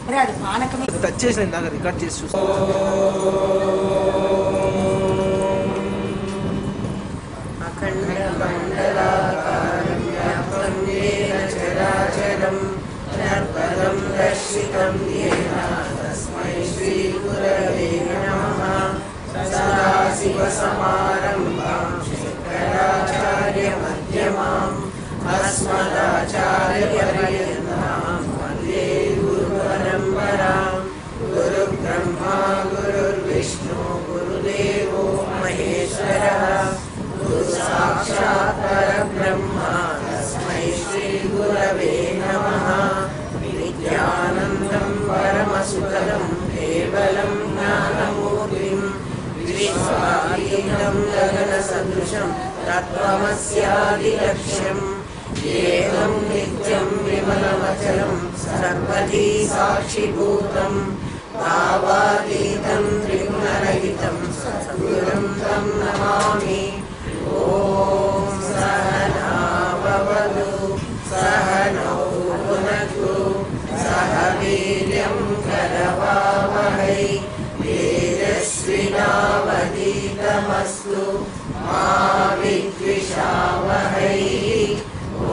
అరే అది పానకమే టచ్ చేసిన ఇందాక రికార్డ్ చేసి చూస్తా. అఖండ మండలాకారం వ్యాప్తం యేన చరాచరం యత్పదం దర్శితం యేన తస్మై శ్రీ గురవే నమః. సదాశివసమారంభాం శంకరాచార్య మధ్యమాం అస్మదాచార్యపర్యంతాం వందే గురుపరంపరాం. గురుబ్రహ్మా గురుర్విష్ణు గురుదేవో మహేశ్వరః. గురు సాక్షాత్ పరబ్రహ్మ తస్మై శ్రీ గురవే నమః. విద్యానందం పరమసుఖదం కేవలం జ్ఞానమూర్తిం విశ్వాతీతం గగనసదృశం తత్వమస్యాదిలక్ష్యం. ఏకం నిత్యం విమలమచలం సర్వధీ సాక్షిభూతం భావాతీతం త్రిగుణరహితం సద్గురుం తం నమామి. ఓం సహనా భవతు సహనౌ భునక్తు సహ వీర్యం కరవావహై తేజస్వినావధీతమస్తు మా విద్విషావహై.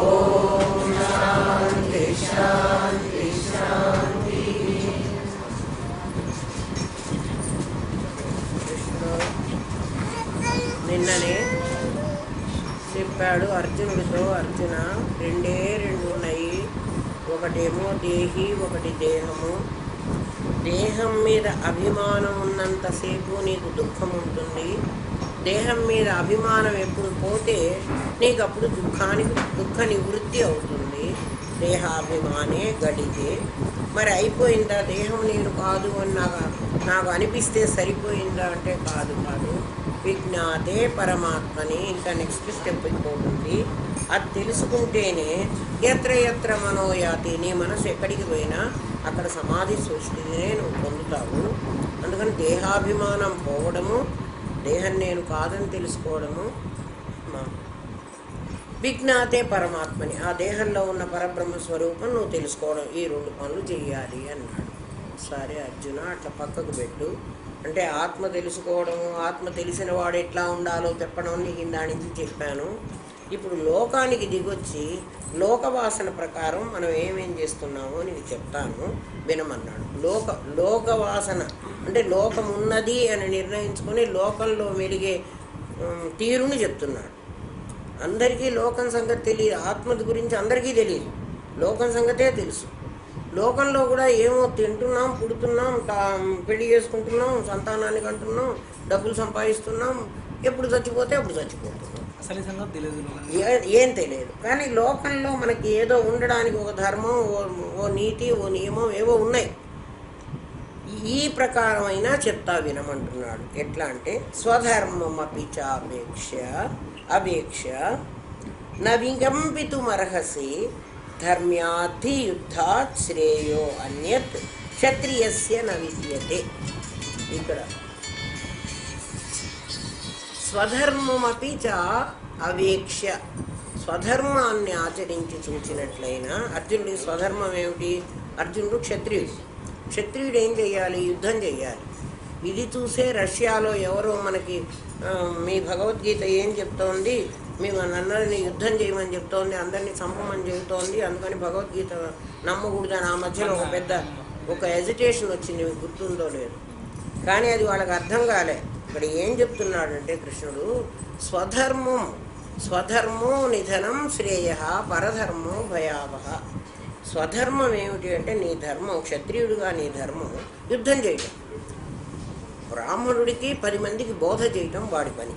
ఓం శాంతి శాంతి శాంతి. నిన్ననే చెప్పాడు అర్జునుడితో, అర్జున రెండే రెండు ఉన్నాయి, ఒకటేమో దేహి, ఒకటి దేహము. దేహం మీద అభిమానం ఉన్నంతసేపు నీకు దుఃఖం ఉంటుంది. దేహం మీద అభిమానం ఎప్పుడు పోతే నీకు అప్పుడు దుఃఖ నివృత్తి అవుతుంది. దేహాభిమానే గడితే మరి అయిపోయిందా, దేహం నేను కాదు అని నాకు అనిపిస్తే సరిపోయిందా అంటే కాదు. విజ్ఞాతే పరమాత్మని ఇంకా నెక్స్ట్ స్టెప్ అయిపోతుంది. అది తెలుసుకుంటేనే ఎత్ర ఎత్ర మనోయాతి, నీ మనసు ఎక్కడికి పోయినా అక్కడ సమాధి సృష్టినే నువ్వు పొందుతావు. అందుకని దేహాభిమానం పోవడము, దేహం నేను కాదని తెలుసుకోవడము, విజ్ఞాతే పరమాత్మని ఆ దేహంలో ఉన్న పరబ్రహ్మ స్వరూపం నువ్వు తెలుసుకోవడం, ఈ రెండు పనులు చెయ్యాలి అన్నాడు. సరే అర్జున అట్లా పక్కకు పెట్టు అంటే ఆత్మ తెలుసుకోవడము, ఆత్మ తెలిసిన వాడు ఎట్లా ఉండాలో చెప్పడం నీకు దాని నుంచి చెప్పాను. ఇప్పుడు లోకానికి దిగొచ్చి లోకవాసన ప్రకారం మనం ఏమేం చేస్తున్నామో నీకు చెప్తాను వినమన్నాడు. లోకవాసన అంటే లోకం ఉన్నది అని నిర్ణయించుకొని లోకంలో మెలిగే తీరుని చెప్తున్నాడు. అందరికీ లోకం సంగతి తెలియదు, ఆత్మ గురించి అందరికీ తెలియదు, లోకం సంగతే తెలుసు. లోకంలో కూడా ఏమో తింటున్నాం, పుడుతున్నాం, పెళ్లి చేసుకుంటున్నాం, సంతానానికి అంటున్నాం, డబ్బులు సంపాదిస్తున్నాం, ఎప్పుడు చచ్చిపోతే అప్పుడు చచ్చిపోతున్నాం, అసలు సంగతి తెలియదు, ఏం తెలియదు. కానీ లోకంలో మనకి ఏదో ఉండడానికి ఒక ధర్మం, ఓ నీతి, ఓ నియమం ఏవో ఉన్నాయి. ఈ ప్రకారమైన చెప్తా వినమంటున్నాడు. ఎట్లా అంటే స్వధర్మమపిచాపేక్ష అపేక్ష నవికంపితుమర్హసి ధర్మ్యాధి యుద్ధాత్ శ్రేయో అన్యత్ క్షత్రియస్య న విద్యతే. ఇక్కడ స్వధర్మమపి చ అవేక్ష, స్వధర్మాన్ని ఆచరించి చూచినట్లయినా అర్జునుడి స్వధర్మం ఏమిటి? అర్జునుడు క్షత్రియుడు. క్షత్రియుడు ఏం చేయాలి? యుద్ధం చేయాలి. ఇది చూసే రష్యాలో ఎవరో మనకి మీ భగవద్గీత ఏం చెప్తోంది, మేము అందరినీ యుద్ధం చేయమని చెప్తోంది, అందరినీ చంపమని చెబుతోంది, అందుకని భగవద్గీత నమ్మకూడదని ఆ మధ్యలో ఒక ఎజిటేషన్ వచ్చింది, మీకు గుర్తుందో లేదు. కానీ అది వాళ్ళకి అర్థం కాలే. ఇక్కడ ఏం చెప్తున్నాడంటే కృష్ణుడు స్వధర్మో నిధనం శ్రేయ పరధర్మో భయావహ. స్వధర్మం ఏమిటి అంటే నీ ధర్మం, క్షత్రియుడిగా నీ ధర్మం యుద్ధం చేయటం. బ్రాహ్మణుడికి 10 మందికి బోధ చేయటం వాడి పని.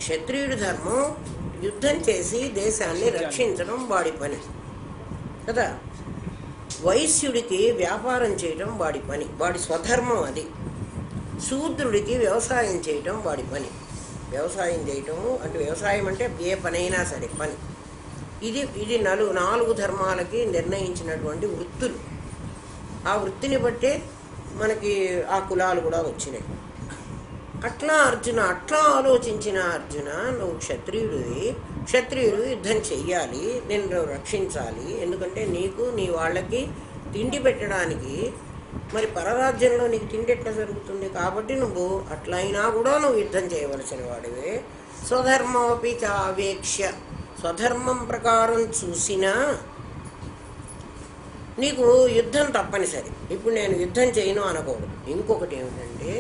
క్షత్రియుడి ధర్మం యుద్ధం చేసి దేశాన్ని రక్షించడం వాడి పని కదా. వైశ్యుడికి వ్యాపారం చేయటం వాడి పని, వాడి స్వధర్మం అది. శూద్రుడికి వ్యవసాయం చేయటం వాడి పని. వ్యవసాయం చేయటం అంటే వ్యవసాయం అంటే ఏ పనైనా సరే పని. ఇది 4 ధర్మాలకి నిర్ణయించినటువంటి వృత్తులు. ఆ వృత్తిని బట్టే మనకి ఆ కులాలు కూడా వచ్చినాయి. అట్లా ఆలోచించిన అర్జున, నువ్వు క్షత్రియుడు యుద్ధం చెయ్యాలి, నిన్ను రక్షించాలి. ఎందుకంటే నీకు నీ వాళ్ళకి తిండి పెట్టడానికి మరి పరరాజ్యంలో నీకు తిండి ఎట్లా జరుగుతుంది? కాబట్టి నువ్వు అట్లయినా కూడా నువ్వు యుద్ధం చేయవలసిన వాడివే. స్వధర్మోపి చావేక్ష్య, స్వధర్మం ప్రకారం చూసినా నీకు యుద్ధం తప్పనిసరి. ఇప్పుడు నేను యుద్ధం చేయను అనకూడదు. ఇంకొకటి ఏమిటంటే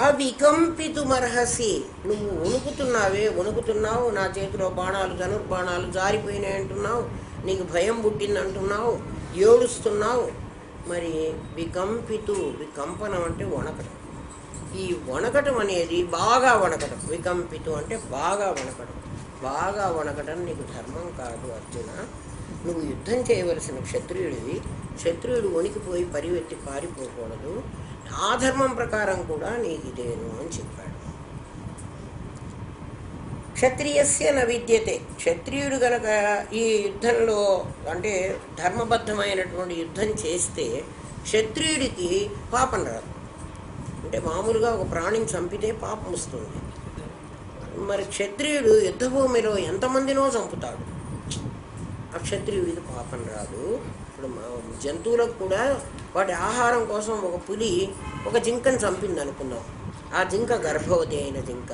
అవికంపితుమర్హసి, నువ్వు వణుకుతున్నావు, నా చేతిలో బాణాలు ధనుర్బాణాలు జారిపోయినాయి అంటున్నావు, నీకు భయం పుట్టింది అంటున్నావు, ఏడుస్తున్నావు. మరి వికంపనం అంటే వణకటం. ఈ వణకటం అనేది బాగా వణకటం. వికంపితు అంటే బాగా వణకటం. బాగా వణకటం నీకు ధర్మం కాదు అర్జున. నువ్వు యుద్ధం చేయవలసిన క్షత్రియుడివి. క్షత్రియుడు వణికిపోయి పరివెత్తి పారిపోకూడదు. ఆ ధర్మం ప్రకారం కూడా నీకు ఇదేను అని చెప్పాడు. క్షత్రియస్య న విద్యతే, క్షత్రియుడు గనక ఈ యుద్ధంలో అంటే ధర్మబద్ధమైనటువంటి యుద్ధం చేస్తే క్షత్రియుడికి పాపం రాదు. అంటే మామూలుగా ఒక ప్రాణిని చంపితే పాపం వస్తుంది. మరి క్షత్రియుడు యుద్ధభూమిలో ఎంతమందినో చంపుతాడు, ఆ క్షత్రియుడికి పాపం రాదు. ఇప్పుడు జంతువులకు కూడా వాటి ఆహారం కోసం ఒక పులి ఒక జింకను చంపింది అనుకుందాం. ఆ జింక గర్భవతి అయిన జింక,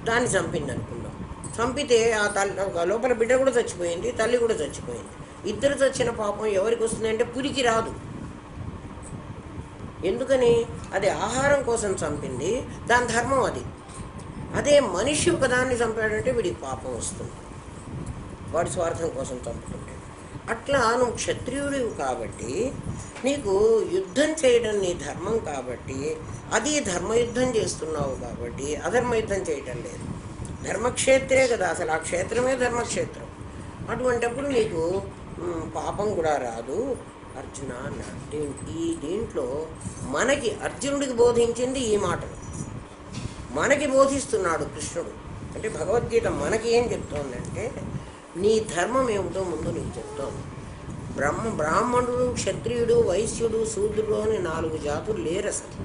దాన్ని చంపింది అనుకుందాం. చంపితే ఆ తల్లి లోపల బిడ్డ కూడా చచ్చిపోయింది, తల్లి కూడా చచ్చిపోయింది. ఇద్దరు చచ్చిన పాపం ఎవరికి వస్తుంది అంటే పులికి రాదు. ఎందుకని? అది ఆహారం కోసం చంపింది, దాని ధర్మం అది. అదే మనిషి ఒకదాన్ని చంపాడంటే వీడికి పాపం వస్తుంది, వాడి స్వార్థం కోసం చంపుతుంటే. అట్లా నువ్వు క్షత్రియుడివి కాబట్టి నీకు యుద్ధం చేయడం నీ ధర్మం కాబట్టి అది ధర్మయుద్ధం చేస్తున్నావు కాబట్టి అధర్మయుద్ధం చేయటం లేదు. ధర్మక్షేత్రే కదా అసలు, ఆ క్షేత్రమే ధర్మక్షేత్రం. అటువంటిప్పుడు నీకు పాపం కూడా రాదు అర్జున అన్నాడు. దీంట్లో మనకి అర్జునుడికి బోధించింది ఈ మాటలు మనకి బోధిస్తున్నాడు కృష్ణుడు. అంటే భగవద్గీత మనకి ఏం చెప్తోందంటే నీ ధర్మం ఏమిటో ముందు నీకు చెప్తోంది. బ్రాహ్మణుడు, క్షత్రియుడు, వైశ్యుడు, శూద్రుడు అని 4 జాతులు లేరు అసలు.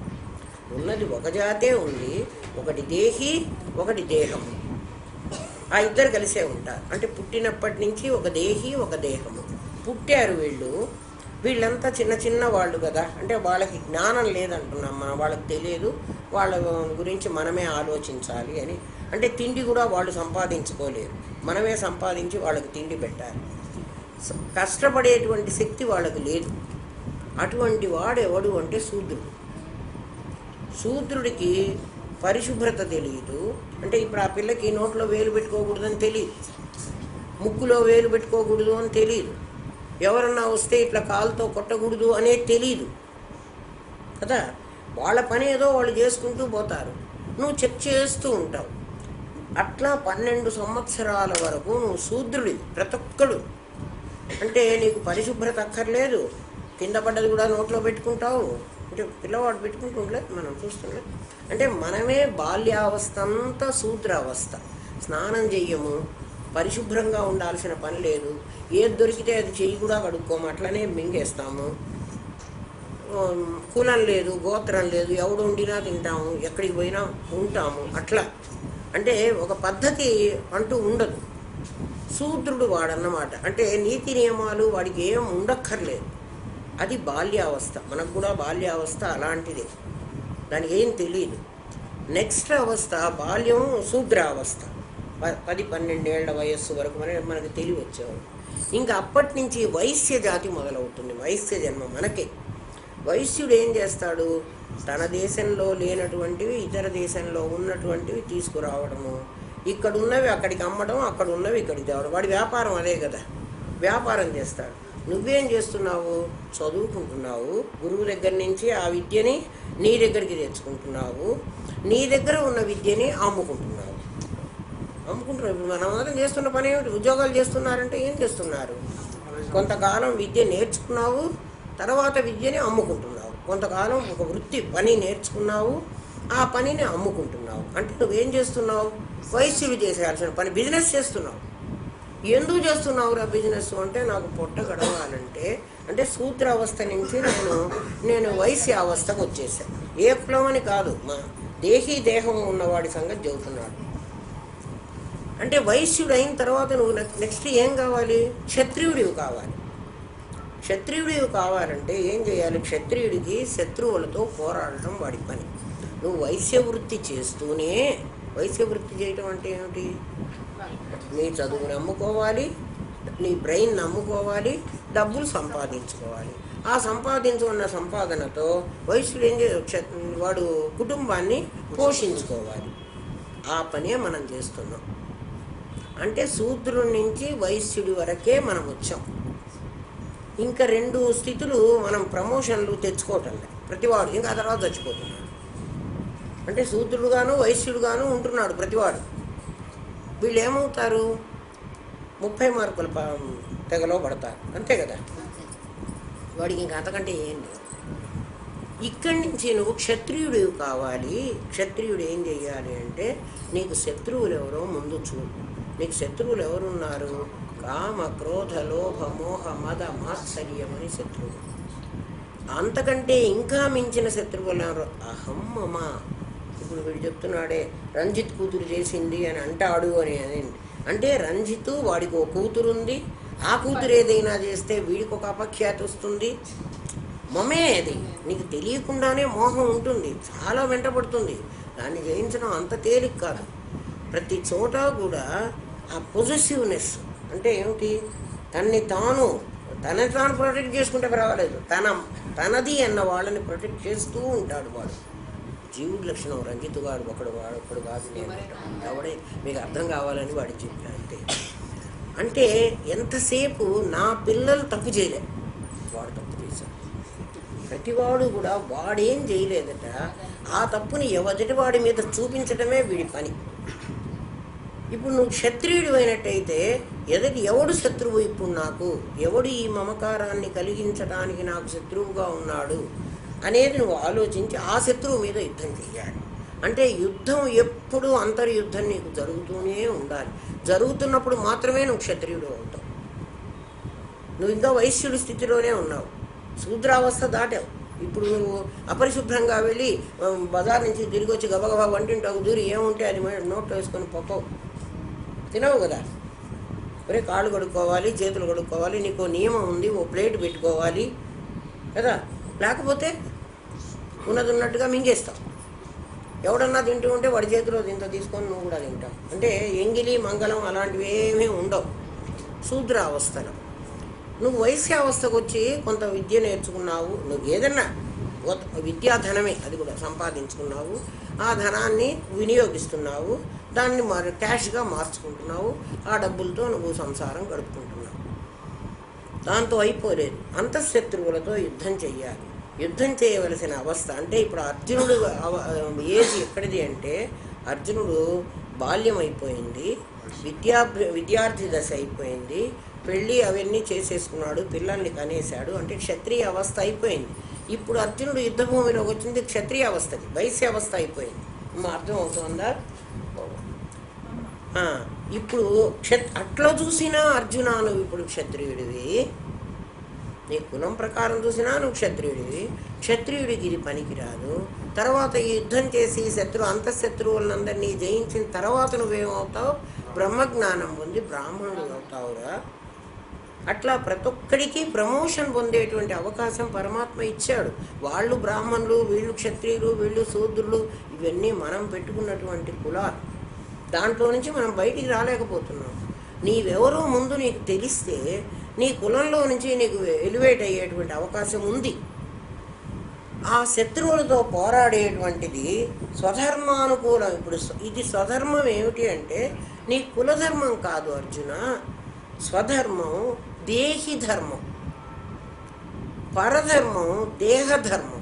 ఉన్నది ఒక జాతే ఉంది. ఒకటి దేహి, ఒకటి దేహం. ఆ ఇద్దరు కలిసే ఉంటారు. అంటే పుట్టినప్పటి నుంచి ఒక దేహి, ఒక దేహము. పుట్టారు వీళ్ళంతా చిన్న వాళ్ళు కదా. అంటే వాళ్ళకి జ్ఞానం లేదంటున్నాం మనం, వాళ్ళకి తెలియదు. వాళ్ళ గురించి మనమే ఆలోచించాలి అని. అంటే తిండి కూడా వాళ్ళు సంపాదించుకోలేరు, మనమే సంపాదించి వాళ్ళకి తిండి పెట్టాలి. కష్టపడేటువంటి శక్తి వాళ్ళకి లేదు. అటువంటి వాడెవడు అంటే శూద్రుడు. శూద్రుడికి పరిశుభ్రత తెలియదు. అంటే ఇప్పుడు ఆ పిల్లకి నోట్లో వేలు పెట్టుకోకూడదని తెలియదు, ముక్కులో వేలు పెట్టుకోకూడదు అని తెలియదు, ఎవరన్నా వస్తే ఇట్లా కాలుతో కొట్టకూడదు అనేది తెలియదు కదా. వాళ్ళ పని ఏదో వాళ్ళు చేసుకుంటూ పోతారు, నువ్వు చెక్ చేస్తూ ఉంటావు. అట్లా 12 సంవత్సరాల వరకు నువ్వు శూద్రుడివి. ప్రతి ఒక్కడు అంటే నీకు పరిశుభ్రత అక్కర్లేదు, కింద పడ్డది కూడా నోట్లో పెట్టుకుంటావు. అంటే పిల్లవాడు పెట్టుకుంటుండలే, మనం చూస్తుండే. అంటే మనమే బాల్యావస్థ అంతా శూద్రావస్థ. స్నానం చెయ్యము, పరిశుభ్రంగా ఉండాల్సిన పని లేదు, ఏది దొరికితే అది చెయ్యి కూడా కడుక్కోము, అట్లనే మింగేస్తాము. కులం లేదు, గోత్రం లేదు, ఎవడు వండినా తింటాము, ఎక్కడికి పోయినా ఉంటాము. అట్లా అంటే ఒక పద్ధతి అంటూ ఉండదు. శూద్రుడు వాడన్నమాట. అంటే నీతి నియమాలు వాడికి ఏం ఉండక్కర్లేదు. అది బాల్యావస్థ. మనకు కూడా బాల్యావస్థ అలాంటిదే, దానికి ఏం తెలియదు. నెక్స్ట్ అవస్థ బాల్యం శూద్రావస్థ. 10-12 ఏళ్ల వయస్సు వరకు మనకు తెలివి వచ్చేవాడు. ఇంకా అప్పటి నుంచి వైశ్య జాతి మొదలవుతుంది, వైశ్య జన్మ మనకే. వైశ్యుడు ఏం చేస్తాడు? తన దేశంలో లేనటువంటివి ఇతర దేశంలో ఉన్నటువంటివి తీసుకురావడము, ఇక్కడ ఉన్నవి అక్కడికి అమ్మడం, అక్కడ ఉన్నవి ఇక్కడికి తేవడం. వాడి వ్యాపారం అదే కదా, వ్యాపారం చేస్తాడు. నువ్వేం చేస్తున్నావు? చదువుకుంటున్నావు, గురువు దగ్గర నుంచి ఆ విద్యని నీ దగ్గరికి తెచ్చుకుంటున్నావు, నీ దగ్గర ఉన్న విద్యని అమ్ముకుంటున్నావు. ఇప్పుడు మనం అందరం చేస్తున్న పని ఏమిటి? ఉద్యోగాలు చేస్తున్నారంటే ఏం చేస్తున్నారు? కొంతకాలం విద్య నేర్చుకున్నావు, తర్వాత విద్యని అమ్ముకుంటున్నావు. కొంతకాలం ఒక వృత్తి పని నేర్చుకున్నావు, ఆ పనిని అమ్ముకుంటున్నావు. అంటే నువ్వేం చేస్తున్నావు? వైశ్యుడు చేసేయాల్సిన పని బిజినెస్ చేస్తున్నావు. ఎందుకు చేస్తున్నావురా బిజినెస్ అంటే నాకు పొట్ట గడవాలంటే. అంటే సూత్ర అవస్థ నుంచి నేను వైశ్య అవస్థకు వచ్చేసాను. ఏ కులం అని కాదు, మా దేహం ఉన్నవాడి సంగతి చెబుతున్నాడు. అంటే వైశ్యుడు అయిన తర్వాత నువ్వు నెక్స్ట్ ఏం కావాలి? క్షత్రియుడివి కావాలి. క్షత్రియుడివి కావాలంటే ఏం చేయాలి? క్షత్రియుడికి శత్రువులతో పోరాడటం వాడి పని. నువ్వు వైశ్యవృత్తి చేస్తూనే, వైశ్యవృత్తి చేయటం అంటే ఏమిటి? నీ చదువుని అమ్ముకోవాలి, నీ బ్రెయిన్ నమ్ముకోవాలి, డబ్బులు సంపాదించుకోవాలి. ఆ సంపాదించుకున్న సంపాదనతో వైశ్యుడు ఏం వాడు కుటుంబాన్ని పోషించుకోవాలి. ఆ పనే మనం చేస్తున్నాం. అంటే శూద్రుడి నుంచి వైశ్యుడి వరకే మనం వచ్చాం. ఇంకా 2 స్థితులు మనం ప్రమోషన్లు తెచ్చుకోవటం లేదు ప్రతివాడు. ఇంకా ఆ తర్వాత చచ్చిపోతున్నాడు. అంటే శూద్రుడుగాను వైశ్యుడుగాను ఉంటున్నాడు ప్రతివాడు. వీళ్ళు ఏమవుతారు? 30 మార్కుల తెగలో పడతారు, అంతే కదా. వాడికి ఇంకా అంతకంటే ఏం లేదు. ఇక్కడి నుంచి నువ్వు క్షత్రియుడు కావాలి. క్షత్రియుడు ఏం చెయ్యాలి అంటే, నీకు శత్రువులు ఎవరో ముందు చూడు. నీకు శత్రువులు ఎవరున్నారు? కామ, క్రోధ, లోభ, మోహ, మద, మాత్సర్యం అని శత్రువులు. అంతకంటే ఇంకా మించిన శత్రువులు ఎవరు? అహం మమ. ఇప్పుడు వీడు చెప్తున్నాడే రంజిత్ కూతురు చేసింది అని అంటాడు అని. అంటే రంజిత్ వాడికి ఒక కూతురు ఉంది. ఆ కూతురు ఏదైనా చేస్తే వీడికి ఒక అపఖ్యాతి వస్తుంది. మమే అది. నీకు తెలియకుండానే మోహం ఉంటుంది, చాలా వెంటపడుతుంది. దాన్ని జయించడం అంత తేలిక కాదు. ప్రతి చోట కూడా ఆ పొజెసివ్నెస్ అంటే ఏమిటి? తనని తాను ప్రొటెక్ట్ చేసుకుంటే పర్వాలేదు, తనది అన్న వాళ్ళని ప్రొటెక్ట్ చేస్తూ ఉంటాడు వాడు. జీవుడి లక్షణం. రంజిత్ వాడు ఒకడు కాదు, నేను ఎవడే మీకు అర్థం కావాలని వాడు చెప్పాను అంతే. అంటే ఎంతసేపు నా పిల్లలు తప్పు చేయలే, వాడు తప్పు చేశాడు. ప్రతివాడు కూడా వాడేం చేయలేదట, ఆ తప్పుని ఎవరి వాడి మీద చూపించడమే వీడి పని. ఇప్పుడు నువ్వు క్షత్రియుడు అయినట్టయితే ఎవడు శత్రువు? ఇప్పుడు నాకు ఎవడు ఈ మమకారాన్ని కలిగించడానికి నాకు శత్రువుగా ఉన్నాడు అనేది నువ్వు ఆలోచించి ఆ శత్రువు మీద యుద్ధం చేయాలి. అంటే యుద్ధం ఎప్పుడూ అంతర్యుద్ధం నీకు జరుగుతూనే ఉండాలి. జరుగుతున్నప్పుడు మాత్రమే నువ్వు క్షత్రియుడు అవుతావు. నువ్వు ఇంకా వైశ్యుడి స్థితిలోనే ఉన్నావు, శూద్రావస్థ దాటావు. ఇప్పుడు నువ్వు అపరిశుభ్రంగా వెళ్ళి బజార్ నుంచి తిరిగి వచ్చి గబగబా వంటింటావు దూరి ఏముంటే అది నోట్లో వేసుకొని పొక్కవు, తినవు కదా. ఒరే కాళ్ళు కడుక్కోవాలి, చేతులు కడుక్కోవాలి, నీకు నియమం ఉంది, ఓ ప్లేట్ పెట్టుకోవాలి కదా. లేకపోతే ఉన్నది ఉన్నట్టుగా మింగేస్తావు. ఎవడన్నా తింటూ ఉంటే వాడి చేతిలో ఇంత తీసుకొని నువ్వు కూడా తింటావు. అంటే ఎంగిలి మంగళం అలాంటివి ఏమీ ఉండవు శూద్రావస్థలో. నువ్వు వైశ్యావస్థకు వచ్చి కొంత విద్య నేర్చుకున్నావు, నువ్వు ఏదన్నా విద్యాధనమే అది కూడా సంపాదించుకున్నావు, ఆ ధనాన్ని వినియోగిస్తున్నావు, దాన్ని క్యాష్గా మార్చుకుంటున్నావు, ఆ డబ్బులతో నువ్వు సంసారం గడుపుకుంటున్నావు. దాంతో అయిపోలేదు, అంతఃశత్రువులతో యుద్ధం చెయ్యాలి. యుద్ధం చేయవలసిన అవస్థ అంటే ఇప్పుడు అర్జునుడు ఏజ్ ఎక్కడిది అంటే, అర్జునుడు బాల్యం అయిపోయింది, విద్యార్థి దశ అయిపోయింది, పెళ్ళి అవన్నీ చేసేసుకున్నాడు, పిల్లల్ని కనేశాడు, అంటే క్షత్రియ అవస్థ అయిపోయింది. ఇప్పుడు అర్జునుడు యుద్ధభూమిలోకి వచ్చింది క్షత్రియ అవస్థకి, వైశ్య అవస్థ అయిపోయింది. అర్థం అవుతుందా? ఇప్పుడు అట్లా చూసినా అర్జున నువ్వు ఇప్పుడు క్షత్రియుడివి, నీ కులం ప్రకారం చూసినా నువ్వు క్షత్రియుడివి. క్షత్రియుడికి ఇది పనికిరాదు. తర్వాత ఈ యుద్ధం చేసి అంతఃశత్రువులందరినీ జయించిన తర్వాత నువ్వేమవుతావు? బ్రహ్మజ్ఞానం పొంది బ్రాహ్మణుడు అవుతావురా. అట్లా ప్రతి ఒక్కడికి ప్రమోషన్ పొందేటువంటి అవకాశం పరమాత్మ ఇచ్చాడు. వాళ్ళు బ్రాహ్మణులు, వీళ్ళు క్షత్రియులు, వీళ్ళు శూద్రులు, ఇవన్నీ మనం పెట్టుకున్నటువంటి కులాలు. దాంట్లో నుంచి మనం బయటికి రాలేకపోతున్నాం. నీవెవరో ముందు నీకు తెలిస్తే నీ కులంలో నుంచి నీకు ఎలివేట్ అయ్యేటువంటి అవకాశం ఉంది. ఆ శత్రువులతో పోరాడేటువంటిది స్వధర్మానుకూలం. ఇప్పుడు ఇది స్వధర్మం ఏమిటి అంటే నీ కులధర్మం కాదు అర్జున. స్వధర్మం దేహి ధర్మం, పరధర్మం దేహధర్మం.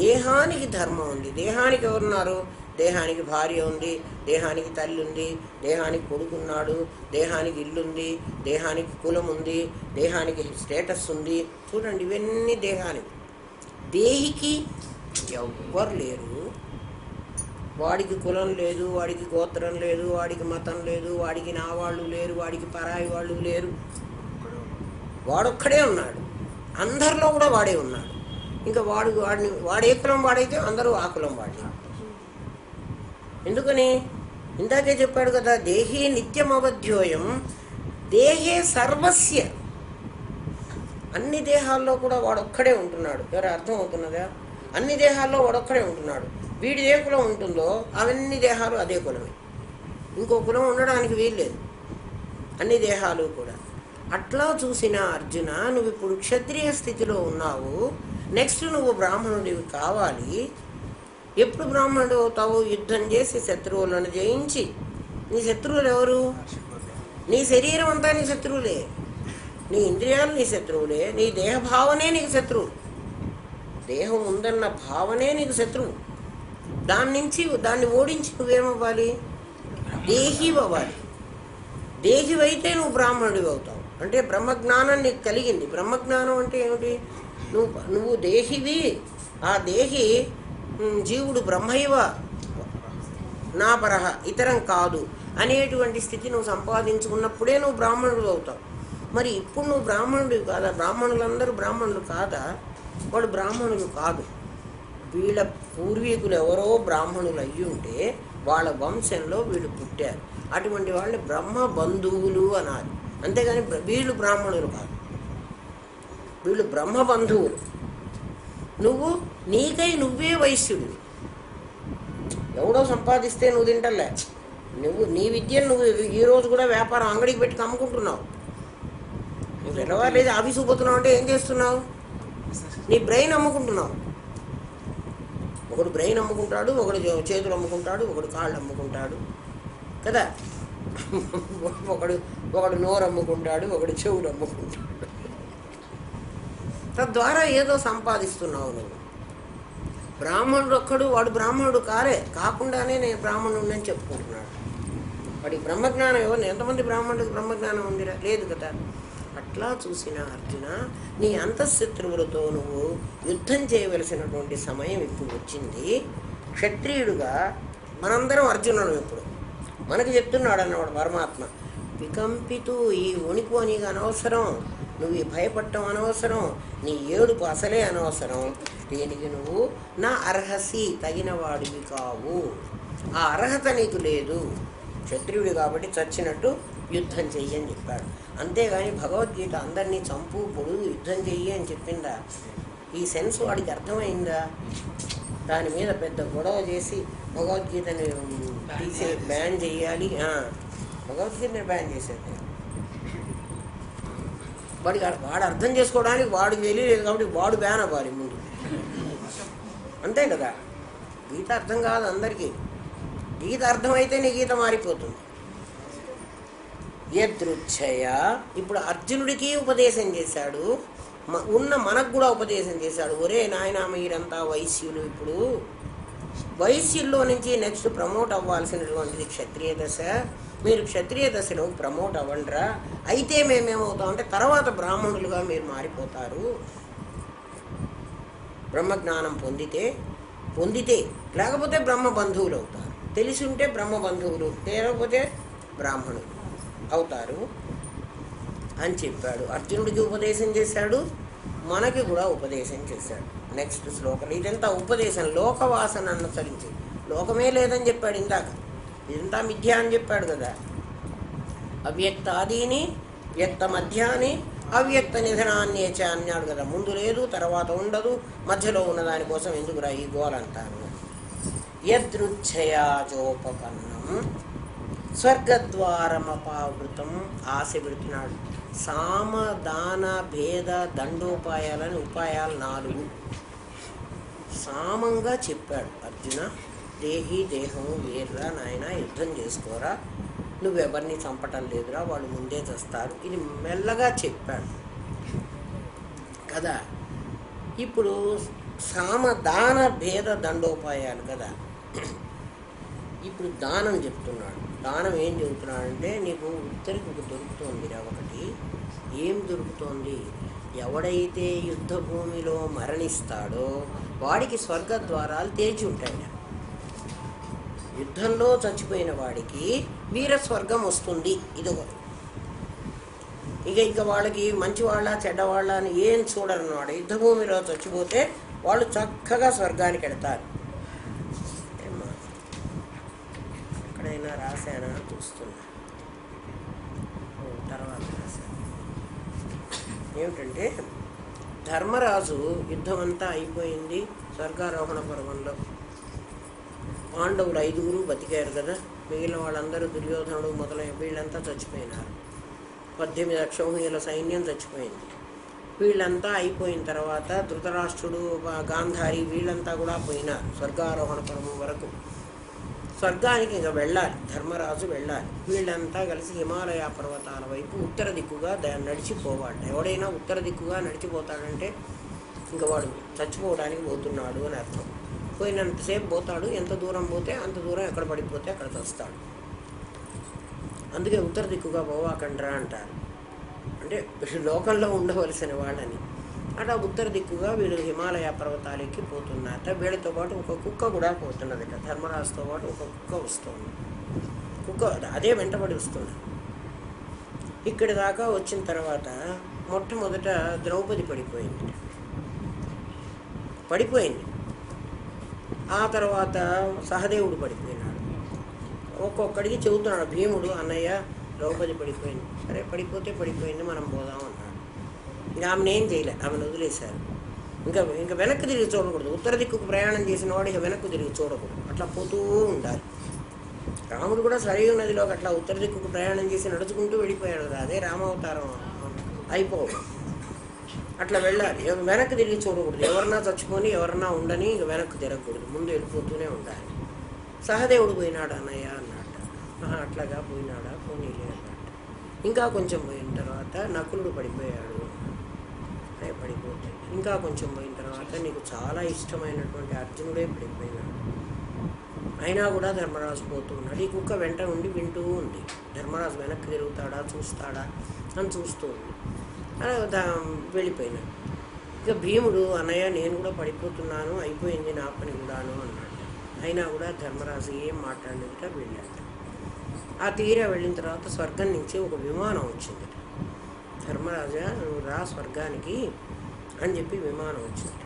దేహానికి ధర్మం ఉంది. దేహానికి ఎవరున్నారు? దేహానికి భార్య ఉంది, దేహానికి తల్లి ఉంది, దేహానికి కొడుకున్నాడు, దేహానికి ఇల్లుంది, దేహానికి కులం ఉంది, దేహానికి స్టేటస్ ఉంది. చూడండి, ఇవన్నీ దేహానికి. దేహికి ఎవ్వరు లేరు. వాడికి కులం లేదు, వాడికి గోత్రం లేదు, వాడికి మతం లేదు, వాడికి నా వాళ్ళు లేరు, వాడికి పరాయి వాళ్ళు లేరు. వాడొక్కడే ఉన్నాడు. అందరిలో కూడా వాడే ఉన్నాడు. ఇంకా వాడే కులం వాడైతే అందరూ ఆ కులం వాడి. ఎందుకని? ఇందాకే చెప్పాడు కదా, దేహే నిత్యమవధ్యోయం దేహే సర్వస్య. అన్ని దేహాల్లో కూడా వాడొక్కడే ఉంటున్నాడు. ఎవరు అర్థం అవుతున్నదా? అన్ని దేహాల్లో వాడొక్కడే ఉంటున్నాడు. వీడి ఏ కులం ఉంటుందో అవన్నీ దేహాలు అదే కులమే. ఇంకో కులం ఉండడానికి వీల్లేదు, అన్ని దేహాలు కూడా. అట్లా చూసిన అర్జున, నువ్వు ఇప్పుడు క్షత్రియ స్థితిలో ఉన్నావు, నెక్స్ట్ నువ్వు బ్రాహ్మణుడివి కావాలి. ఎప్పుడు బ్రాహ్మణుడు అవుతావు? యుద్ధం చేసి శత్రువులను జయించి. నీ శత్రువులు ఎవరు? నీ శరీరం అంతా నీ శత్రువులే, నీ ఇంద్రియాలు నీ శత్రువులే, నీ దేహభావనే నీకు శత్రువు. దేహం ఉందన్న భావనే నీకు శత్రువు. దాన్ని ఓడించి నువ్వేమవ్వాలి? దేహి అవ్వాలి. దేహివైతే నువ్వు బ్రాహ్మణుడివి అవుతావు. అంటే బ్రహ్మజ్ఞానం నీకు కలిగింది. బ్రహ్మజ్ఞానం అంటే ఏమిటి? నువ్వు దేహివి. ఆ దేహి జీవుడు బ్రహ్మైవ నా పరహ ఇతరం కాదు అనేటువంటి స్థితి నువ్వు సంపాదించుకున్నప్పుడే నువ్వు బ్రాహ్మణుడు అవుతావు. మరి ఇప్పుడు నువ్వు బ్రాహ్మణుడివి కాదా? బ్రాహ్మణులందరూ బ్రాహ్మణులు కాదా? వాడు బ్రాహ్మణులు కాదు. వీళ్ళ పూర్వీకులు ఎవరో బ్రాహ్మణులు అయ్యి ఉంటే వాళ్ళ వంశంలో వీళ్ళు పుట్టారు. అటువంటి వాళ్ళని బ్రహ్మ బంధువులు అనాలి, అంతేగాని వీళ్ళు బ్రాహ్మణులు కాదు. వీళ్ళు బ్రహ్మ బంధువులు. నువ్వు నీకై నువ్వే వైశ్యుడివి. ఎవడో సంపాదిస్తే నువ్వు తింటలే. నీ విద్యను నువ్వు ఈరోజు కూడా వ్యాపారం అంగడికి పెట్టి అమ్ముకుంటున్నావు. నువ్వు తెల్లవారులేదు ఆఫీసు పోతున్నావు అంటే ఏం చేస్తున్నావు? నీ బ్రెయిన్ అమ్ముకుంటున్నావు. ఒకడు బ్రెయిన్ అమ్ముకుంటాడు, ఒకడు చేతులు అమ్ముకుంటాడు, ఒకడు కాళ్ళు అమ్ముకుంటాడు కదా. ఒకడు నోరు అమ్ముకుంటాడు, ఒకడు చెవులు అమ్ముకుంటాడు. తద్వారా ఏదో సంపాదిస్తున్నావు నువ్వు. బ్రాహ్మణుడు ఒక్కడు, వాడు బ్రాహ్మణుడు కాకుండానే నేను బ్రాహ్మణుడిని అని చెప్పుకుంటున్నాడు. వాడికి బ్రహ్మజ్ఞానం ఎవరిని? ఎంతమంది బ్రాహ్మణుడికి బ్రహ్మజ్ఞానం ఉందిరా? లేదు కదా. అట్లా చూసిన అర్జున, నీ అంతఃశత్రువులతో నువ్వు యుద్ధం చేయవలసినటువంటి సమయం ఇప్పుడు వచ్చింది. క్షత్రియుడుగా మనందరం అర్జునుడు. ఇప్పుడు మనకు చెప్తున్నాడు అన్నవాడు పరమాత్మ. వికంపితూ, ఈ వణికు నీకు అనవసరం, నువ్వు ఈ భయపడటం అనవసరం, నీ ఏడుపు అసలే అనవసరం. దీనికి నువ్వు నా అర్హసి, తగిన వాడివి కావు. ఆ అర్హత నీకు లేదు. క్షత్రియుడు కాబట్టి చచ్చినట్టు యుద్ధం చెయ్యి అని చెప్పాడు. అంతేగాని భగవద్గీత అందరినీ చంపు పొడుగు యుద్ధం చెయ్యి అని చెప్పిందా? ఈ సెన్స్ వాడికి అర్థమైందా? దాని మీద పెద్ద గొడవ చేసి భగవద్గీతని బ్యాన్ చెయ్యాలి. భగవద్గీతని బ్యాన్ చేసేది వాడు అర్థం చేసుకోవడానికి వాడికి తెలియలేదు కాబట్టి వాడు బ్యాన్ అవ్వాలి ముందు. అంతే కదా. గీత అర్థం కాదు అందరికీ. గీత అర్థమైతే నీ గీత మారిపోతుంది. యదృచ్ఛయ, ఇప్పుడు అర్జునుడికి ఉపదేశం చేశాడు, మనకు కూడా ఉపదేశం చేశాడు. ఒరే నాయన, మీరంతా వైశ్యులు. ఇప్పుడు వైశ్యుల్లో నుంచి నెక్స్ట్ ప్రమోట్ అవ్వాల్సినటువంటిది క్షత్రియ దశ. మీరు క్షత్రియ దశలో ప్రమోట్ అవ్వండిరా. అయితే మేమేమవుతామంటే తర్వాత బ్రాహ్మణులుగా మీరు మారిపోతారు. బ్రహ్మజ్ఞానం పొందితే లేకపోతే బ్రహ్మ బంధువులు అవుతారు. తెలిసి ఉంటే బ్రహ్మ బంధువులు, లేకపోతే బ్రాహ్మణులు అవుతారు అని చెప్పాడు. అర్జునుడికి ఉపదేశం చేశాడు, మనకి కూడా ఉపదేశం చేశాడు. నెక్స్ట్ శ్లోకంలో ఇదంతా ఉపదేశం లోకవాసన అనుసరించి. లోకమే లేదని చెప్పాడు ఇందాక, ఇదంతా మిథ్య అని చెప్పాడు కదా. అవ్యక్తాదీని వ్యక్త మధ్యాని అవ్యక్త నిధనాన్యేచ అన్నాడు కదా. ముందు లేదు, తర్వాత ఉండదు, మధ్యలో ఉన్న దానికోసం ఎందుకురా ఈ గోలంటాను. యదృచ్ఛయాచోపపన్నం స్వర్గద్వారమపావృతం, ఆశ పెడుతున్నాడు. సామ దాన భేద దండోపాయాలని ఉపాయాలు 4 సామంగా చెప్పాడు. అర్జున, దేహము వేర్రా నాయన, యుద్ధం చేసుకోరా, నువ్వెవరిని చంపటం లేదురా, వాళ్ళు ముందే చేస్తారు. ఇది మెల్లగా చెప్పాడు కదా. ఇప్పుడు సామ దాన భేద దండోపాయాలు కదా. ఇప్పుడు దానం చెప్తున్నాడు. దానం ఏం చెబుతున్నాడంటే, నీకు ఉత్తరికి దొరుకుతోందిరా ఒకటి. ఏం దొరుకుతోంది? ఎవడైతే యుద్ధ భూమిలో మరణిస్తాడో వాడికి స్వర్గద్వారాలు తెరిచి ఉంటాయి. యుద్ధంలో చచ్చిపోయిన వాడికి వీర స్వర్గం వస్తుంది. ఇదొకటి. ఇక వాళ్ళకి మంచివాళ్ళ చెడ్డవాళ్ళ అని ఏం చూడరన్నమాట. యుద్ధభూమిలో చచ్చిపోతే వాళ్ళు చక్కగా స్వర్గానికి వెళ్తారు. ఎక్కడైనా రాశానా చూస్తున్నా, తర్వాత రాశాను. ఏమిటంటే ధర్మరాజు యుద్ధం అంతా అయిపోయింది. స్వర్గారోహణ పర్వంలో పాండవులు 5 బతికారు కదా, మిగిలిన వాళ్ళందరూ దుర్యోధనుడు మొదలైన వీళ్ళంతా చచ్చిపోయినారు. 18 అక్షౌహిణుల సైన్యం చచ్చిపోయింది. వీళ్ళంతా అయిపోయిన తర్వాత ధృతరాష్ట్రుడు, గాంధారి వీళ్ళంతా కూడా పోయినారు స్వర్గారోహణ పర్వం వరకు. స్వర్గానికి ఇంకా వెళ్ళాలి, ధర్మరాజు వెళ్ళాలి. వీళ్ళంతా కలిసి హిమాలయ పర్వతాల వైపు ఉత్తర దిక్కుగా నడిచిపోవాలి. ఎవడైనా ఉత్తర దిక్కుగా నడిచిపోతాడంటే ఇంకా వాడు చచ్చిపోవడానికి పోతున్నాడు అని అర్థం. పోయినంతసేపు పోతాడు, ఎంత దూరం పోతే అంత దూరం, ఎక్కడ పడిపోతే అక్కడ వస్తాడు. అందుకే ఉత్తర దిక్కుగా పోవాకండ్రా అంటారు, అంటే లోకంలో ఉండవలసిన వాళ్ళని. అట్లా ఉత్తర దిక్కుగా వీళ్ళు హిమాలయ పర్వతాలకి పోతున్నారట. వీళ్ళతో పాటు ఒక కుక్క కూడా పోతున్నదట. ధర్మరాజుతో పాటు ఒక కుక్క వస్తుంది. కుక్క అదే వెంటబడి వస్తుంది. ఇక్కడి దాకా వచ్చిన తర్వాత మొట్టమొదట ద్రౌపది పడిపోయింది. ఆ తర్వాత సహదేవుడు పడిపోయినాడు. ఒక్కొక్కడికి చెబుతున్నాడు భీముడు, అన్నయ్య ద్రౌపది పడిపోయింది. సరే పడిపోతే పడిపోయింది, మనం పోదాం అన్నాడు. ఇంకా ఆమెను ఏం చేయలే, ఆమెను వదిలేశారు. ఇంకా వెనక్కి తిరిగి చూడకూడదు. ఉత్తర దిక్కుకు ప్రయాణం చేసిన వాడు ఇక వెనక్కి తిరిగి చూడకూడదు, అట్లా పోతూ ఉండాలి. రాముడు కూడా సరయూ నదిలోకి అట్లా ఉత్తర దిక్కుకు ప్రయాణం చేసి నడుచుకుంటూ వెళ్ళిపోయాడు కదా, అదే రామావతారం అయిపోవడం. అట్లా వెళ్ళాలి, వెనక్కి తిరిగి చూడకూడదు. ఎవరన్నా చచ్చిపోని ఎవరన్నా ఉండని ఇక వెనక్కి తిరగకూడదు, ముందు వెళ్ళిపోతూనే ఉండాలి. సహదేవుడు పోయినాడు అన్నయ్య అన్నట్ట. అట్లాగా పోయినాడా, పోనీలే అన్నట్టు. ఇంకా కొంచెం పోయిన తర్వాత నకులుడు పడిపోయాడు. పడిపోతే ఇంకా కొంచెం పోయిన తర్వాత నీకు చాలా ఇష్టమైనటువంటి అర్జునుడే పడిపోయినాడు. అయినా కూడా ధర్మరాజు పోతూ ఉన్నాడు. ఈ కుక్క వెంట ఉండి వింటూ ఉంది. ధర్మరాజు వెనక్కి తిరుగుతాడా చూస్తాడా అని చూస్తూ ఉంది. అలా వెళ్ళిపోయినాడు. ఇక భీముడు, అన్నయ్య నేను కూడా పడిపోతున్నాను, అయిపోయింది నా పని కూడాను అన్నాడు. అయినా కూడా ధర్మరాజు ఏం మాట్లాడినట్టుగా వెళ్ళాడు. ఆ తీరా వెళ్ళిన తర్వాత స్వర్గం నుంచి ఒక విమానం వచ్చింది. ధర్మరాజా నువ్వు రా స్వర్గానికి అని చెప్పి విమానం వచ్చింది.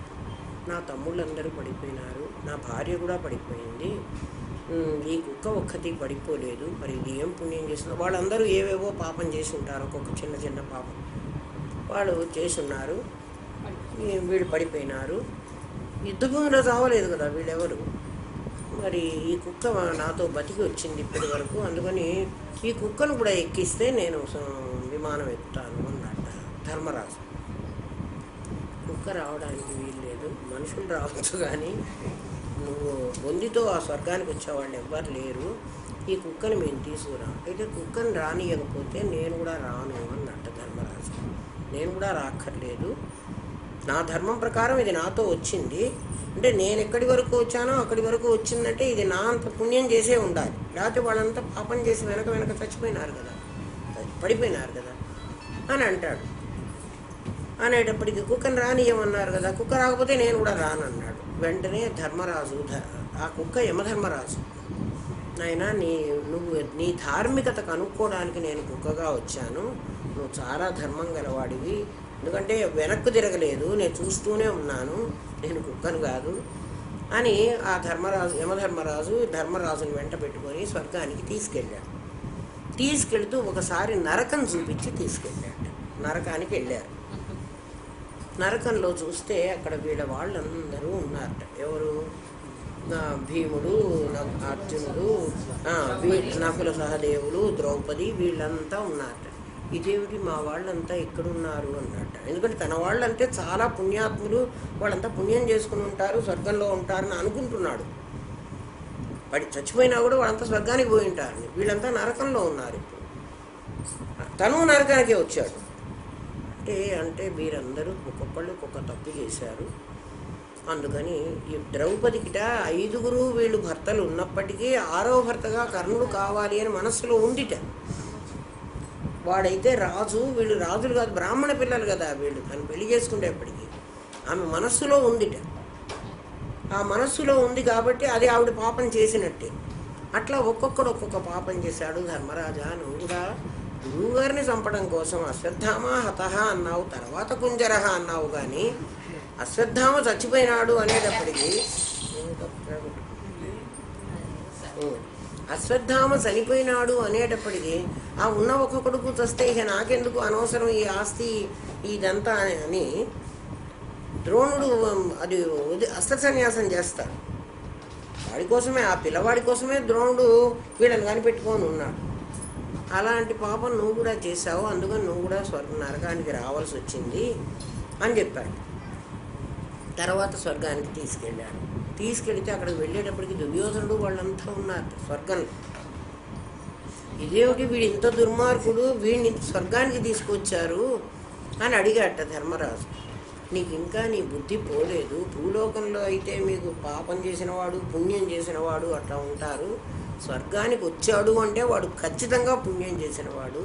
నా తమ్ముళ్ళందరూ పడిపోయినారు, నా భార్య కూడా పడిపోయింది, ఈ కుక్క ఒక్కటి పడిపోలేదు, మరి ఇది ఏం పుణ్యం చేసిందో. వాళ్ళందరూ ఏవేవో పాపం చేసి ఉంటారు, ఒక్కొక్క చిన్న చిన్న పాపం వాళ్ళు చేసి ఉన్నారు. వీళ్ళు పడిపోయినారు. యుద్ధభూమిలో చావలేదు కదా వీళ్ళెవరు. మరి ఈ కుక్క నాతో బతికి వచ్చింది ఇప్పటి వరకు, అందుకని ఈ కుక్కను కూడా ఎక్కిస్తే నేను విమానం ఎక్కుతాను అన్నట్ట ధర్మరాజు. కుక్క రావడానికి వీలు లేదు, మనుషులు రావచ్చు, కానీ నువ్వు బొందితో ఆ స్వర్గానికి వచ్చేవాళ్ళు ఎవ్వరు లేరు, ఈ కుక్కని మేము తీసుకురా. అయితే కుక్కని రానియకపోతే నేను కూడా రాను అన్నట్ట ధర్మరాజు. నేను కూడా రాక్కర్లేదు, నా ధర్మం ప్రకారం ఇది నాతో వచ్చింది, అంటే నేను ఎక్కడి వరకు వచ్చానో అక్కడి వరకు వచ్చిందంటే ఇది నా అంత పుణ్యం చేసే ఉండాలి, లేకపోతే వాళ్ళంతా పాపం చేసి వెనక చచ్చిపోయినారు కదా, పడిపోయినారు కదా అని అంటాడు. అనేటప్పటికి కుక్కని రానియమన్నారు కదా, కుక్క రాకపోతే నేను కూడా రానన్నాడు. వెంటనే ధర్మరాజు, ఆ కుక్క యమధర్మరాజు, నాయనా నువ్వు నీ ధార్మికతకు అనుకోవడానికి నేను కుక్కగా వచ్చాను, నువ్వు చాలా ధర్మం గలవాడివి, ఎందుకంటే వెనక్కు తిరగలేదు, నేను చూస్తూనే ఉన్నాను, నేను కుక్కను కాదు అని ఆ యమధర్మరాజు ధర్మరాజుని వెంట పెట్టుకొని స్వర్గానికి తీసుకెళ్తూ ఒకసారి నరకం చూపించి తీసుకెళ్ళాడు. నరకానికి వెళ్ళారు. నరకంలో చూస్తే అక్కడ వీళ్ళ వాళ్ళందరూ ఉన్నారట. ఎవరు? భీముడు, అర్జునుడు, నకుల సహదేవులు, ద్రౌపది, వీళ్ళంతా ఉన్నారట. ఇదేమిటి మా వాళ్ళంతా ఎక్కడున్నారు అన్నట్ట. ఎందుకంటే తన వాళ్ళంటే చాలా పుణ్యాత్ములు, వాళ్ళంతా పుణ్యం చేసుకుని ఉంటారు, స్వర్గంలో ఉంటారని అనుకుంటున్నాడు. చచ్చిపోయినా కూడా వాళ్ళంతా స్వర్గానికి పోయి ఉంటారని, వీళ్ళంతా నరకంలో ఉన్నారు. ఇప్పుడు తను నరకానికే వచ్చాడు. అంటే వీరందరూ ఒక్కొక్కళ్ళు ఒక్కొక్క తప్పు చేశారు. అందుకని ఈ ద్రౌపదికిట 5 వీళ్ళు భర్తలు ఉన్నప్పటికీ 6వ భర్తగా కర్ణుడు కావాలి అని మనస్సులో ఉండిట. వాడైతే రాజు, వీళ్ళు రాజులు కాదు, బ్రాహ్మణ పిల్లలు కదా వీళ్ళు, తను పెళ్లి చేసుకునేప్పటికీ ఆమె మనస్సులో ఉందిట. ఆ మనస్సులో ఉంది కాబట్టి అది ఆవిడ పాపం చేసినట్టే. అట్లా ఒక్కొక్కడు ఒక్కొక్క పాపం చేశాడు. ధర్మరాజా నువ్వు కూడా గురువుగారిని చంపడం కోసం అశ్వత్థామ హతహ అన్నావు, తర్వాత కుంజరహ అన్నావు, కానీ అశ్వత్థామ చచ్చిపోయినాడు అనేటప్పటికీ అశ్వత్థామ చనిపోయినాడు అనేటప్పటికీ ఆ ఉన్న ఒక్క కొడుకు చస్తే ఇక నాకెందుకు అనవసరం ఈ ఆస్తి ఇదంతా అని ద్రోణుడు అది అస్త్ర సన్యాసం చేస్తాడు. వాడి కోసమే, ఆ పిల్లవాడి కోసమే ద్రోణుడు వీళ్ళని కనిపెట్టుకొని ఉన్నాడు. అలాంటి పాపం నువ్వు కూడా చేశావు, అందుకని నువ్వు కూడా నరకానికి రావాల్సి వచ్చింది అని చెప్పాడు. తర్వాత స్వర్గానికి తీసుకెళ్ళాడు. తీసుకెళితే అక్కడికి వెళ్ళేటప్పటికి దుర్యోధనుడు వాళ్ళంతా ఉన్నారు స్వర్గంలో. ఇదేమిటి వీడు ఇంత దుర్మార్గుడు, వీడిని స్వర్గానికి తీసుకొచ్చారు అని అడిగాట ధర్మరాజు. నీకు ఇంకా నీ బుద్ధి పోలేదు. భూలోకంలో అయితే మీకు పాపం చేసినవాడు పుణ్యం చేసినవాడు అట్లా ఉంటారు. స్వర్గానికి వచ్చాడు అంటే వాడు ఖచ్చితంగా పుణ్యం చేసినవాడు.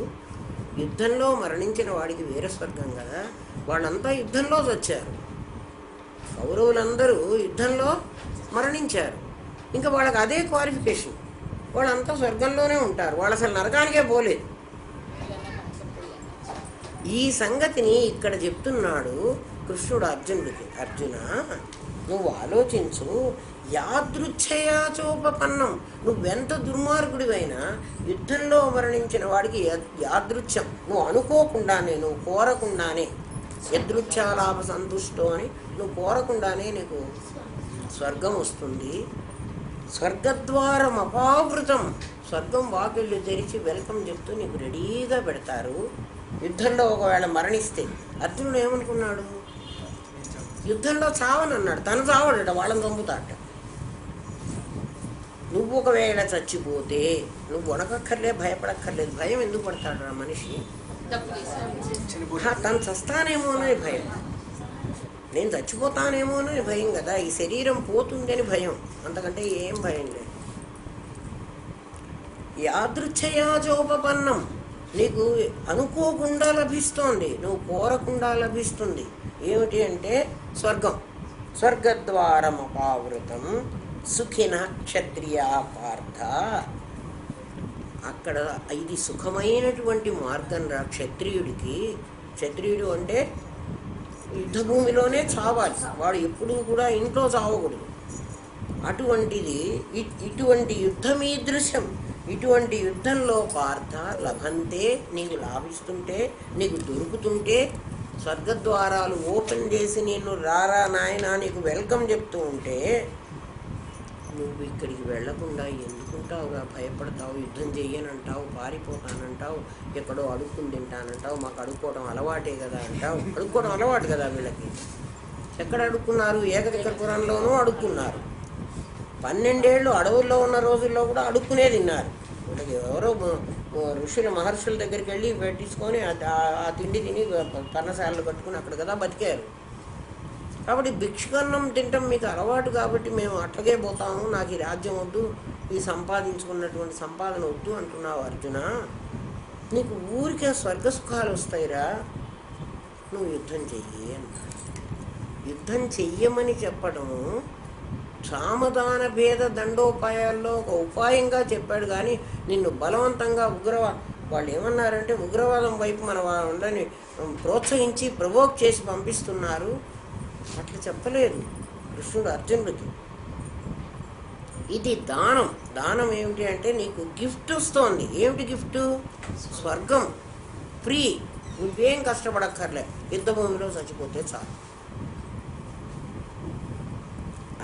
యుద్ధంలో మరణించిన వాడికి వేరే స్వర్గం కదా. వాళ్ళంతా యుద్ధంలో వచ్చారు, కౌరవులందరూ యుద్ధంలో మరణించారు. ఇంకా వాళ్ళకి అదే క్వాలిఫికేషన్, వాళ్ళంతా స్వర్గంలోనే ఉంటారు, వాళ్ళు అసలు నరకానికే పోలేదు. ఈ సంగతిని ఇక్కడ చెప్తున్నాడు కృష్ణుడు అర్జునుడికి. అర్జున, నువ్వు ఆలోచించు, యాదృచ్ఛయా చోపపన్నం. నువ్వెంత దుర్మార్గుడివైనా యుద్ధంలో మరణించిన వాడికి యాదృచ్ఛం, నువ్వు అనుకోకుండానే, నువ్వు కోరకుండానే, యదృచ్ఛాలాభ సంతుష్టో అని నువ్వు కోరకుండానే నీకు స్వర్గం వస్తుంది. స్వర్గద్వారం అపావృతం, స్వర్గం వాకిళ్ళు తెరిచి వెల్కమ్ చెప్తూ నీకు రెడీగా పెడతారు. యుద్ధంలో ఒకవేళ మరణిస్తే, అర్జునుడు ఏమనుకున్నాడు, యుద్ధంలో చావనన్నాడు, తను చావడట, వాళ్ళని చంపుతాడట. నువ్వు ఒకవేళ చచ్చిపోతే నువ్వు వణకక్కర్లే, భయపడక్కర్లేదు. భయం ఎందుకు పడతాడు ఆ మనిషి? తను చస్తానేమోనని భయం, నేను చచ్చిపోతానేమోనని భయం కదా. ఈ శరీరం పోతుందని భయం, అంతకంటే ఏం భయం లేదు. యాదృచ్ఛయాచోపపన్నం, నీకు అనుకోకుండా లభిస్తోంది, నువ్వు కోరకుండా లభిస్తుంది. ఏమిటి అంటే స్వర్గం. స్వర్గద్వారమపావృతం సుఖిన క్షత్రియా పార్థ. అక్కడ ఇది సుఖమైనటువంటి మార్గం రా క్షత్రియుడికి. క్షత్రియుడు అంటే యుద్ధభూమిలోనే చావాలి, వాడు ఎప్పుడూ కూడా ఇంట్లో చావకూడదు. అటువంటిది ఇటువంటి యుద్ధమీదృశ్యం, ఇటువంటి యుద్ధంలో పార్థ లభంతే, నీకు లాభిస్తుంటే, నీకు దొరుకుతుంటే, స్వర్గద్వారాలు ఓపెన్ చేసి నిన్ను రారా నాయన నీకు వెల్కమ్ చెప్తూ ఉంటే, నువ్వు ఇక్కడికి వెళ్లకుండా ఎందుకుంటావుగా? భయపడతావు, యుద్ధం చెయ్యనంటావు, పారిపోతానంటావు, ఎక్కడో అడుక్కుని తింటానంటావు, మాకు అడుక్కోవడం అలవాటే కదా అంటావు. అడుక్కోవడం అలవాటు కదా వీళ్ళకి. ఎక్కడ అడుక్కున్నారు? ఏకదిక్కపురంలోనూ అడుక్కున్నారు. 12 ఏళ్ళు అడవుల్లో ఉన్న రోజుల్లో కూడా అడుక్కునే తిన్నారు. వీళ్ళకి ఎవరో ఋషుల మహర్షుల దగ్గరికి వెళ్ళి పెట్టించుకొని ఆ తిండి తిని పర్ణశాలలు కట్టుకుని అక్కడ కదా బతికారు. కాబట్టి భిక్షకన్నం తింటాం మీకు అలవాటు కాబట్టి మేము అట్లాగే పోతాము, నాకు ఈ రాజ్యం వద్దు, ఈ సంపాదించుకున్నటువంటి సంపాదన వద్దు అంటున్నావు అర్జున. నీకు ఊరికే స్వర్గ సుఖాలు వస్తాయిరా, నువ్వు యుద్ధం చెయ్యి అన్నాడు. యుద్ధం చెయ్యమని చెప్పడము సామధాన భేద దండోపాయాల్లో ఒక ఉపాయంగా చెప్పాడు. కానీ నిన్ను బలవంతంగా వాళ్ళు ఏమన్నారంటే ఉగ్రవాదం వైపు మన వాళ్ళని ప్రోత్సహించి ప్రవోక్ చేసి పంపిస్తున్నారు, అట్లా చెప్పలేదు కృష్ణుడు అర్జునుడికి. ఇది దానం. దానం ఏమిటి అంటే నీకు గిఫ్ట్ వస్తోంది. ఏమిటి గిఫ్ట్? స్వర్గం ఫ్రీ, నువ్వేం కష్టపడక్కర్లే, యుద్ధభూమిలో చచ్చిపోతే చాలు.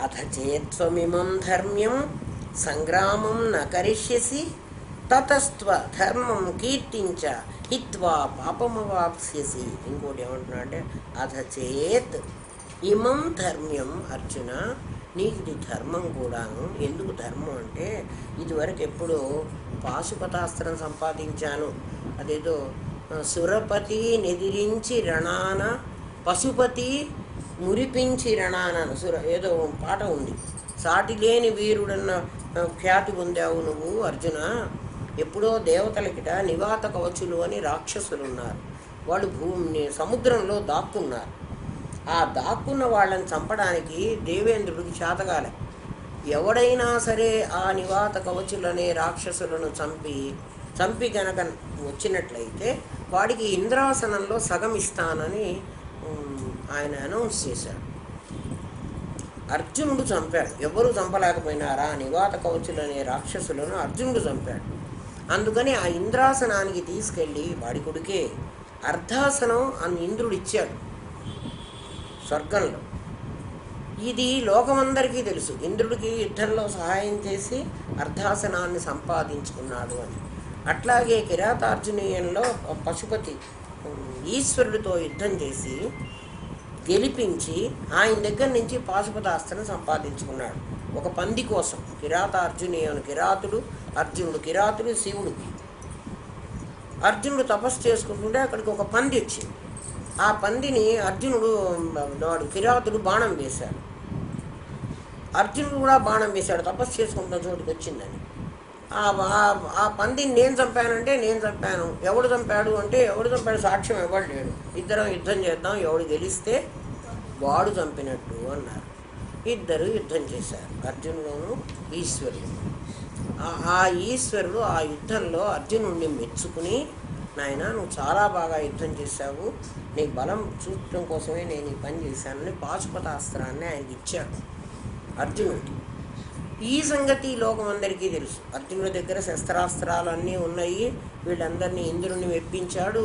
అథ చేత్స్వమిమం ధర్మ్యం సంగ్రామం న కరిష్యసి తతస్త్వ ధర్మం కీర్తించ హిత్వా పాపమవాప్స్యసి. ఇంకోటి ఏమంటున్నా అంటే అథ చేత్ ఇమం ధర్మ్యం అర్జున, నీకు ఇది ధర్మం కూడాను. ఎందుకు ధర్మం అంటే ఇదివరకు ఎప్పుడో పాశుపతాస్త్రం సంపాదించాను, అదేదో సురపతి నెదిరించి రణాన పశుపతి మురిపించి రణానను ఏదో పాట ఉంది. సాటి లేని వీరుడన్న ఖ్యాతి పొందావు నువ్వు అర్జున. ఎప్పుడో దేవతలకిట నివాత కవచులు అని రాక్షసులు ఉన్నారు. వాళ్ళు సముద్రంలో దాక్కున్నారు. ఆ దాక్కున్న వాళ్ళని చంపడానికి దేవేంద్రుడికి చేతగాలే. ఎవడైనా సరే ఆ నివాత కవచులనే రాక్షసులను చంపి కనుక వచ్చినట్లయితే వాడికి ఇంద్రాసనంలో సగం ఇస్తానని ఆయన అనౌన్స్ చేశాడు. అర్జునుడు చంపాడు, ఎవరు చంపలేకపోయినారా నివాత కవచులనే రాక్షసులను అర్జునుడు చంపాడు. అందుకని ఆ ఇంద్రాసనానికి తీసుకెళ్ళి వాడి కొడుకే అర్ధాసనం అని ఇంద్రుడు ఇచ్చాడు స్వర్గంలో. ఇది లోకమందరికీ తెలుసు. ఇంద్రుడికి యుద్ధంలో సహాయం చేసి అర్ధాసనాన్ని సంపాదించుకున్నాడు అని. అట్లాగే కిరాతార్జునీయంలో పశుపతి ఈశ్వరుడితో యుద్ధం చేసి గెలిపించి ఆయన దగ్గర నుంచి పాశుపతాస్త్రం సంపాదించుకున్నాడు ఒక పంది కోసం. కిరాతార్జునీయుని కిరాతుడు, అర్జునుడు కిరాతుడు, శివుడు. అర్జునుడు తపస్సు చేసుకుంటుంటే అక్కడికి ఒక పంది వచ్చింది. ఆ పందిని అర్జునుడు వాడు కిరాతుడు బాణం వేశాడు. అర్జునుడు కూడా బాణం వేశాడు తపస్సు చేసుకుంటున్న చోటుకి వచ్చిందని. ఆ పందిని నేను చంపానంటే నేను చంపాను. ఎవడు చంపాడు అంటే ఎవడు చంపాడు సాక్ష్యం ఎవడు లేడు. ఇద్దరం యుద్ధం చేద్దాం, ఎవడు గెలిస్తే వాడు చంపినట్టు అన్నారు. ఇద్దరు యుద్ధం చేశారు, అర్జునుడును ఈశ్వరుడు. ఆ ఈశ్వరుడు ఆ యుద్ధంలో అర్జునుడిని మెచ్చుకుని, నాయన నువ్వు చాలా బాగా యుద్ధం చేశావు, నీ బలం చూడటం కోసమే నేను ఈ పని చేశానని పాశుపతాస్త్రాన్ని ఆయనకి ఇచ్చాడు అర్జునుడికి. ఈ సంగతి లోకమందరికీ తెలుసు. అర్జునుడి దగ్గర శస్త్రాస్త్రాలు అన్నీ ఉన్నాయి. వీళ్ళందరినీ ఇంద్రుడిని మెప్పించాడు,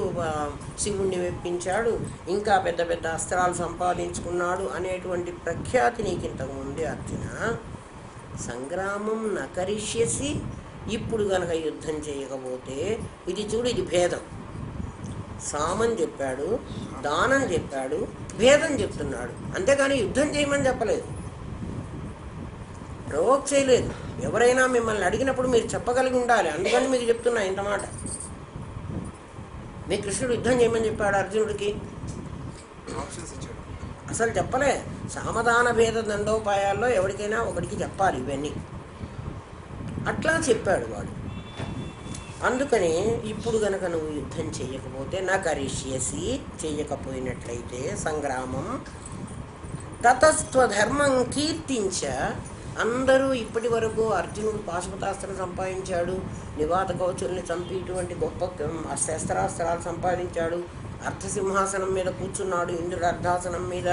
శివుణ్ణి మెప్పించాడు, ఇంకా పెద్ద పెద్ద అస్త్రాలు సంపాదించుకున్నాడు అనేటువంటి ప్రఖ్యాతి నీకు ఇంతకుముందే అర్జున. సంగ్రామం నకరిష్యసి, ఇప్పుడు గనక యుద్ధం చేయకపోతే, ఇది చూడు, ఇది భేదం. సామం చెప్పాడు, దానం చెప్పాడు, భేదం చెప్తున్నాడు. అంతేకాని యుద్ధం చేయమని చెప్పలేదు, ప్రవోక్ చేయలేదు. ఎవరైనా మిమ్మల్ని అడిగినప్పుడు మీరు చెప్పగలిగి ఉండాలి. అందుకని మీకు చెప్తున్నా ఇంత మాట. మీ కృష్ణుడు యుద్ధం చేయమని చెప్పాడు అర్జునుడికి? అసలు చెప్పలే. సామధాన భేద దండోపాయాల్లో ఎవరికైనా ఒకడికి చెప్పాలి ఇవన్నీ. అట్లా చెప్పాడు వాడు. అందుకని ఇప్పుడు గనక నువ్వు యుద్ధం చేయకపోతే, నా కరిష్యసి, చేయకపోయినట్లయితే సంగ్రామం, తతస్త్వధర్మం కీర్తించ, అందరూ ఇప్పటి వరకు అర్జునుడు పాశుపతాస్త్రం సంపాదించాడు, నివాత కవచుల్ని చంపి ఇటువంటి గొప్ప శస్త్రాస్త్రాలు సంపాదించాడు, అర్ధసింహాసనం మీద కూర్చున్నాడు, ఇంద్రుడు అర్ధాసనం మీద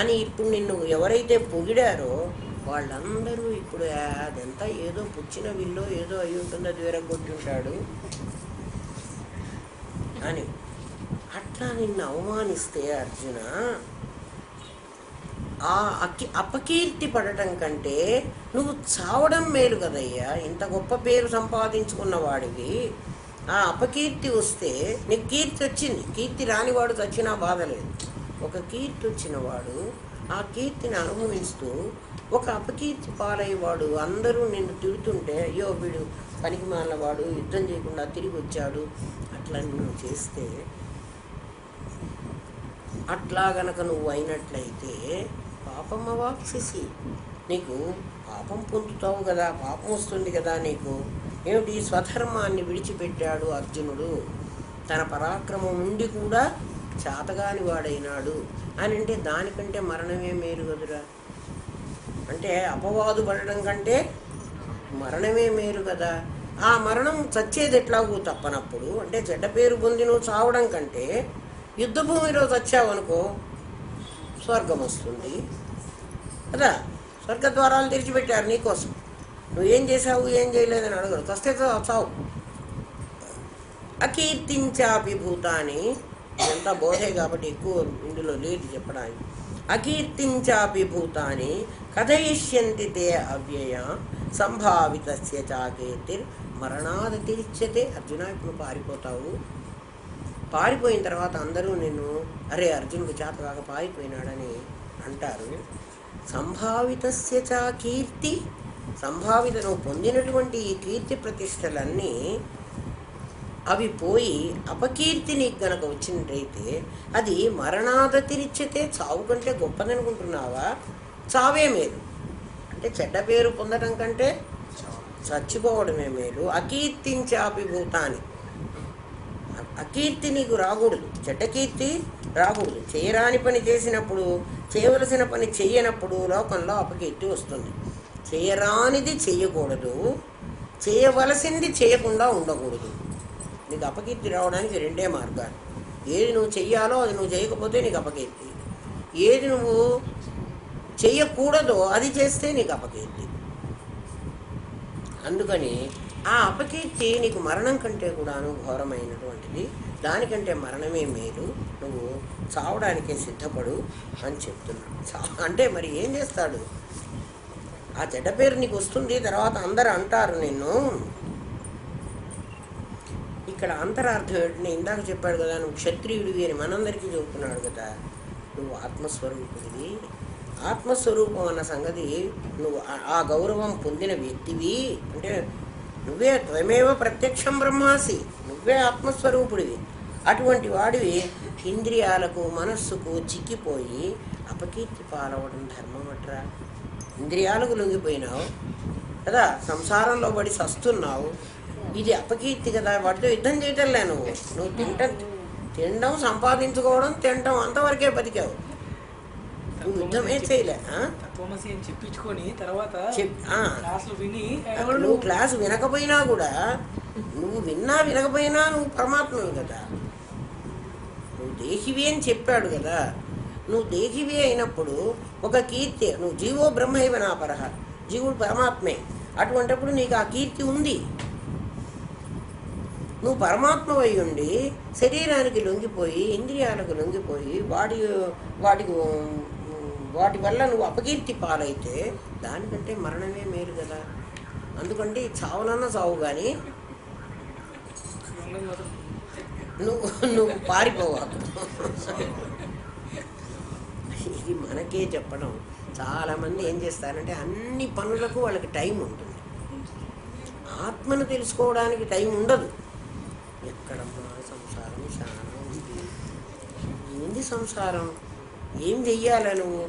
అని ఇప్పుడు నిన్ను ఎవరైతే పొగిడారో వాళ్ళందరూ ఇప్పుడు అదంతా ఏదో పుచ్చిన విల్లో ఏదో అయి ఉంటుంది, అది వేరగొట్టి ఉంటాడు అని అట్లా నిన్ను అవమానిస్తే అర్జున, ఆ అపకీర్తి పడటం కంటే నువ్వు చావడం మేలు కదయ్యా. ఇంత గొప్ప పేరు సంపాదించుకున్న వాడివి ఆ అపకీర్తి వస్తే నీకు కీర్తి వచ్చింది. కీర్తి రానివాడు చచ్చినా బాధ లేదు. ఒక కీర్తి వచ్చినవాడు ఆ కీర్తిని అనుభవిస్తూ ఒక అపకీర్తి పాలయ్యేవాడు అందరూ నిన్ను తిడుతుంటే, అయ్యో వీడు పనికి మాలినవాడు, యుద్ధం చేయకుండా తిరిగి వచ్చాడు, అట్లా నువ్వు చేస్తే, అట్లా గనక నువ్వు అయినట్లయితే పాపమ్మ వాక్షసి, నీకు పాపం పొందుతావు కదా, పాపం వస్తుంది కదా నీకు. ఏమిటి? స్వధర్మాన్ని విడిచిపెట్టాడు అర్జునుడు, తన పరాక్రమం ఉండి కూడా చాతగాని వాడైనాడు అని అంటే దానికంటే మరణమే మేలు కదురా. అంటే అపవాదు పడడం కంటే మరణమే మేలు కదా. ఆ మరణం చచ్చేది ఎట్లాగూ తప్పనప్పుడు, అంటే చెడ్డ పేరు పొంది నువ్వు చావడం కంటే యుద్ధభూమిలో చచ్చావనుకో స్వర్గం వస్తుంది కదా. స్వర్గద్వారాలు తెరిచిపెట్టారు నీకోసం. నువ్వేం చేసావు ఏం చేయలేదని అడగరు, చస్తే చావు. అకీర్తించాపి భూతాన్ని, ఇదంతా బోధే కాబట్టి ఎక్కువ ఇందులో లేదు చెప్పడానికి. అకీర్తించాపి భూతాన్ని కథయిష్యంతి తే అవ్యయ సంభావితస్య చాకీర్తిర్ మరణాదతిరిచ్యతే. అర్జున, ఇప్పుడు పారిపోతావు, పారిపోయిన తర్వాత అందరూ నిన్ను అరే అర్జునుడు చేతకాక పారిపోయినాడని అంటారు. సంభావితస్య చ కీర్తి, సంభావిత నువ్వు పొందినటువంటి ఈ కీర్తి ప్రతిష్టలన్నీ అవి పోయి అపకీర్తి నీకు గనక వచ్చినట్టయితే అది మరణాదతిరిచ్చితే, చావు కంటే గొప్పదనుకుంటున్నావా? చావే మేలు. అంటే చెడ్డ పేరు పొందడం కంటే చచ్చిపోవడమే మేలు. అకీర్తించాపి భూతాన్ని, అకీర్తి నీకు రాకూడదు, చెడ్డ కీర్తి రాకూడదు. చేయరాని పని చేసినప్పుడు, చేయవలసిన పని చెయ్యనప్పుడు లోకంలో అపకీర్తి వస్తుంది. చేయరానిది చెయ్యకూడదు, చేయవలసింది చేయకుండా ఉండకూడదు. నీకు అపకీర్తి రావడానికి రెండే మార్గాలు. ఏది నువ్వు చెయ్యాలో అది నువ్వు చేయకపోతే నీకు అపకీర్తి, ఏది నువ్వు చెయ్యకూడదో అది చేస్తే నీకు అపకీర్తి. అందుకని ఆ అపకీర్తి నీకు మరణం కంటే కూడాను ఘోరమైనటువంటిది. దానికంటే మరణమే మేలు. నువ్వు చావడానికే సిద్ధపడు అని చెప్తున్నాడు. అంటే మరి ఏం చేస్తాడు? ఆ చెడ్డ పేరు నీకు వస్తుంది, తర్వాత అందరు అంటారు నిన్ను. ఇక్కడ అంతరార్థం ఏంటంటే ఇందాక చెప్పాడు కదా, నువ్వు క్షత్రియుడివి అని మనందరికీ చెబుతున్నాడు కదా. నువ్వు ఆత్మస్వరూపుడివి. ఆత్మస్వరూపం అన్న సంగతి నువ్వు ఆ గౌరవం పొందిన వ్యక్తివి. అంటే నువ్వే త్వమేవ ప్రత్యక్షం బ్రహ్మాసి, నువ్వే ఆత్మస్వరూపుడివి. అటువంటి వాడివి ఇంద్రియాలకు మనస్సుకు చిక్కిపోయి అపకీర్తి పాలవడం ధర్మమట్రా. ఇంద్రియాలకు లొంగిపోయినావు కదా, సంసారంలో పడి సస్తున్నావు, ఇది అపకీర్తి కదా. వాటితో యుద్ధం చేయటంలే. నువ్వు తినడం సంపాదించుకోవడం తినడం అంతవరకే బతికావు, నువ్వు యుద్ధమే చేయలే. నువ్వు క్లాసు వినకపోయినా కూడా, నువ్వు వినకపోయినా నువ్వు పరమాత్మవి కదా. నువ్వు దేహివి అని చెప్పాడు కదా. నువ్వు దేహివి అయినప్పుడు ఒక కీర్తి, నువ్వు జీవో బ్రహ్మైవ నా పరహ, జీవుడు పరమాత్మే. అటువంటిప్పుడు నీకు ఆ కీర్తి ఉంది. నువ్వు పరమాత్మవై ఉండి శరీరానికి లొంగిపోయి ఇంద్రియాలకు లొంగిపోయి వాటి వల్ల నువ్వు అపకీర్తి పాలైతే దానికంటే మరణమే మేలు కదా. అందుకంటే చావునన్నా చావు, కానీ నువ్వు పారిపోవాలి. ఇది మనకే చెప్పడం. చాలామంది ఏం చేస్తారంటే అన్ని పనులకు వాళ్ళకి టైం ఉంటుంది, ఆత్మను తెలుసుకోవడానికి టైం ఉండదు. ఎక్కడమ్మా సంసారం చాలా ఉంది. ఏంది సంసారం? ఏం చెయ్యాలా? నువ్వు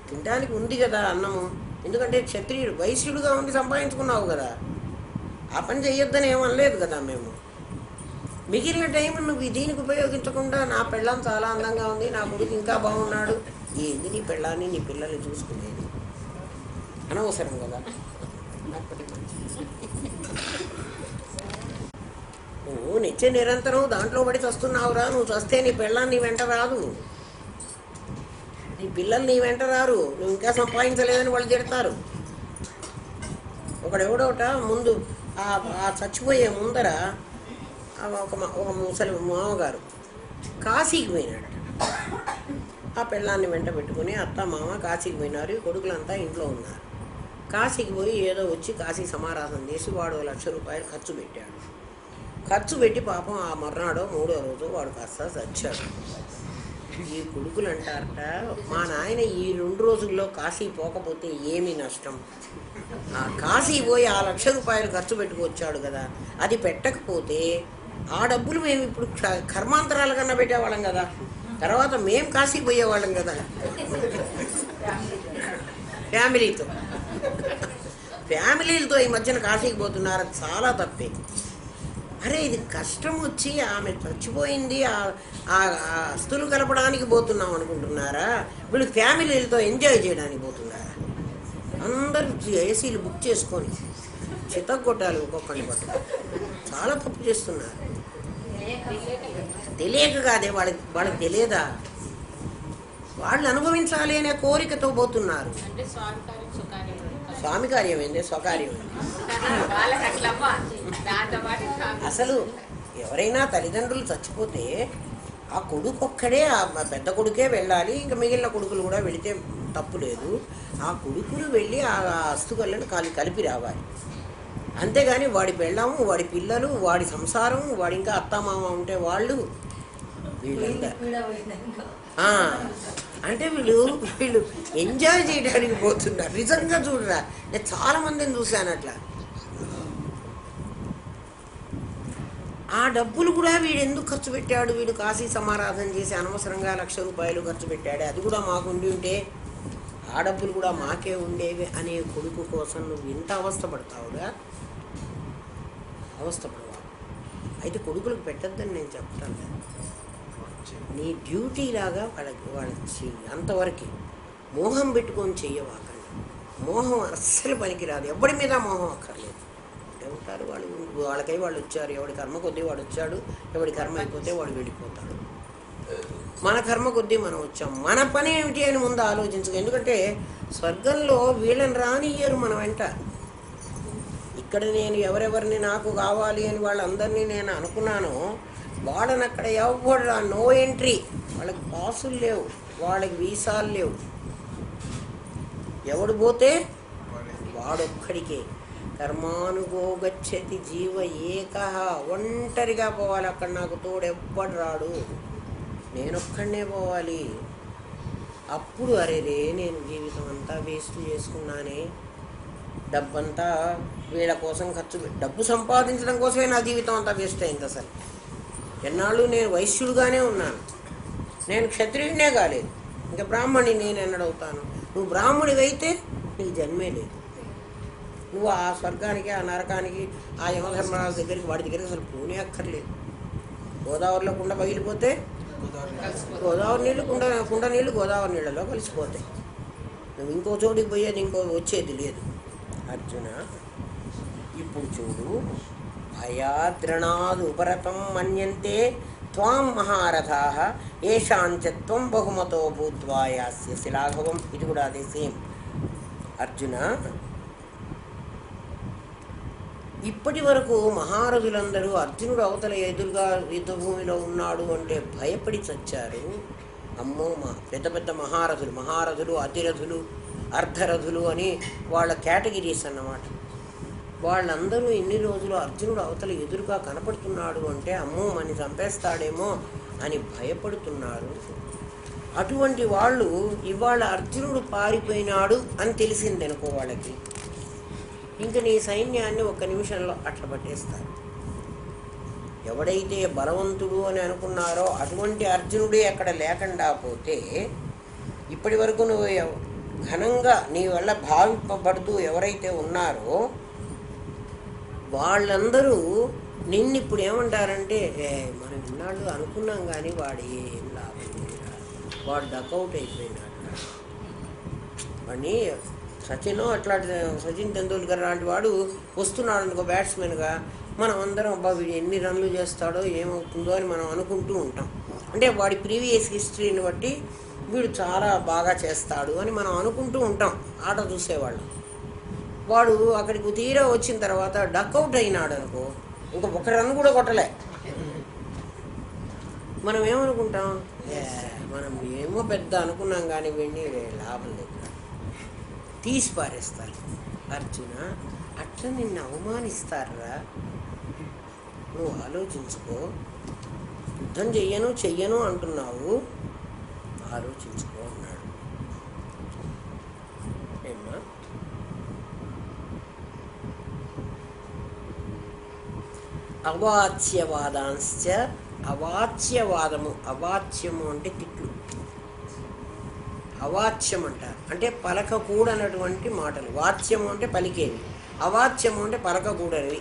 తినడానికి ఉంది కదా అన్నము. ఎందుకంటే క్షత్రియుడు వైశ్యుడుగా ఉండి సంపాదించుకున్నావు కదా, ఆ పని చెయ్యొద్దని ఏమనలేదు కదా మేము. మిగిలిన టైం నువ్వు దీనికి ఉపయోగించకుండా నా పెళ్ళాం చాలా అందంగా ఉంది, నా కొడుకు ఇంకా బాగున్నాడు, ఏంది నీ పెళ్ళాన్ని నీ పిల్లల్ని చూసుకునేది? అనవసరం కదా. నువ్వు నిత్య నిరంతరం దాంట్లో పడి చస్తున్నావురా. నువ్వు చస్తే నీ పెళ్ళాన్ని నీ వెంట రాదు, నీ పిల్లలు నీ వెంట రారు. నువ్వు ఇంకా సంపాదించలేదని వాళ్ళు తిడతారు. ఒకడెవడోట ముందు ఆ చచ్చిపోయే ముందర ఒక ముసలి మామగారు కాశీకి పోయినాడు. ఆ పెళ్ళాన్ని వెంట పెట్టుకుని అత్త మామ కాశీకి పోయినారు, కొడుకులంతా ఇంట్లో ఉన్నారు. కాశీకి పోయి ఏదో వచ్చి కాశీ సమారాధన చేసి వాడు 1,00,000 రూపాయలు ఖర్చు పెట్టాడు. ఖర్చు పెట్టి పాపం ఆ మర్నాడో 3వ రోజు వాడు కాస్త చచ్చాడు. ఈ కొడుకులు అంటారట, మా నాయన ఈ 2 రోజుల్లో కాశీ పోకపోతే ఏమి నష్టం, ఆ కాశీ పోయి ఆ 1,00,000 రూపాయలు ఖర్చు పెట్టుకొచ్చాడు కదా, అది పెట్టకపోతే ఆ డబ్బులు మేము ఇప్పుడు కర్మాంతరాల కన్నా పెట్టేవాళ్ళం కదా, తర్వాత మేము కాశీ పోయేవాళ్ళం కదా ఫ్యామిలీలతో ఈ మధ్యన కాశీకి పోతున్నారు. చాలా తప్పే. అరే ఇది కష్టం వచ్చి ఆమె చచ్చిపోయింది, ఆ ఆస్తులు కలపడానికి పోతున్నాం అనుకుంటున్నారా? వీళ్ళు ఫ్యామిలీలతో ఎంజాయ్ చేయడానికి పోతున్నారా? అందరూ ఏసీలు బుక్ చేసుకొని చితగొట్టాలి ఒక్కొక్కరిని పట్టు. చాలా తప్పు చేస్తున్నారు. తెలియక కాదే, వాళ్ళకి తెలియదా? వాళ్ళు అనుభవించాలి అనే కోరికతో పోతున్నారు. స్వామి కార్యం ఏంది, స్వకార్యం ఏంది? అసలు ఎవరైనా తల్లిదండ్రులు చచ్చిపోతే ఆ కొడుకు ఒక్కడే, ఆ పెద్ద కొడుకే వెళ్ళాలి, ఇంకా మిగిలిన కొడుకులు కూడా వెళితే తప్పు లేదు. ఆ కొడుకులు వెళ్ళి ఆ అస్తుకళ్ళని కలిపి రావాలి. అంతేగాని వాడి పెళ్ళాము, వాడి పిల్లలు, వాడి సంసారం, వాడి ఇంకా అత్తమామ ఉంటే వాళ్ళు అంటే వీళ్ళు ఎంజాయ్ చేయడానికి పోతున్నారు. నిజంగా చూడరా, నేను చాలా మందిని చూశాను అట్లా. ఆ డబ్బులు కూడా వీడు ఎందుకు ఖర్చు పెట్టాడు? వీడు కాశీ సమారాధన చేసి అనవసరంగా 1,00,000 రూపాయలు ఖర్చు పెట్టాడు, అది కూడా మాకు ఉండి ఉంటే ఆ డబ్బులు కూడా మాకే ఉండేవి అనే కొడుకు కోసం నువ్వు ఇంత అవస్థపడతావుగా. అవస్థపడవా? అయితే కొడుకులకు పెట్టద్దని నేను చెప్తాను. నీ డ్యూటీ లాగా వాళ్ళకి అంతవరకు మోహం పెట్టుకొని చెయ్యవాకండి. మోహం అస్సలు పనికిరాదు. ఎవరి మీద మోహం అక్కర్లేదు. ఉంటారు వాళ్ళు, వాళ్ళకై వాళ్ళు వచ్చారు. ఎవడి కర్మ కొద్దీ వాడు వచ్చాడు, ఎవడి కర్మ అయిపోతే వాడు వెళ్ళిపోతాడు. మన కర్మ కొద్దీ మనం వచ్చాం. మన పని ఏమిటి అని ముందు ఆలోచించు. ఎందుకంటే స్వర్గంలో వీళ్ళని రానియ్యరు మన వెంట. ఇక్కడ నేను ఎవరెవరిని నాకు కావాలి అని వాళ్ళందరినీ నేను అనుకున్నానో వాళ్ళని అక్కడ ఎవరు నో ఎంట్రీ, వాళ్ళకి పాసులు లేవు, వాళ్ళకి వీసాలు లేవు. ఎవడు పోతే వాడొక్కడికే. కర్మానుగో గచ్చతి జీవ ఏకః, ఒంటరిగా పోవాలి అక్కడ. నాకు తోడు ఎవ్వడు రాడు, నేనొక్కడనే పోవాలి. అప్పుడు అరేరే నేను జీవితం అంతా వేస్ట్ చేసుకున్నానే, డబ్బంతా వీళ్ళ కోసం డబ్బు సంపాదించడం కోసమే నా జీవితం అంతా వేస్ట్ అయింది. అసలు ఎన్నాళ్ళు నేను వైశ్యుడుగానే ఉన్నాను, నేను క్షత్రియుడినే కాలేదు, ఇంకా బ్రాహ్మణి నేను ఎన్నడవుతాను. నువ్వు బ్రాహ్మణివి అయితే నీకు జన్మే లేదు. నువ్వు ఆ స్వర్గానికి, ఆ నరకానికి, ఆ యమధర్మరాజు దగ్గరికి, వాడి దగ్గరికి అసలు పోనీ అక్కర్లేదు. గోదావరిలో కుండ పగిలిపోతే గోదావరి నీళ్ళు కుండ నీళ్ళు గోదావరి నీళ్ళలో కలిసిపోతాయి. నువ్వు ఇంకో చోటికి పోయేది ఇంకో వచ్చేది లేదు. అర్జున ఇప్పుడు చూడు, భయాద్రణాదు ఉపరతం మన్యంతే త్వాం మహారథాః ఏషాంచ త్వం బహుమతో భూత్వా యాస్యసి లాఘవం. ఇది కూడా అదే సేమ్. అర్జున, ఇప్పటి వరకు మహారథులందరూ అర్జునుడు అవతల ఎదురుగా యుద్ధభూమిలో ఉన్నాడు అంటే భయపడి చచ్చారు. అమ్మో, పెద్ద పెద్ద మహారథులు, అతిరథులు, అర్ధరథులు అని వాళ్ళ కేటగిరీస్ అన్నమాట. వాళ్ళందరూ ఇన్ని రోజులు అర్జునుడు అవతల ఎదురుగా కనపడుతున్నాడు అంటే అమ్మో మని చంపేస్తాడేమో అని భయపడుతున్నారు. అటువంటి వాళ్ళు ఇవాళ అర్జునుడు పారిపోయినాడు అని తెలిసిందనుకో వాళ్ళకి, ఇంక నీ సైన్యాన్ని ఒక్క నిమిషంలో అట్లా పట్టేస్తారు. ఎవడైతే బలవంతుడు అని అనుకున్నారో అటువంటి అర్జునుడే అక్కడ లేకుండా పోతే, ఇప్పటి వరకు నువ్వు ఘనంగా నీ వల్ల భావింపబడుతూ ఎవరైతే ఉన్నారో వాళ్ళందరూ నిన్నిప్పుడు ఏమంటారంటే, మనం ఇన్నాళ్ళు అనుకున్నాం కానీ వాడు ఏం లాభం లేరా, వాడు డకౌట్ అయిపోయినాడు. వాడిని సచిన్ తెందూల్కర్ లాంటి వాడు వస్తున్నాడు అనుకో బ్యాట్స్మెన్గా, మనం అందరం అబ్బా వీడు ఎన్ని రన్లు చేస్తాడో ఏమవుతుందో అని మనం అనుకుంటూ ఉంటాం. అంటే వాడి ప్రీవియస్ హిస్టరీని బట్టి వీడు చాలా బాగా చేస్తాడు అని మనం అనుకుంటూ ఉంటాం ఆట చూసేవాళ్ళు. వాడు అక్కడికి తీరా వచ్చిన తర్వాత డక్అవుట్ అయినాడు అనుకో, ఇంకా ఒక రన్ కూడా కొట్టలే. మనం ఏమనుకుంటాం, మనం ఏమో పెద్ద అనుకున్నాం కానీ వీడిని లాభం లేదు, తీసి పారేస్తారు. అర్జున, అట్లా నిన్ను అవమానిస్తారా? నువ్వు ఆలోచించుకో. యుద్ధం చెయ్యను అంటున్నావు, ఆలోచించుకో అన్నాడు. ఏమ్మా, అవాచ్యవాదాంశ్చ, అవాచ్యవాదము, అవాచ్యము అంటే తిట్లు, అవాచ్యం అంటారు. అంటే పలకకూడనటువంటి మాటలు. వాచ్యము అంటే పలికేవి, అవాచ్యము అంటే పలకకూడనివి,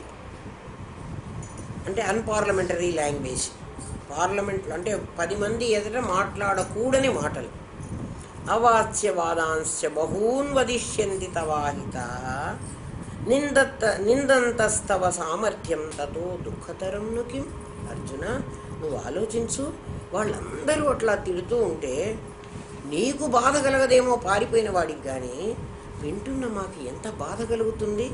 అంటే అన్పార్లమెంటరీ లాంగ్వేజ్. పార్లమెంట్లో అంటే 10 మంది ఎదుట మాట్లాడకూడని మాటలు. అవాచ్యవాదాంశ్చ బహూన్ వదిష్యంతి తవాహితాః నిందంతస్తవ సామర్థ్యం తతో దుఃఖతరం ను కిం. అర్జున, నువ్వు ఆలోచించు. వాళ్ళందరూ అట్లా తిడుతూ ఉంటే నీకు బాధ కలగదేమో పారిపోయిన వాడికి, కానీ వింటున్న మాకు ఎంత బాధ కలుగుతుంది.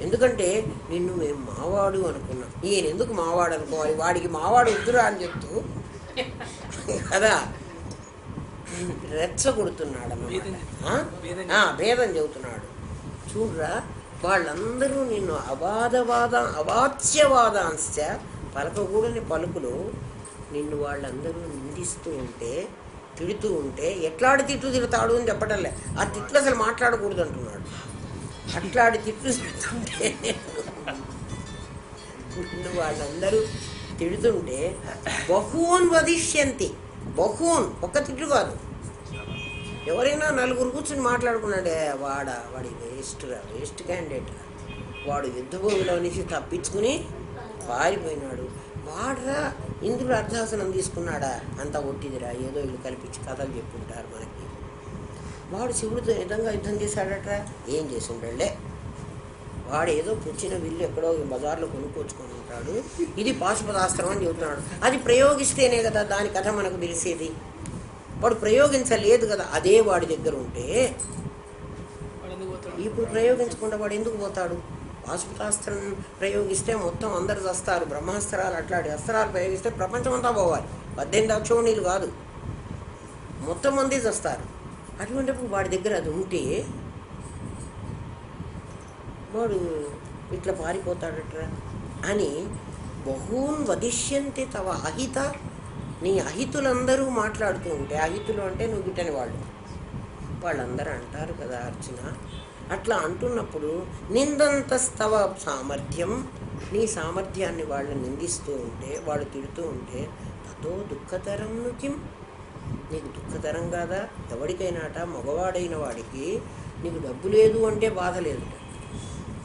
ఎందుకంటే నిన్ను మేము మావాడు అనుకున్నాం. ఈయన ఎందుకు మావాడు అనుకోవాలి, వాడికి మావాడు వద్దురా అని చెప్తూ కదా రెచ్చగొడుతున్నాడు అన్నమాట. భేదం చెబుతున్నాడు. చూడరా, వాళ్ళందరూ నిన్ను అవాచ్యవాదాంశ పలకకూడని పలుకులు నిన్ను వాళ్ళందరూ నిందిస్తూ ఉంటే, తిడుతూ ఉంటే, ఎట్లాంటి తిట్లు తిడతాడు అని చెప్పటంలే, ఆ తిట్లు అసలు మాట్లాడకూడదు అంటున్నాడు. అట్లాంటి తిట్లు తిడుతుంటే నిన్ను వాళ్ళందరూ తిడుతుంటే బహూన్ వదిష్యంతి. బహూన్ ఒక్క తిట్లు కాదు, ఎవరైనా 4 కూర్చుని మాట్లాడుకున్నాడే, వాడి వేస్ట్ క్యాండిడేట్, వాడు యుద్ధభూమిలో నుంచి తప్పించుకుని పారిపోయినాడు, వాడరా ఇంద్రుడు అర్ధాసనం తీసుకున్నాడా, అంతా ఒట్టిదిరా, ఏదో వీళ్ళు కల్పించి కథలు చెప్పుకుంటారు మనకి. వాడు శివుడితో విధంగా యుద్ధం చేశాడట్రా, ఏం చేసి ఉంటాడులే, వాడు ఏదో పుచ్చిన విల్లు ఎక్కడో బజార్లో కొనుక్కొచ్చుకొని ఉంటాడు, ఇది పాశుపతాస్త్రం అని చెబుతున్నాడు. అది ప్రయోగిస్తేనే కదా దాని కథ మనకు తెలిసేది. వాడు ప్రయోగించలేదు కదా, అదే వాడి దగ్గర ఉంటే ఇప్పుడు ప్రయోగించకుండా వాడు ఎందుకు పోతాడు? పాశుపతాస్త్రం ప్రయోగిస్తే మొత్తం అందరు చస్తారు, బ్రహ్మాస్త్రాలు అట్లాంటి అస్త్రాలు ప్రయోగిస్తే ప్రపంచమంతా పోవాలి. 18 అక్షోణీలు కాదు, మొత్తం మంది చస్తారు. అటువంటిప్పుడు వాడి దగ్గర అది ఉంటే వాడు ఇట్లా పారిపోతాడట అని బహూన్ వదిష్యంతి తవ అహిత, నీ అహితులందరూ మాట్లాడుతూ ఉంటే, అహితులు అంటే నువ్వు గిట్టని వాళ్ళందరూ అంటారు కదా అర్జున. అట్లా అంటున్నప్పుడు నిందంతస్తవ సామర్థ్యం, నీ సామర్థ్యాన్ని వాళ్ళు నిందిస్తూ ఉంటే, వాళ్ళు తిడుతూ ఉంటే, తతో దుఃఖతరం కిం, నీకు దుఃఖతరం కాదా? ఎవరికైనాట మగవాడైన వాడికి నీకు డబ్బు లేదు అంటే బాధ లేదు,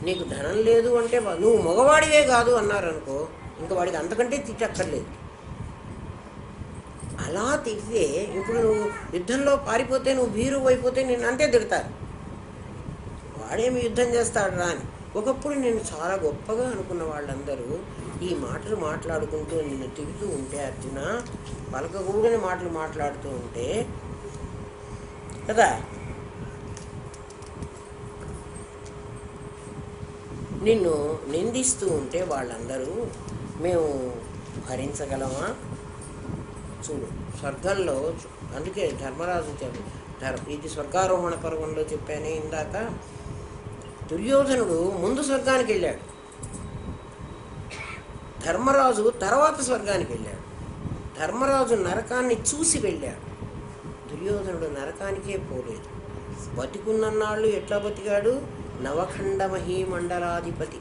నీకు ధనం లేదు అంటే నువ్వు మగవాడివే కాదు అన్నారనుకో, ఇంకా వాడికి అంతకంటే తిట్టక్కర్లేదు. అలా తిరిగితే ఇప్పుడు నువ్వు యుద్ధంలో పారిపోతే, నువ్వు భీరు అయిపోతే నేను అంతే తిడతారు, వాడేమి యుద్ధం చేస్తాడు రా అని. ఒకప్పుడు నేను చాలా గొప్పగా అనుకున్న వాళ్ళందరూ ఈ మాటలు మాట్లాడుకుంటూ నిన్ను తిరుగుతూ ఉంటే అర్జున, పలకకూడని మాటలు మాట్లాడుతూ ఉంటే కదా, నిన్ను నిందిస్తూ ఉంటే వాళ్ళందరూ మేము భరించగలమా? చూడు స్వర్గంలో, అందుకే ధర్మరాజు ఇది స్వర్గారోహణ పర్వంలో చెప్పానే ఇందాక, దుర్యోధనుడు ముందు స్వర్గానికి వెళ్ళాడు, ధర్మరాజు తర్వాత స్వర్గానికి వెళ్ళాడు. ధర్మరాజు నరకాన్ని చూసి వెళ్ళాడు, దుర్యోధనుడు నరకానికే పోలేదు. బతికున్నన్నాళ్ళు ఎట్లా బతికాడు? నవఖండ మహీమండలాధిపతి.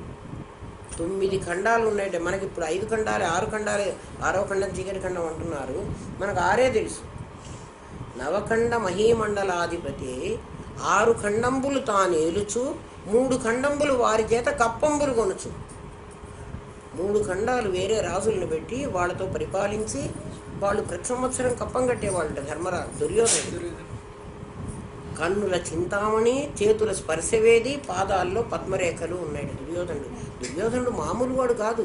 9 ఖండాలు ఉన్నాయంటే మనకి ఇప్పుడు 5 ఖండాలే, 6 ఖండాలే, 6వ ఖండం చీకటి ఖండం అంటున్నారు, మనకు 6 తెలుసు. నవఖండ మహీమండలాధిపతి 6 ఖండంబులు తాను ఏలుచు, 3 ఖండంబులు వారి చేత కప్పంబులు కొనుచు. 3 ఖండాలు వేరే రాజులను పెట్టి వాళ్ళతో పరిపాలించి వాళ్ళు ప్రతి సంవత్సరం కప్పం కట్టేవాళ్ళు ధర్మరాజు. దుర్యోధనుడు కన్నుల చింతామణి, చేతుల స్పర్శవేది, పాదాల్లో పద్మరేఖలు ఉన్నాయి దుర్యోధనుడు మామూలు వాడు కాదు,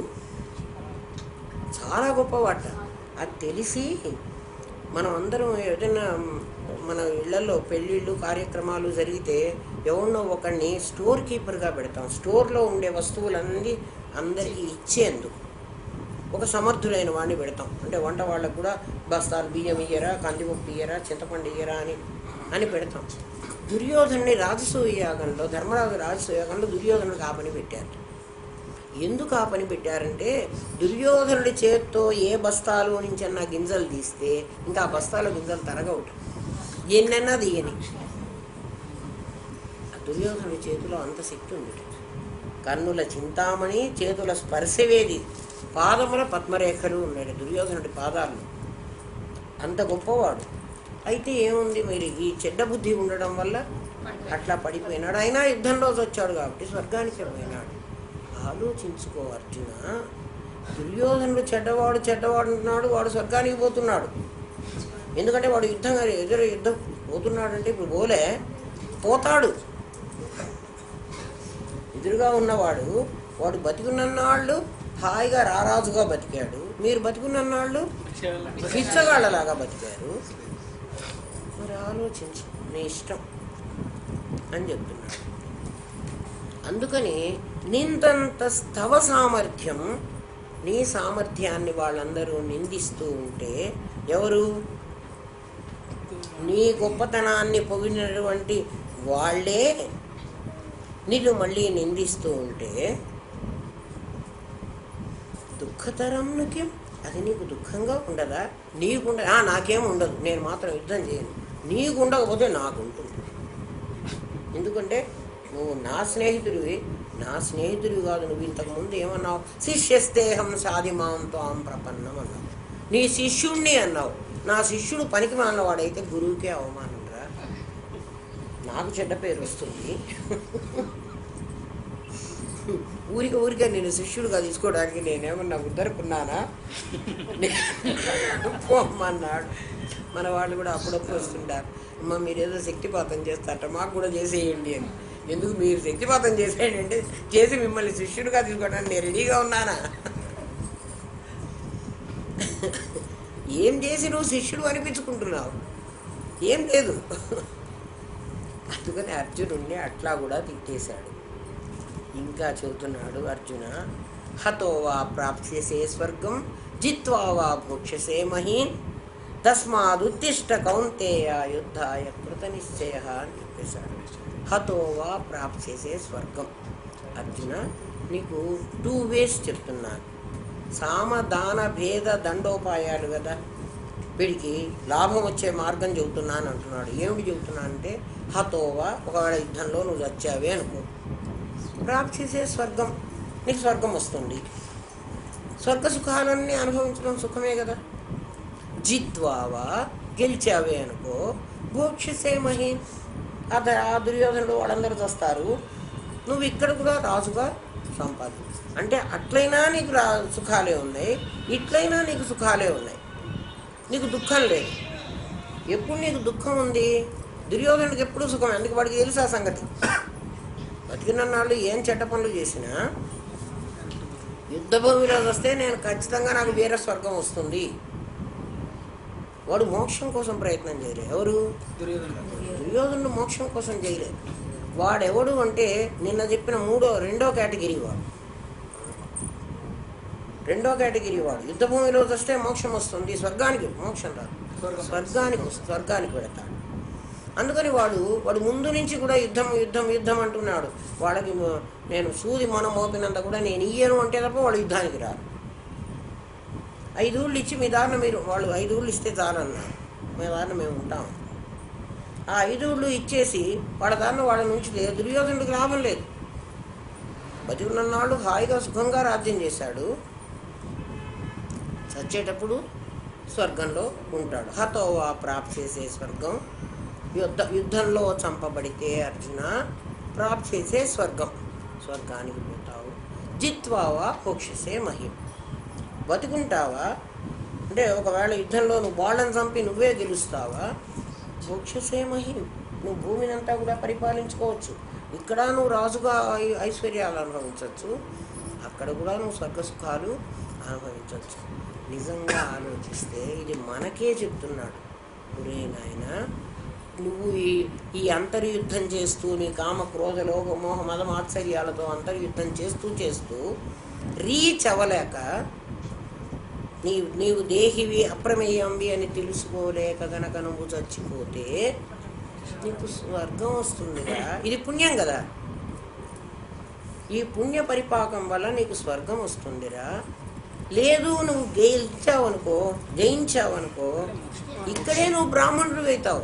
చాలా గొప్పవాట. అది తెలిసి మనం అందరం ఏదైనా మన ఇళ్లలో పెళ్ళిళ్ళు కార్యక్రమాలు జరిగితే ఎవరినో ఒకరిని స్టోర్ కీపర్గా పెడతాం, స్టోర్లో ఉండే వస్తువులన్నీ అందరికీ ఇచ్చేందుకు ఒక సమర్థులైన వాడిని పెడతాం. అంటే వంట వాళ్ళకు కూడా బస్తాలు బియ్యం ఇయ్యరా, కందిపప్పు ఇయ్యరా, చింతపండు ఇయ్యరా అని పెడతాం. దుర్యోధనుని రాజసూయ యాగంలో, ధర్మరాజు రాజసూయ యాగంలో దుర్యోధనుడికి ఆ పని పెట్టారు. ఎందుకు ఆ పని పెట్టారంటే, దుర్యోధనుడి చేత్తో ఏ బస్తాలో నుంచి అన్న గింజలు తీస్తే ఇంకా ఆ బస్తాలో గింజలు తరగవుట, ఎన్నన్నా తీయని. దుర్యోధనుడి చేతిలో అంత శక్తి ఉంది. కన్నుల చింతామణి, చేతుల స్పర్శవేది, పాదముల పద్మరేఖలు ఉన్నాడు దుర్యోధనుడి పాదాల్లో, అంత గొప్పవాడు. అయితే ఏముంది, మరి ఈ చెడ్డ బుద్ధి ఉండడం వల్ల అట్లా పడిపోయినాడు. అయినా యుద్ధంలో వచ్చాడు కాబట్టి స్వర్గానికి పోయినాడు. ఆలోచించుకో అర్జున, దుర్యోధనుడు చెడ్డవాడు అంటున్నాడు, వాడు స్వర్గానికి పోతున్నాడు. ఎందుకంటే వాడు యుద్ధం పోతున్నాడంటే ఇప్పుడు పోతాడు. ఎదురుగా ఉన్నవాడు, వాడు బతికున్నన్నాళ్ళు హాయిగా రారాజుగా బతికాడు, మీరు బతికున్నన్నాళ్ళు పిచ్చగాళ్ళలాగా బతికారు. మరి ఆలోచించు, నీ ఇష్టం అని చెప్తున్నాడు. అందుకని నిందంత స్తవ సామర్థ్యం, నీ సామర్థ్యాన్ని వాళ్ళందరూ నిందిస్తూ ఉంటే, ఎవరు? నీ గొప్పతనాన్ని పొగిడినటువంటి వాళ్ళే నిన్ను మళ్ళీ నిందిస్తూ ఉంటే, దుఃఖతరం నుకేం, అది నీకు దుఃఖంగా ఉండదా? నాకేం ఉండదు, నేను మాత్రం యుద్ధం చేయను. నీకు ఉండకపోతే నాకు ఉంటుంది. ఎందుకంటే నువ్వు నా స్నేహితుడివి కాదు. నువ్వు ఇంతకుముందు ఏమన్నావు? శిష్యస్తేహం సాధిమాం త్వాం ప్రపన్నం అన్నావు, నీ శిష్యుణ్ణి అన్నావు. నా శిష్యుడు పనికి మానవాడైతే గురువుకే అవమానం రా, నాకు చెడ్డ పేరు వస్తుంది. ఊరికే నేను శిష్యుడుగా తీసుకోవడానికి నేనేమన్నా ఉద్దరుకున్నానా? పోమ్మన్నాడు. మన వాళ్ళు కూడా అప్పుడప్పుడు వస్తుంటారు, అమ్మ మీరేదో శక్తిపాతం చేస్తారట, మాకు కూడా చేసేయండి అని. ఎందుకు మీరు శక్తిపాతం చేసేయండి అంటే, చేసి మిమ్మల్ని శిష్యుడిగా తీసుకోవడానికి నేను రెడీగా ఉన్నానా? ఏం చేసి నువ్వు శిష్యుడు అనిపించుకుంటున్నావు? ఏం లేదు. అందుకని అర్జునుడిని అట్లా కూడా తిట్టేశాడు. ఇంకా చెబుతున్నాడు అర్జున, హతో వా ప్రాప్స్యసే స్వర్గం జిత్వా వా భోక్ష్యసే మహీన్ తస్మాదుత్తిష్ట కౌంతేయ యుద్ధాయ కృత నిశ్చయ అని చెప్పేశాడు. హతో వా ప్రాప్స్యసే స్వర్గం. అర్జున, నీకు 2 ways చెప్తున్నాను. సామదాన భేద దండోపాయాలు కదా, వీడికి లాభం వచ్చే మార్గం చెబుతున్నాను అంటున్నాడు. ఏమిటి చెబుతున్నా అంటే, హతోవా, ఒకవేళ యుద్ధంలో నువ్వు చచ్చావే అనుకో, ప్రాప్తిసే స్వర్గం, నీకు స్వర్గం వస్తుంది. స్వర్గ సుఖాలన్నీ అనుభవించడం సుఖమే కదా. జిత్వావా, గెలిచావే అనుకో, భోక్షసే మహీం, ఆ దుర్యోధనుడు వాళ్ళందరూ చస్తారు, నువ్వు ఇక్కడ కూడా రాజుగా సంపాది. అంటే అట్లయినా నీకు సుఖాలే ఉన్నాయి, ఇట్లయినా నీకు సుఖాలే ఉన్నాయి, నీకు దుఃఖం లేదు. ఎప్పుడు నీకు దుఃఖం ఉంది? దుర్యోధనుడికి ఎప్పుడు సుఖం, అందుకు వాడికి తెలుసు ఆ సంగతి. బతికినన్నాళ్ళు ఏం చెడ్డ పనులు చేసినా యుద్ధ భూమిలో వస్తే నేను ఖచ్చితంగా నాకు వేరే స్వర్గం వస్తుంది. వాడు మోక్షం కోసం ప్రయత్నం చేయలేదు. ఎవరు? దుర్యోధనుడు మోక్షం కోసం చేయలేదు. వాడెవడు అంటే నిన్న చెప్పిన రెండో కేటగిరీ వాడు. రెండో కేటగిరీ వాడు యుద్ధ భూమిలో వస్తే మోక్షం వస్తుంది, స్వర్గానికి మోక్షం రాదు, స్వర్గానికి వెళతాడు. అందుకని వాడు ముందు నుంచి కూడా యుద్ధం యుద్ధం యుద్ధం అంటున్నాడు. వాళ్ళకి నేను సూది మొన మోపినంత కూడా నేను ఇయ్యను అంటే తప్ప వాళ్ళు యుద్ధానికి రారు. 5 ఊళ్ళు ఇచ్చి మీ దారిన మీరు, వాళ్ళు 5 ఊళ్ళు ఇస్తే చాలన్నారు, మీ దారిన మేము ఉంటాము. ఆ 5 ఊళ్ళు ఇచ్చేసి వాళ్ళ దారిన వాళ్ళ నుంచి దుర్యోధనుడికి లాభం లేదు. బతికున్నన్నాళ్ళు హాయిగా సుఖంగా రాజ్యం చేశాడు, చచ్చేటప్పుడు స్వర్గంలో ఉంటాడు. హతో వా ప్రాప్స్యసే స్వర్గం, యుద్ధంలో చంపబడితే అర్జున ప్రాప్స్యసే స్వర్గం, స్వర్గానికి పోతావు. జిత్వా వా భోక్ష్యసే మహీం, బతుకుంటావా అంటే ఒకవేళ యుద్ధంలో నువ్వు వాళ్ళని చంపి నువ్వే గెలుస్తావా, భోక్ష్యసే మహీం, నువ్వు భూమిని అంతా కూడా పరిపాలించుకోవచ్చు. ఇక్కడ నువ్వు రాజుగా ఐశ్వర్యాలు అనుభవించవచ్చు, అక్కడ కూడా నువ్వు స్వర్గ సుఖాలు అనుభవించవచ్చు. నిజంగా ఆలోచిస్తే ఇది మనకే చెప్తున్నాడు. ఒరే నాయన, నువ్వు ఈ అంతర్యుద్ధం చేస్తూ నీ కామ క్రోధ లోభ మోహ మద మాత్సర్యాలతో అంతర్యుద్ధం చేస్తూ రీచ్ అవ్వలేక, నీవు దేహివి అప్రమేయంవి అని తెలుసుకోలేక గనక నువ్వు చచ్చిపోతే నీకు స్వర్గం వస్తుందిగా. ఇది పుణ్యం కదా, ఈ పుణ్య పరిపాకం వల్ల నీకు స్వర్గం వస్తుందిరా. లేదు నువ్వు జయించావనుకో ఇక్కడే నువ్వు బ్రాహ్మణుడు అవుతావు,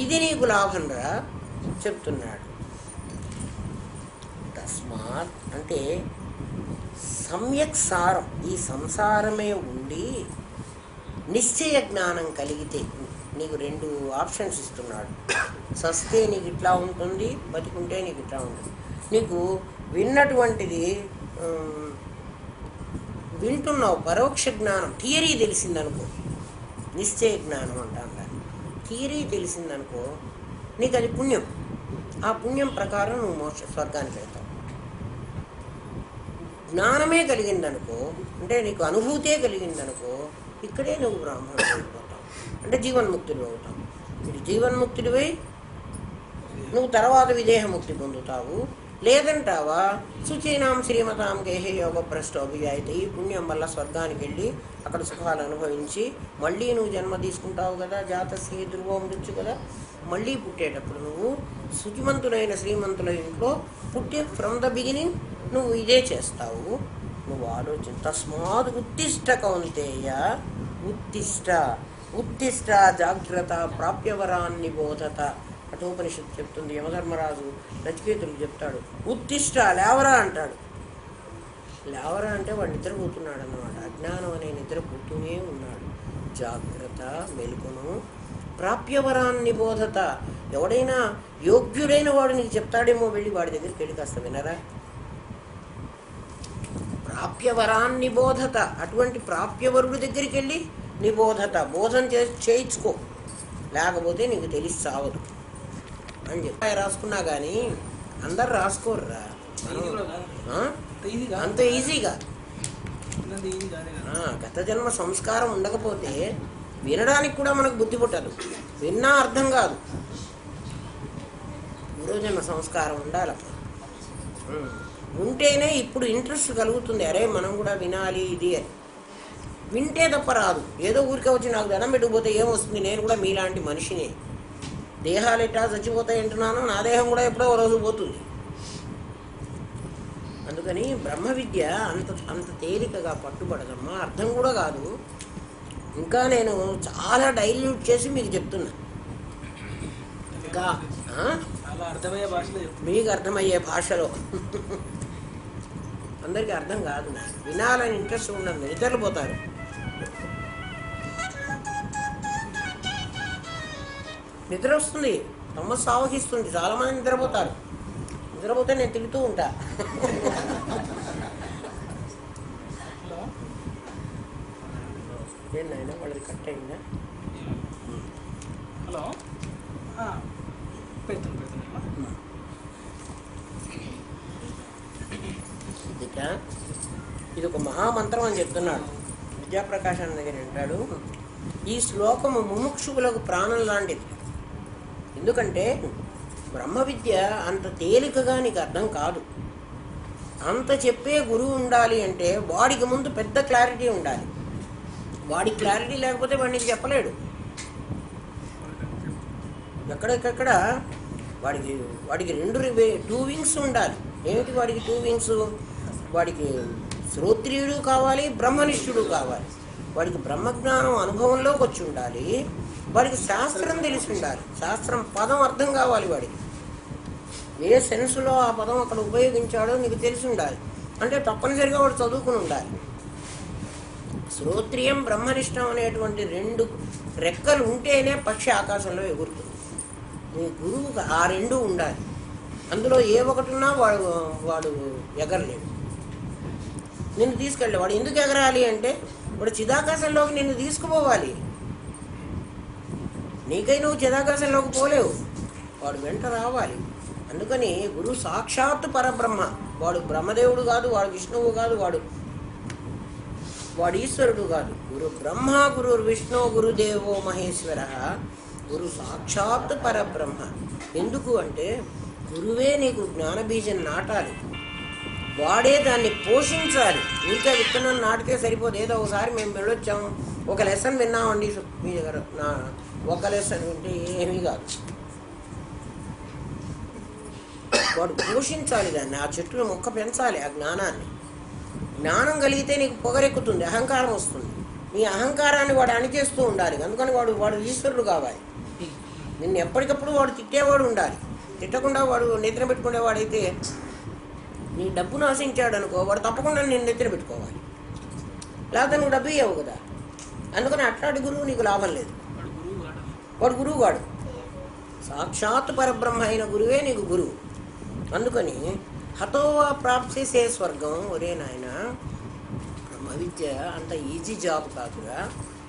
ఇది నీకు లాభం రా చెప్తున్నాడు. తస్మాత్ అంటే సమ్యక్ సారం, ఈ సంసారమే ఉండి నిశ్చయ జ్ఞానం కలిగితే నీకు 2 ఆప్షన్స్ ఇస్తున్నాడు. సస్తే నీకు ఇట్లా ఉంటుంది, బతికుంటే నీకు ఇట్లా ఉంటుంది. నీకు విన్నటువంటిది వింటున్నావు, పరోక్ష జ్ఞానం థియరీ తెలిసిందనుకో, నిశ్చయ జ్ఞానం అంటాం దాన్ని. థియరీ తెలిసిందనుకో నీకు అది పుణ్యం, ఆ పుణ్యం ప్రకారం నువ్వు స్వర్గానికి వెళ్తావు. జ్ఞానమే కలిగిందనుకో, అంటే నీకు అనుభూతే కలిగిందనుకో, ఇక్కడే నువ్వు బ్రాహ్మణుడు అయిపోతావు, అంటే జీవన్ముక్తుడు అవుతావు. ఇది జీవన్ముక్తుడివై నువ్వు తర్వాత విదేహముక్తి పొందుతావు. లేదంటావా శుచీనాం శ్రీమతాం గేహే యోగ భ్రష్టోభిజాయితే, ఈ పుణ్యం వల్ల స్వర్గానికి వెళ్ళి అక్కడ సుఖాలు అనుభవించి మళ్ళీ నువ్వు జన్మ తీసుకుంటావు కదా, జాతస్య ధ్రువో మృత్యు కదా. మళ్ళీ పుట్టేటప్పుడు నువ్వు శుచిమంతులైన శ్రీమంతుల ఇంట్లో పుట్టి ఫ్రమ్ ద బిగినింగ్ నువ్వు ఇదే చేస్తావు. నువ్వు ఆలోచన. తస్మాత్ ఉత్తిష్ట కౌంతేయ, ఉత్తిష్ట జాగ్రత్త ప్రాప్యవరాన్ని బోధత. కఠోపనిషత్తు చెప్తుంది. యమధర్మరాజు నచికేతుడికి చెప్తాడు, ఉత్తిష్ట లేవరా అంటాడు. లేవరా అంటే వాడు నిద్రపోతున్నాడు అన్నమాట. అజ్ఞానం అనే నిద్ర పుట్టునే ఉన్నాడు. జాగ్రత్త మెలుకును, ప్రాప్యవరాన్ని బోధత. ఎవడైనా యోగ్యుడైన వాడు నీకు చెప్తాడేమో, వెళ్ళి వాడి దగ్గరికి వెళ్ళి కాస్త వినరా. ప్రాప్యవరాన్ని బోధత, అటువంటి ప్రాప్యవరుడి దగ్గరికి వెళ్ళి నిబోధత, బోధన చేయించుకో, లేకపోతే నీకు తెలిసి సావదు అని చెప్పి రాసుకున్నా. కానీ అందరు రాసుకోర్రా, అంత ఈజీగా. గత జన్మ సంస్కారం ఉండకపోతే వినడానికి కూడా మనకు బుద్ధి పుట్టదు, విన్నా అర్థం కాదు. పూర్వజన్మ సంస్కారం ఉండాలి అప్పుడు. ఉంటేనే ఇప్పుడు ఇంట్రెస్ట్ కలుగుతుంది, అరే మనం కూడా వినాలి ఇది అని. వింటే తప్ప రాదు. ఏదో ఊరికే వచ్చి నాకు ధనం పెట్టుకుపోతే ఏమొస్తుంది, నేను కూడా మీలాంటి మనిషినే, దేహాలు ఎట్టా చచ్చిపోతాయి అంటున్నాను, నా దేహం కూడా ఎప్పుడో ఒక రోజు పోతుంది. అందుకని బ్రహ్మ విద్య అంత తేలికగా పట్టుబడదమ్మా, అర్థం కూడా కాదు. ఇంకా నేను చాలా డైల్యూట్ చేసి మీకు చెప్తున్నా. ఇంకా చాలా అర్థమయ్యే భాషలో మీకు అర్థమయ్యే భాషలో. అందరికీ అర్థం కాదు, వినాలని ఇంట్రెస్ట్ ఉండదు, నిద్రలు పోతారు. నిద్ర వస్తుంది, తమస్సు ఆవహిస్తుంది, చాలామంది నిద్రపోతారు. నిద్రపోతే నేను తిరుగుతూ ఉంటా. ఏంటైనా వాళ్ళది కట్ అయిందా? హలో పెడుతుంది ఇది ఒక మహామంత్రం అని చెప్తున్నాడు విద్యాప్రకాశాన్ని దగ్గర అంటాడు. ఈ శ్లోకము ముముక్షువులకు ప్రాణం లాంటిది. ఎందుకంటే బ్రహ్మ విద్య అంత తేలికగా నీకు అర్థం కాదు. అంత చెప్పే గురువు ఉండాలి అంటే వాడికి ముందు పెద్ద క్లారిటీ ఉండాలి. వాడికి క్లారిటీ లేకపోతే వాడు నీకు చెప్పలేడు. ఎక్కడెక్కడ వాడికి 2 వింగ్స్ ఉండాలి. ఏమిటి వాడికి 2 వింగ్స్? వాడికి శ్రోత్రియుడు కావాలి, బ్రహ్మనిష్ఠుడు కావాలి. వాడికి బ్రహ్మజ్ఞానం అనుభవంలోకి వచ్చి ఉండాలి, వాడికి శాస్త్రం తెలిసి ఉండాలి, శాస్త్రం పదం అర్థం కావాలి, వాడికి ఏ సెన్స్లో ఆ పదం అక్కడ ఉపయోగించాడో నీకు తెలిసి ఉండాలి. అంటే తప్పనిసరిగా వాడు చదువుకుని ఉండాలి. శ్రోత్రియం బ్రహ్మనిష్టం అనేటువంటి 2 రెక్కలు ఉంటేనే పక్షి ఆకాశంలో ఎగురుతుంది. నీ గురువుకు ఆ 2 ఉండాలి. అందులో ఏ ఒకటి ఉన్నా వాడు ఎగరలేడు. నిన్ను తీసుకెళ్ళి వాడు ఎందుకు ఎగరాలి అంటే వాడు చిదాకాశంలోకి నిన్ను తీసుకుపోవాలి. నీకై నువ్వు చిదాకాశంలోకి పోలేవు, వాడు వెంట రావాలి. అందుకని గురువు సాక్షాత్తు పరబ్రహ్మ. వాడు బ్రహ్మదేవుడు కాదు, వాడు విష్ణువు కాదు, వాడు ఈశ్వరుడు కాదు. గురు బ్రహ్మ గురు విష్ణు గురుదేవో మహేశ్వర. గురు సాక్షాత్తు పరబ్రహ్మ. ఎందుకు అంటే గురువే నీకు జ్ఞానబీజం నాటాలి, వాడే దాన్ని పోషించాలి. ఇంకా విత్తనం నాటితే సరిపోదు. ఏదో ఒకసారి మేము వెళ్ళొచ్చాము, ఒక లెసన్ విన్నామండి మీ దగ్గర, ఒక లెసన్ వింటే ఏమీ కాదు. వాడు పోషించాలి దాన్ని, ఆ చెట్టును మొక్క పెంచాలి, ఆ జ్ఞానాన్ని. జ్ఞానం కలిగితే నీకు పొగరెక్కుతుంది, అహంకారం వస్తుంది. నీ అహంకారాన్ని వాడు అణిచేస్తూ ఉండాలి. అందుకని వాడు ఈశ్వరుడు కావాలి. నిన్ను ఎప్పటికప్పుడు వాడు తిట్టేవాడు ఉండాలి. తిట్టకుండా వాడు నెత్తిన పెట్టుకునేవాడైతే, నీ డబ్బును ఆశించాడు అనుకో, వాడు తప్పకుండా నేను నెత్తిన పెట్టుకోవాలి, లేకపోతే నువ్వు డబ్బు ఇవ్వవు కదా. అందుకని అట్లాంటి గురువు నీకు లాభం లేదు. వాడు గురువు వాడు సాక్షాత్ పరబ్రహ్మ అయిన గురువే నీకు గురువు. అందుకని హతోవా ప్రాప్సేసే స్వర్గం. ఒరే నాయన, బ్రహ్మ విద్య అంత ఈజీ జాబ్ కాదురా.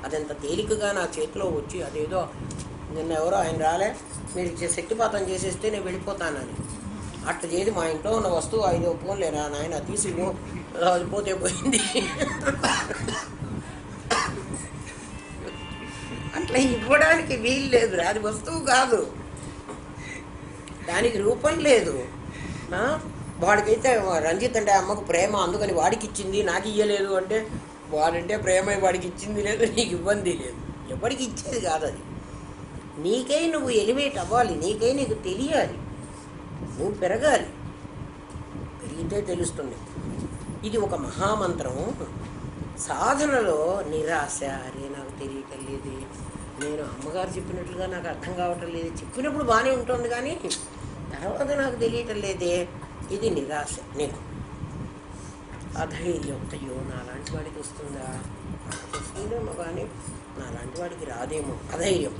అదంత తేలికగా నా చేతిలో వచ్చి, అదేదో నిన్న ఎవరో ఆయన రాలే, మీరు శక్తిపాతం చేసేస్తే నేను వెళ్ళిపోతానని, అట్లా చేసి మా ఇంట్లో ఉన్న వస్తువు 5 ఫోన్లేరా నాయన తీసి పోతే పోయింది. అట్లా ఇవ్వడానికి వీలు లేదురా, అది వస్తువు కాదు, దానికి రూపం లేదు. వాడికైతే రంజిత్ అంటే అమ్మకు ప్రేమ, అందుకని వాడికి ఇచ్చింది, నాకు ఇవ్వలేదు అంటే వాడంటే ప్రేమ, వాడికి ఇచ్చింది లేదు, నీకు ఇబ్బంది లేదు. ఎవరికి ఇచ్చేది కాదు అది. నీకై నువ్వు ఎలివేట్ అవ్వాలి, నీకై నీకు తెలియాలి, నువ్వు పెరగాలి. పెరిగితే తెలుస్తుంది. ఇది ఒక మహామంత్రం. సాధనలో నిరాశ, అరే నాకు తెలియటం లేదు, నేను అమ్మగారు చెప్పినట్లుగా నాకు అర్థం కావటం లేదు, చెప్పినప్పుడు బాగానే ఉంటుంది కానీ తర్వాత నాకు తెలియటం లేదే, ఇది నిరాశ. నీకు అధైర్యం, అయ్యో నాలాంటి వాడికి వస్తుందా, వస్తుందేమో కానీ నాలాంటి వాడికి రాదేమో, అధైర్యం,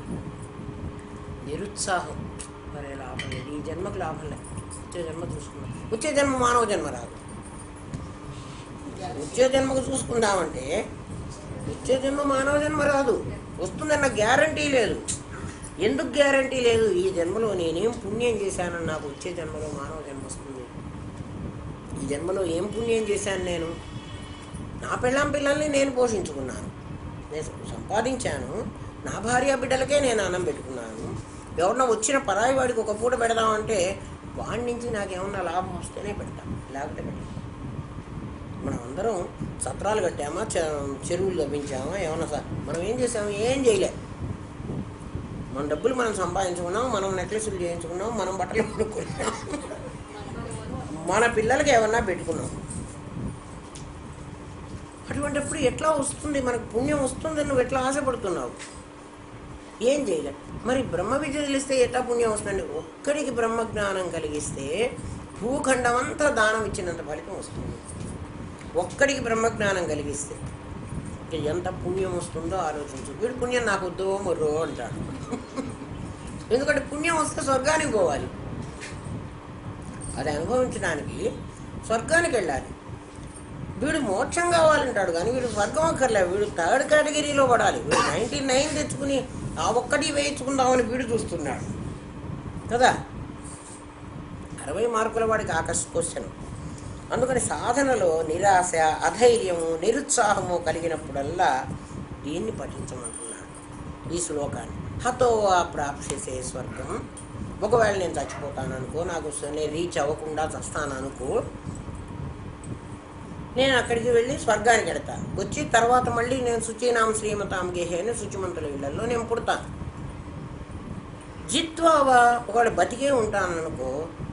నిరుత్సాహం. మరే లాభం లేదు, ఈ జన్మకు లాభం లేదు, వచ్చే జన్మ చూసుకుందాం. వచ్చే జన్మ మానవ జన్మ రాదు. వచ్చే జన్మకు చూసుకుందామంటే వచ్చే జన్మ మానవ జన్మ రాదు. వస్తుందన్న గ్యారంటీ లేదు. ఎందుకు గ్యారంటీ లేదు? ఈ జన్మలో నేనేం పుణ్యం చేశానని నాకు వచ్చే జన్మలో మానవ జన్మ వస్తుంది. ఈ జన్మలో ఏం పుణ్యం చేశాను నేను? నా పిల్లల్ని నేను పోషించుకున్నాను, నేను సంపాదించాను, నా భార్య బిడ్డలకే నేను అన్నం పెట్టుకున్నాను, ఎవరన్నా వచ్చిన పరాయి వాడికి ఒక పూట పెడదామంటే వాడి నుంచి నాకేమన్నా లాభం వస్తేనే పెడతాం, లేకపోతే పెడతాం. మనం అందరం సత్రాలు కట్టామా, చెరువులు తవ్వించామా, ఏమన్నా సార్ మనం ఏం చేసాము? ఏం చేయలే. మన డబ్బులు మనం సంపాదించుకున్నాం, మనం నెక్లెస్లు చేయించుకున్నాం, మనం బట్టలు కొనుక్కున్నాం, మన పిల్లలకి ఏమన్నా పెట్టుకున్నాం. అటువంటిప్పుడు ఎట్లా వస్తుంది మనకు పుణ్యం వస్తుందని నువ్వు ఎట్లా ఆశపడుతున్నావు? ఏం చేయలే. మరి బ్రహ్మ విద్య తెలిస్తే ఎట్లా పుణ్యం వస్తుందండి? ఒక్కడికి బ్రహ్మజ్ఞానం కలిగిస్తే భూఖండం అంతా దానం ఇచ్చినంత ఫలితం వస్తుంది. ఒక్కడికి బ్రహ్మజ్ఞానం కలిగిస్తే ఎంత పుణ్యం వస్తుందో ఆలోచించు. వీడు పుణ్యం నాకు వద్దో మొర్రో అంటాడు. ఎందుకంటే పుణ్యం వస్తే స్వర్గానికి పోవాలి, అది అనుభవించడానికి స్వర్గానికి వెళ్ళాలి. వీడు మోక్షం కావాలంటాడు కానీ వీడు స్వర్గం అక్కర్లే, వీడు థర్డ్ కేటగిరీలో పడాలి. వీడు 99 తెచ్చుకుని ఆ ఒక్కటి వేయించుకుందామని వీడు చూస్తున్నాడు కదా. 60 మార్కుల వాడికి క్వశ్చన్. అందుకని సాధనలో నిరాశ, అధైర్యము, నిరుత్సాహము కలిగినప్పుడల్లా దీన్ని పఠించమంటున్నాడు ఈ శ్లోకాన్ని. హతో ప్రాప్స్యసే స్వర్గం. ఒకవేళ నేను చచ్చిపోతాను అనుకో, నాకు నేను రీచ్ అవ్వకుండా చస్తాను అనుకో, నేను అక్కడికి వెళ్ళి స్వర్గానికి వెడతాను. వచ్చి తర్వాత మళ్ళీ నేను శుచీనాం శ్రీమతాం గేహే అని శుచిమంతుల ఇళ్లలో నేను పుడతాను. జిత్వావా, ఒకవేళ బతికే ఉంటాను అనుకో,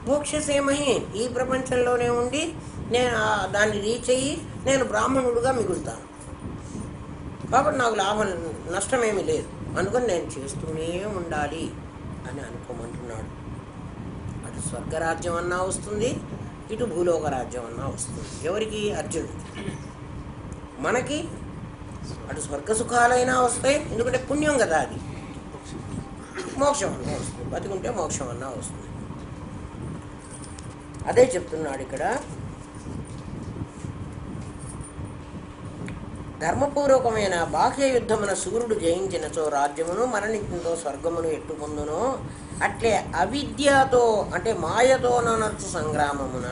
మోక్షసేమహి, ఈ ప్రపంచంలోనే ఉండి నేను దాన్ని రీచ్ అయ్యి నేను బ్రాహ్మణుడుగా మిగులుతాను. కాబట్టి నాకు లాభం నష్టమేమీ లేదు, అనుకుని నేను చేస్తూనే ఉండాలి అని అనుకోమంటున్నాడు. అటు స్వర్గరాజ్యం అన్నా వస్తుంది, ఇటు భూలోక రాజ్యం అన్నా వస్తుంది. ఎవరికి? అర్జునుడికి. మనకి అటు స్వర్గ సుఖాలైనా వస్తాయి, ఎందుకంటే పుణ్యం కదా అది. మోక్షం అన్నా వస్తుంది, బతికుంటే మోక్షం అన్నా వస్తుంది. అదే చెప్తున్నాడు ఇక్కడ. ధర్మపూర్వకమైన బాహ్య యుద్ధమున సూర్యుడు జయించినచో రాజ్యమును, మరణించినతో స్వర్గమును ఎట్టు పొందునో అట్లే అవిద్యతో అంటే మాయతో ననర్చు సంగ్రామమున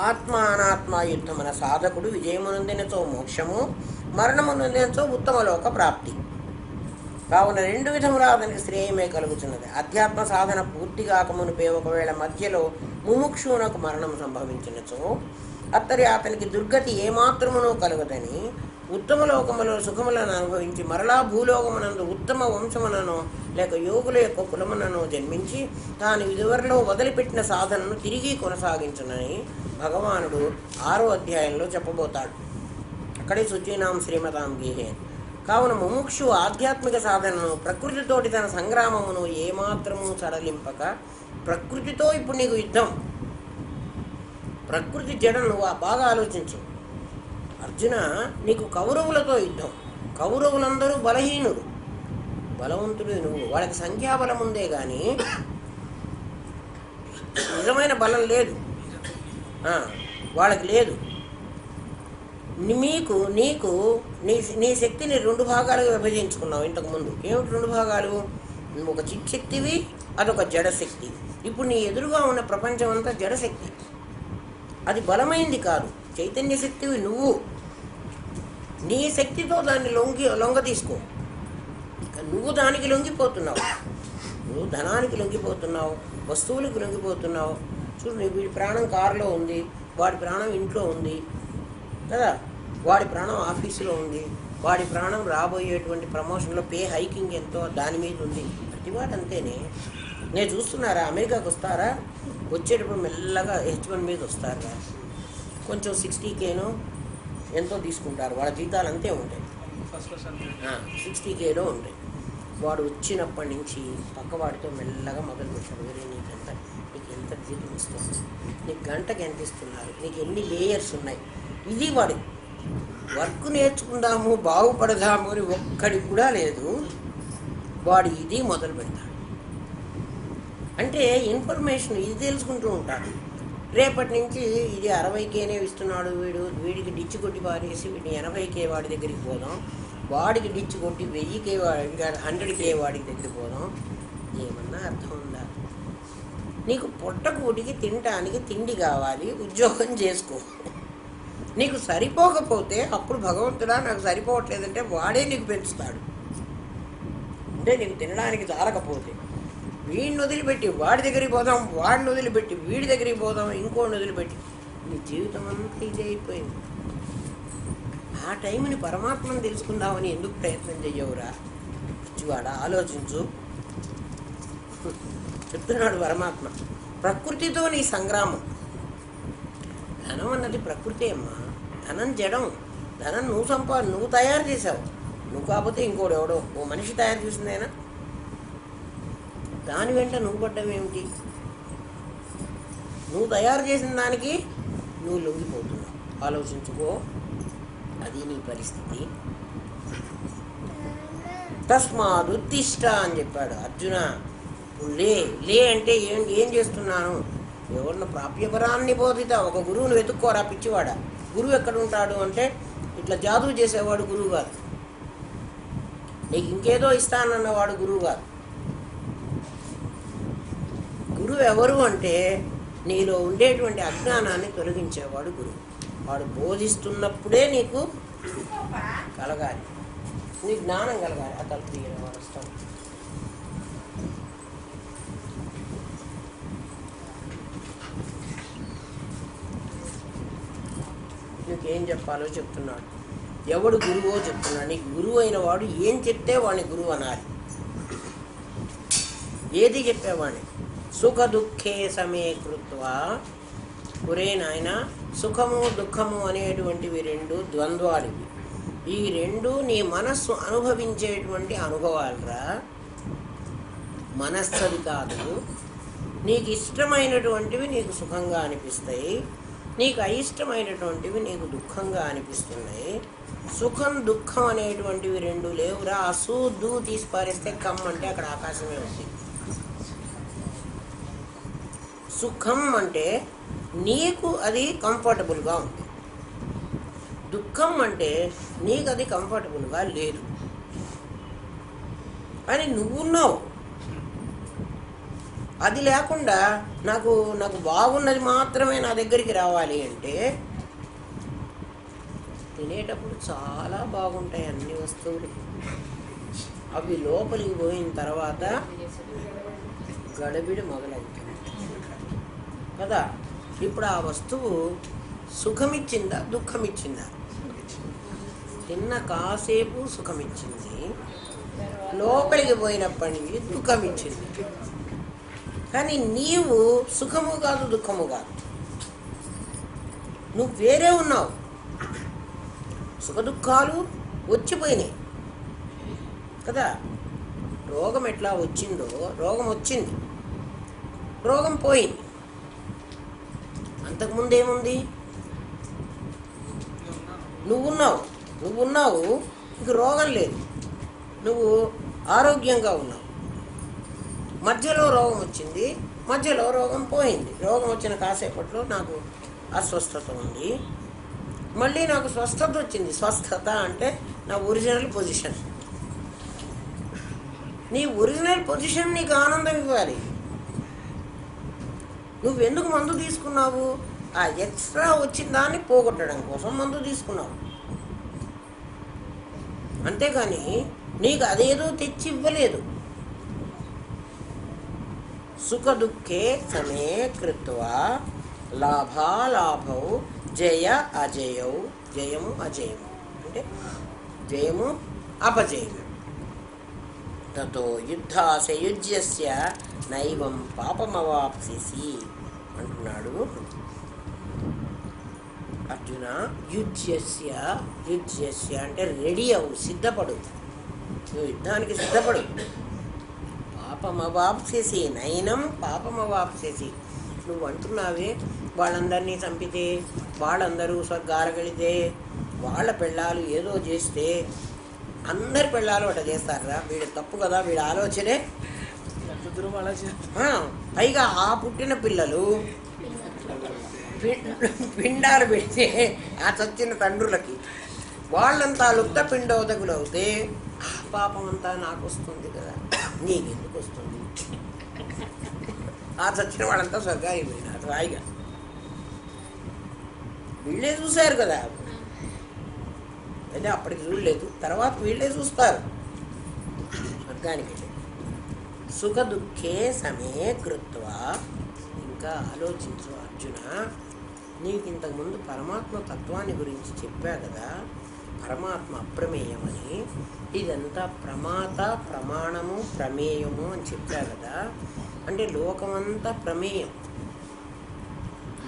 ఆత్మ అనాత్మ యుద్ధమున సాధకుడు విజయమునందినచో మోక్షము, మరణమునందినచో ఉత్తమలోక ప్రాప్తి. కావున 2 విధముల అతనికి శ్రేయమే కలుగుతున్నది. అధ్యాత్మ సాధన పూర్తి కాకమునిపే ఒకవేళ మధ్యలో ముముక్షునకు మరణం సంభవించినచో అత్తరి అతనికి దుర్గతి ఏమాత్రమునో కలుగదని ఉత్తమ లోకములో సుఖములను అనుభవించి మరలా భూలోకమునందు ఉత్తమ వంశములను లేక యోగుల యొక్క కులములను జన్మించి తాను ఇదివరలో వదిలిపెట్టిన సాధనను తిరిగి కొనసాగించునని భగవానుడు 6వ అధ్యాయంలో చెప్పబోతాడు. అక్కడే శుచీనాం శ్రీమతాం గేహే. కావున ముముక్షు ఆధ్యాత్మిక సాధనను ప్రకృతితోటి తన సంగ్రామమును ఏమాత్రము సడలింపక, ప్రకృతితో ఇప్పుడు నీకు యుద్ధం, ప్రకృతి జడం నువ్వు బాగా ఆలోచించు. అర్జున, నీకు కౌరవులతో యుద్ధం. కౌరవులందరూ బలహీనులు, బలవంతుడు నువ్వు. వాళ్ళకి సంఖ్యాబలం ఉందే కానీ నిజమైన బలం లేదు, వాళ్ళకి లేదు. నీకు నీ శక్తిని 2 భాగాలుగా విభజించుకున్నావు ఇంతకుముందు. ఏమిటి 2 భాగాలు? నువ్వు ఒక చిట్శక్తివి, అదొక జడశక్తి. ఇప్పుడు నీ ఎదురుగా ఉన్న ప్రపంచం అంతా జడశక్తి, అది బలమైంది కాదు. చైతన్య శక్తివి నువ్వు. నీ శక్తితో దాన్ని లొంగ తీసుకో. నువ్వు దానికి లొంగిపోతున్నావు. నువ్వు ధనానికి లొంగిపోతున్నావు, వస్తువులకు లొంగిపోతున్నావు. చూడు, వీడి ప్రాణం కారులో ఉంది, వాడి ప్రాణం ఇంట్లో ఉంది కదా, వాడి ప్రాణం ఆఫీసులో ఉంది, వాడి ప్రాణం రాబోయేటువంటి ప్రమోషన్లో పే హైకింగ్ ఎంతో దాని మీద ఉంది. ప్రతివాడు అంతేనే. నేను చూస్తున్నారా, అమెరికాకు వస్తారా, వచ్చేటప్పుడు మెల్లగా H1 మీద వస్తారా, కొంచెం 60Kనో ఎంతో తీసుకుంటారు. వాళ్ళ జీతాలు అంతే ఉంటాయి, 60Kలో ఉంటాయి. వాడు వచ్చినప్పటి నుంచి పక్కవాడితో మెల్లగా మొదలు పెట్టాడు. వేరే నీకు ఎంత జీతం ఇస్తుంది, నీకు గంటకి ఎంత ఇస్తున్నారు, నీకు ఎన్ని లేయర్స్ ఉన్నాయి. ఇది వాడి వర్క్. నేర్చుకుందాము, బాగుపడదాము అని ఒక్కడికి కూడా లేదు. వాడు ఇది మొదలు పెడతాడు. అంటే ఇన్ఫర్మేషన్ ఇది తెలుసుకుంటూ ఉంటాడు. రేపటి నుంచి ఇది 60Kనే ఇస్తున్నాడు, వీడికి డిచ్చి కొట్టి పారేసి వీడిని 80K వాడి దగ్గరికి పోదాం, వాడికి డిచ్చి కొట్టి 1000K 100K వాడికి దగ్గరికి పోదాం. ఏమన్నా అర్థం ఉందా? నీకు పొట్టకూటికి తినటానికి తిండి కావాలి, ఉద్యోగం చేసుకో. నీకు సరిపోకపోతే అప్పుడు భగవంతుడా నాకు సరిపోవట్లేదంటే వాడే నీకు పెంచుతాడు. అంటే నీకు తినడానికి చాలకపోతే వీడిని వదిలిపెట్టి వాడి దగ్గరికి పోదాం, వాడిని వదిలిపెట్టి వీడి దగ్గరికి పోదాం, ఇంకోడిని వదిలిపెట్టి నీ జీవితం అంతా ఇదే అయిపోయింది. ఆ టైంని పరమాత్మను తెలుసుకుందామని ఎందుకు ప్రయత్నం చెయ్యవురా పిచ్చివాడ? ఆలోచించు చెప్తున్నాడు పరమాత్మ. ప్రకృతితో నీ సంగ్రామం. ధనం అన్నది ప్రకృతి అమ్మా. ధనం జడం. ధనం నువ్వు తయారు చేసావు. నువ్వు కాకపోతే ఇంకోడు ఎవడో ఓ మనిషి తయారు చేసిందేనా? దాని వెంట నువ్వు పడ్డం ఏమిటి? నువ్వు తయారు చేసిన దానికి నువ్వు లొంగిపోతున్నావు. ఆలోచించుకో, అది నీ పరిస్థితి. తస్మాదుత్తిష్ట అని చెప్పాడు అర్జున. లే లే అంటే ఏం చేస్తున్నాను? ఎవరిన ప్రాప్యపరాన్ని బోధిత. ఒక గురువుని వెతుక్కోరా పిచ్చివాడా. గురువు ఎక్కడ ఉంటాడు అంటే ఇట్లా జాదూ చేసేవాడు గురువు కాదు. నీకు ఇంకేదో ఇస్తానన్నవాడు గురువు కాదు. గురువు ఎవరు అంటే నీలో ఉండేటువంటి అజ్ఞానాన్ని తొలగించేవాడు గురువు. వాడు బోధిస్తున్నప్పుడే నీకు కలగాలి, నీ జ్ఞానం కలగాలి. ఆ తలుపు తీయని వాడు వస్తాడు. నీకేం చెప్పాలో చెప్తున్నాడు. ఎవడు గురువో చెప్తున్నాడు. నీకు గురువు అయిన వాడు ఏం చెప్తే వాడిని గురువు అనాలి. ఏది చెప్పేవాడిని? సుఖ దుఃఖే సమే కృత్వా. ఒరే నాయన, సుఖము దుఃఖము అనేటువంటివి రెండు ద్వంద్వాలివి. ఈ రెండు నీ మనస్సు అనుభవించేటువంటి అనుభవాలరా, మనస్సది కాదు. నీకు ఇష్టమైనటువంటివి నీకు సుఖంగా అనిపిస్తాయి, నీకు అయిష్టమైనటువంటివి నీకు దుఃఖంగా అనిపిస్తున్నాయి. సుఖం దుఃఖం అనేటువంటివి రెండు లేవురా. అసూ దూ తీసి పారేస్తే కమ్ అంటే అక్కడ ఆకాశమే ఉంది. సుఖం అంటే నీకు అది కంఫర్టబుల్గా ఉంది, దుఃఖం అంటే నీకు అది కంఫర్టబుల్గా లేదు. కానీ నువ్వున్నావు. అది లేకుండా నాకు బాగున్నది మాత్రమే నా దగ్గరికి రావాలి అంటే తినేటప్పుడు చాలా బాగుంటాయి అన్ని వస్తువులు. అవి లోపలికి పోయిన తర్వాత గడబిడి మొదలవుతుంది కదా. ఇప్పుడు ఆ వస్తువు సుఖమిచ్చిందా దుఃఖమిచ్చిందా? తిన్న కాసేపు సుఖమిచ్చింది, లోపలికి పోయినప్పటికీ దుఃఖమిచ్చింది. కానీ నీవు సుఖము కాదు దుఃఖము కాదు, నువ్వు వేరే ఉన్నావు. సుఖ దుఃఖాలు వచ్చిపోయినాయి కదా. రోగం ఎట్లా వచ్చిందో, రోగం వచ్చింది, రోగం పోయింది. అంతకుముందు ఏముంది? నువ్వున్నావు, ఇంక రోగం లేదు, నువ్వు ఆరోగ్యంగా ఉన్నావు. మధ్యలో రోగం వచ్చింది, మధ్యలో రోగం పోయింది. రోగం వచ్చిన కాసేపట్లో నాకు అస్వస్థత ఉంది, మళ్ళీ నాకు స్వస్థత వచ్చింది. స్వస్థత అంటే నా ఒరిజినల్ పొజిషన్. నీ ఒరిజినల్ పొజిషన్ నీకు ఆనందం ఇవ్వాలి. నువ్వెందుకు మందు తీసుకున్నావు? ఆ ఎక్స్ట్రా వచ్చిన దాన్ని పోగొట్టడం కోసం మందు తీసుకున్నావు. అంతేకాని నీకు అదేదో తెచ్చి ఇవ్వలేదు. సుఖ దుఃఖే సమే కృత్వా లాభాలాభౌ జయ అజయౌ. జయము అజయము అంటే జయము అపజయము. తతో యుద్ధాసయుజ్యస్య నైవం పాపమవాప్సిసి అంటున్నాడు అర్జున. యుజ్యస్య అంటే రెడీ అవు, సిద్ధపడు, నువ్వు యుద్ధానికి సిద్ధపడు. పాపమవాప్సేసి, నైనం పాపమవాప్సేసి. నువ్వు అంటున్నావే వాళ్ళందరినీ చంపితే, వాళ్ళందరూ స్వర్గారగలితే, వాళ్ళ పెళ్ళాలు ఏదో చేస్తే, అందరి పెళ్ళాలు అట్లా చేస్తారా? వీడు తప్పు కదా, వీడి ఆలోచనే. పైగా ఆ పుట్టిన పిల్లలు పిండాలు పెడితే ఆ చచ్చిన తండ్రులకి వాళ్ళంతా లుప్త పిండోదకులు అవుతే ఆ పాపం అంతా నాకు వస్తుంది కదా, నీకెందుకు వస్తుంది? ఆ చచ్చిన వాళ్ళంతా స్వర్గానికి పోయినారు హాయిగా. వీళ్ళే చూశారు కదా, అయితే అప్పటికి చూడలేదు, తర్వాత వీళ్ళే చూస్తారు. స్వర్గానికి చేరు. సుఖ దుఃఖే సమే కృత్వా. ఇంకా ఆలోచించు అర్జున, నీకు ఇంతకుముందు పరమాత్మ తత్వాన్ని గురించి చెప్పా కదా, పరమాత్మ అప్రమేయమని. ఇదంతా ప్రమాత, ప్రమాణము, ప్రమేయము అని చెప్పా కదా. అంటే లోకమంతా ప్రమేయం.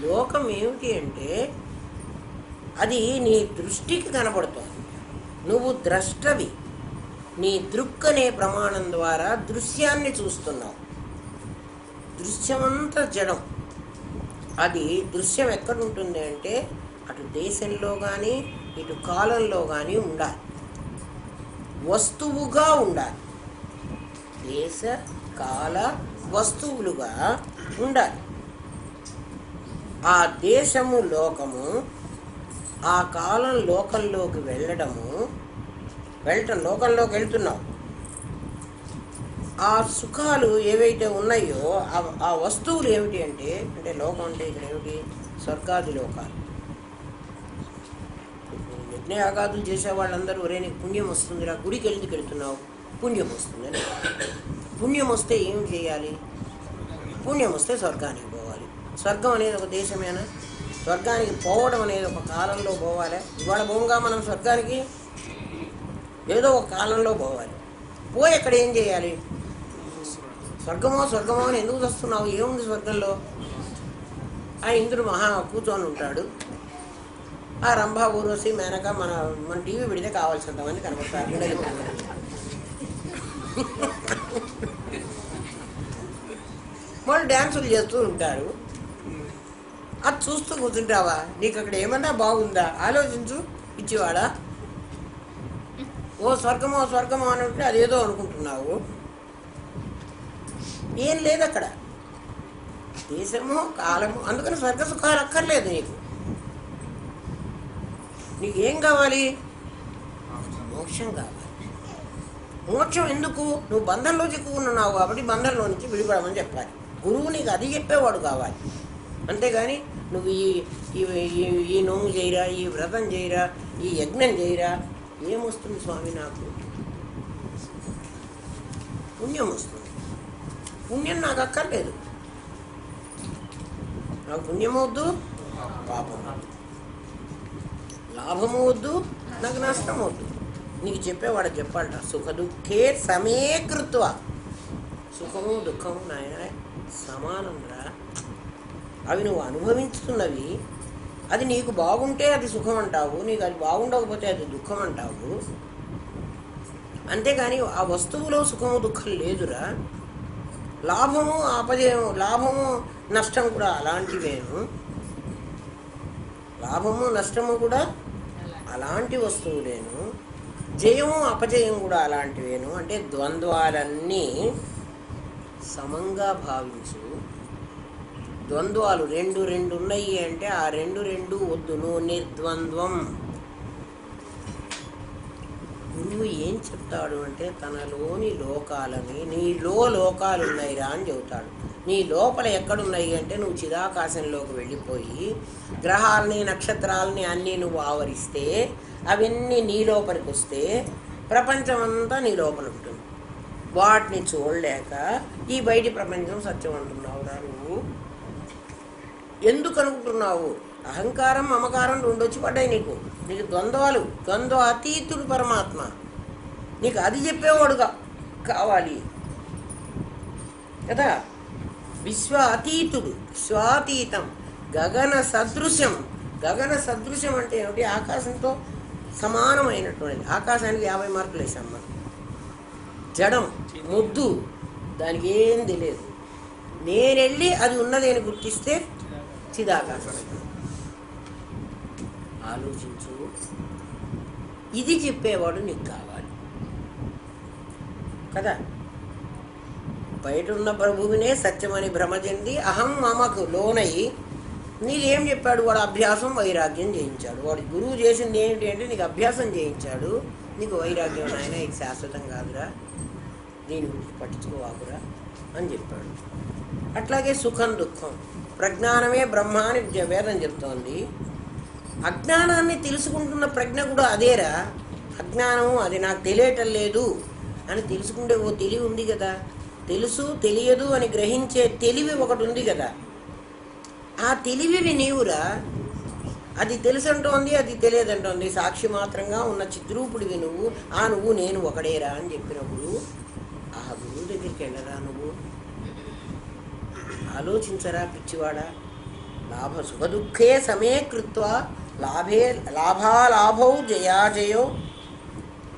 లోకం ఏమిటి అంటే అది నీ దృష్టికి కనబడుతుంది, నువ్వు ద్రష్టవి. నీ దృక్ అనే ప్రమాణం ద్వారా దృశ్యాన్ని చూస్తున్నావు. దృశ్యమంతా జడం. అది దృశ్యం ఎక్కడుంటుంది అంటే అటు దేశంలో కానీ ఇటు కాలంలో కానీ ఉండాలి, వస్తువుగా ఉండాలి. దేశ కాల వస్తువులుగా ఉండాలి. ఆ దేశము లోకము, ఆ కాలం లోకంలోకి వెళ్ళటం, లోకంలోకి వెళ్తున్నావు. ఆ సుఖాలు ఏవైతే ఉన్నాయో ఆ వస్తువులు ఏమిటి అంటే లోకం అంటే ఇక్కడ ఏమిటి? స్వర్గాది లోకాలు. యజ్ఞయాగాదులు చేసే వాళ్ళందరూ ఒరే నీకు పుణ్యం వస్తుందిరా, గుడికి ఎందుకు వెళ్తున్నావు? పుణ్యం వస్తుందని. పుణ్యం వస్తే ఏం చేయాలి? పుణ్యం వస్తే స్వర్గానికి పోవాలి. స్వర్గం అనేది ఒక దేశమేనా? స్వర్గానికి పోవడం అనేది ఒక కాలంలో పోవాలి. ఇవాళ పోగా మనం స్వర్గానికి ఏదో ఒక కాలంలో పోవాలి. పోయి అక్కడ ఏం చేయాలి? స్వర్గమో అని ఎందుకు వస్తున్నావు? ఏముంది స్వర్గంలో? ఆ ఇంద్రుడు మహా కూర్చొని ఉంటాడు. ఆ రంభ, ఊర్వశి, మేనక మన టీవీ పెడితే కావాల్సినంతమంది కనపడతారు. వాళ్ళు డ్యాన్సులు చేస్తూ ఉంటారు. అది చూస్తూ కూర్చుంటావా? నీకు అక్కడ ఏమన్నా బాగుందా? ఆలోచించు పిచ్చివాడా. ఓ స్వర్గమో అని ఉంటే అదేదో అనుకుంటున్నావు. ఏం లేదు అక్కడ, దేశము కాలము. అందుకని స్వర్గ సుఖాలు అక్కర్లేదు నీకు. నీకేం కావాలి? మోక్షం కావాలి. మోక్షం ఎందుకు? నువ్వు బంధంలో చిక్కుకున్నావు కాబట్టి బంధంలో నుంచి విడిపడమని చెప్పాలి. గురువు నీకు అది చెప్పేవాడు కావాలి. అంతేగాని నువ్వు ఈ నోము చేయరా, ఈ వ్రతం చేయరా, ఈ యజ్ఞం చేయరా, ఏమొస్తుంది స్వామి? నాకు పుణ్యం వస్తుంది. పుణ్యం నాకు అక్కర్లేదు. నాకు పుణ్యము వద్దు, పాపం లాభము వద్దు, నాకు నష్టం వద్దు. నీకు చెప్పేవాడు చెప్పాలట, సుఖ దుఃఖే సమే కృత్వ. సుఖము దుఃఖము నాయన సమానంగా. అవి నువ్వు అనుభవించుతున్నవి. అది నీకు బాగుంటే అది సుఖం అంటావు, నీకు అది బాగుండకపోతే అది దుఃఖం అంటావు. అంతేగాని ఆ వస్తువులో సుఖము దుఃఖం లేదురా. లాభము అపజయము, లాభము నష్టం కూడా అలాంటివేను. లాభము నష్టము కూడా అలాంటి వస్తువులేను. జయము అపజయం కూడా అలాంటివేను. అంటే ద్వంద్వాలన్నీ సమంగా భావించు. ద్వంద్వాలు రెండు ఉన్నాయి అంటే ఆ రెండు వద్దును. నిర్ద్వంద్వం. గురువు ఏం చెప్తాడు అంటే తనలోని లోకాలని, నీలో లోకాలు ఉన్నాయిరా అని చెబుతాడు. నీ లోపల ఎక్కడున్నాయి అంటే నువ్వు చిదాకాశంలోకి వెళ్ళిపోయి గ్రహాలని నక్షత్రాలని అన్నీ నువ్వు ఆవరిస్తే అవన్నీ నీ లోపలికి వస్తే ప్రపంచమంతా నీ లోపల ఉంటుంది. వాటిని చూడలేక ఈ బయటి ప్రపంచం సత్యం అంటున్నావురా నువ్వు. ఎందుకు అనుకుంటున్నావు? అహంకారం మమకారం రెండు వచ్చి పడ్డాయి నీకు. నీకు ద్వంద్వ అతీతుడు పరమాత్మ. నీకు అది చెప్పేవాడుగా కావాలి కదా. విశ్వ అతీతుడు, విశ్వాతీతం, గగన సదృశ్యం. గగన సదృశ్యం అంటే ఏమిటి? ఆకాశంతో సమానమైనటువంటిది. ఆకాశానికి 50 మార్కులు వేసాం మనం. జడం, ముద్దు, దానికి ఏం తెలియదు. నేనెళ్ళి అది ఉన్నది అని గుర్తిస్తే చిదాకాశం. ఆలోచించు. ఇది చెప్పేవాడు నీకు కావాలి కదా. బయట ఉన్న ప్రభువునే సత్యమని భ్రమ చెంది అహం మమకు లోనయి నీకేం చెప్పాడు? వాడు అభ్యాసం వైరాగ్యం చేయించాడు. వాడు గురువు చేసింది ఏమిటి అంటే నీకు అభ్యాసం చేయించాడు. నీకు వైరాగ్యం నాయన ఇది శాశ్వతం కాదురా, దీని గురించి పట్టించుకోవాకురా అని చెప్పాడు. అట్లాగే సుఖం దుఃఖం, ప్రజ్ఞానమే బ్రహ్మ అని వేదం చెప్తోంది. అజ్ఞానాన్ని తెలుసుకుంటున్న ప్రజ్ఞ కూడా అదేరా. అజ్ఞానము అది నాకు తెలియటం లేదు అని తెలుసుకుంటే ఓ తెలివి ఉంది కదా. తెలుసు తెలియదు అని గ్రహించే తెలివి ఒకటి ఉంది కదా. ఆ తెలివివి నీవురా. అది తెలుసంటోంది, అది తెలియదంటోంది. సాక్షి మాత్రంగా ఉన్న చిద్రూపుడివి నువ్వు. నువ్వు నేను ఒకడేరా అని చెప్పినప్పుడు ఆ గురువు దగ్గరికి వెళ్ళరా నువ్వు? ఆలోచించరా పిచ్చివాడా. సుఖదుఖే సమే కృత్వా లాభాలాభౌ జయాజయో.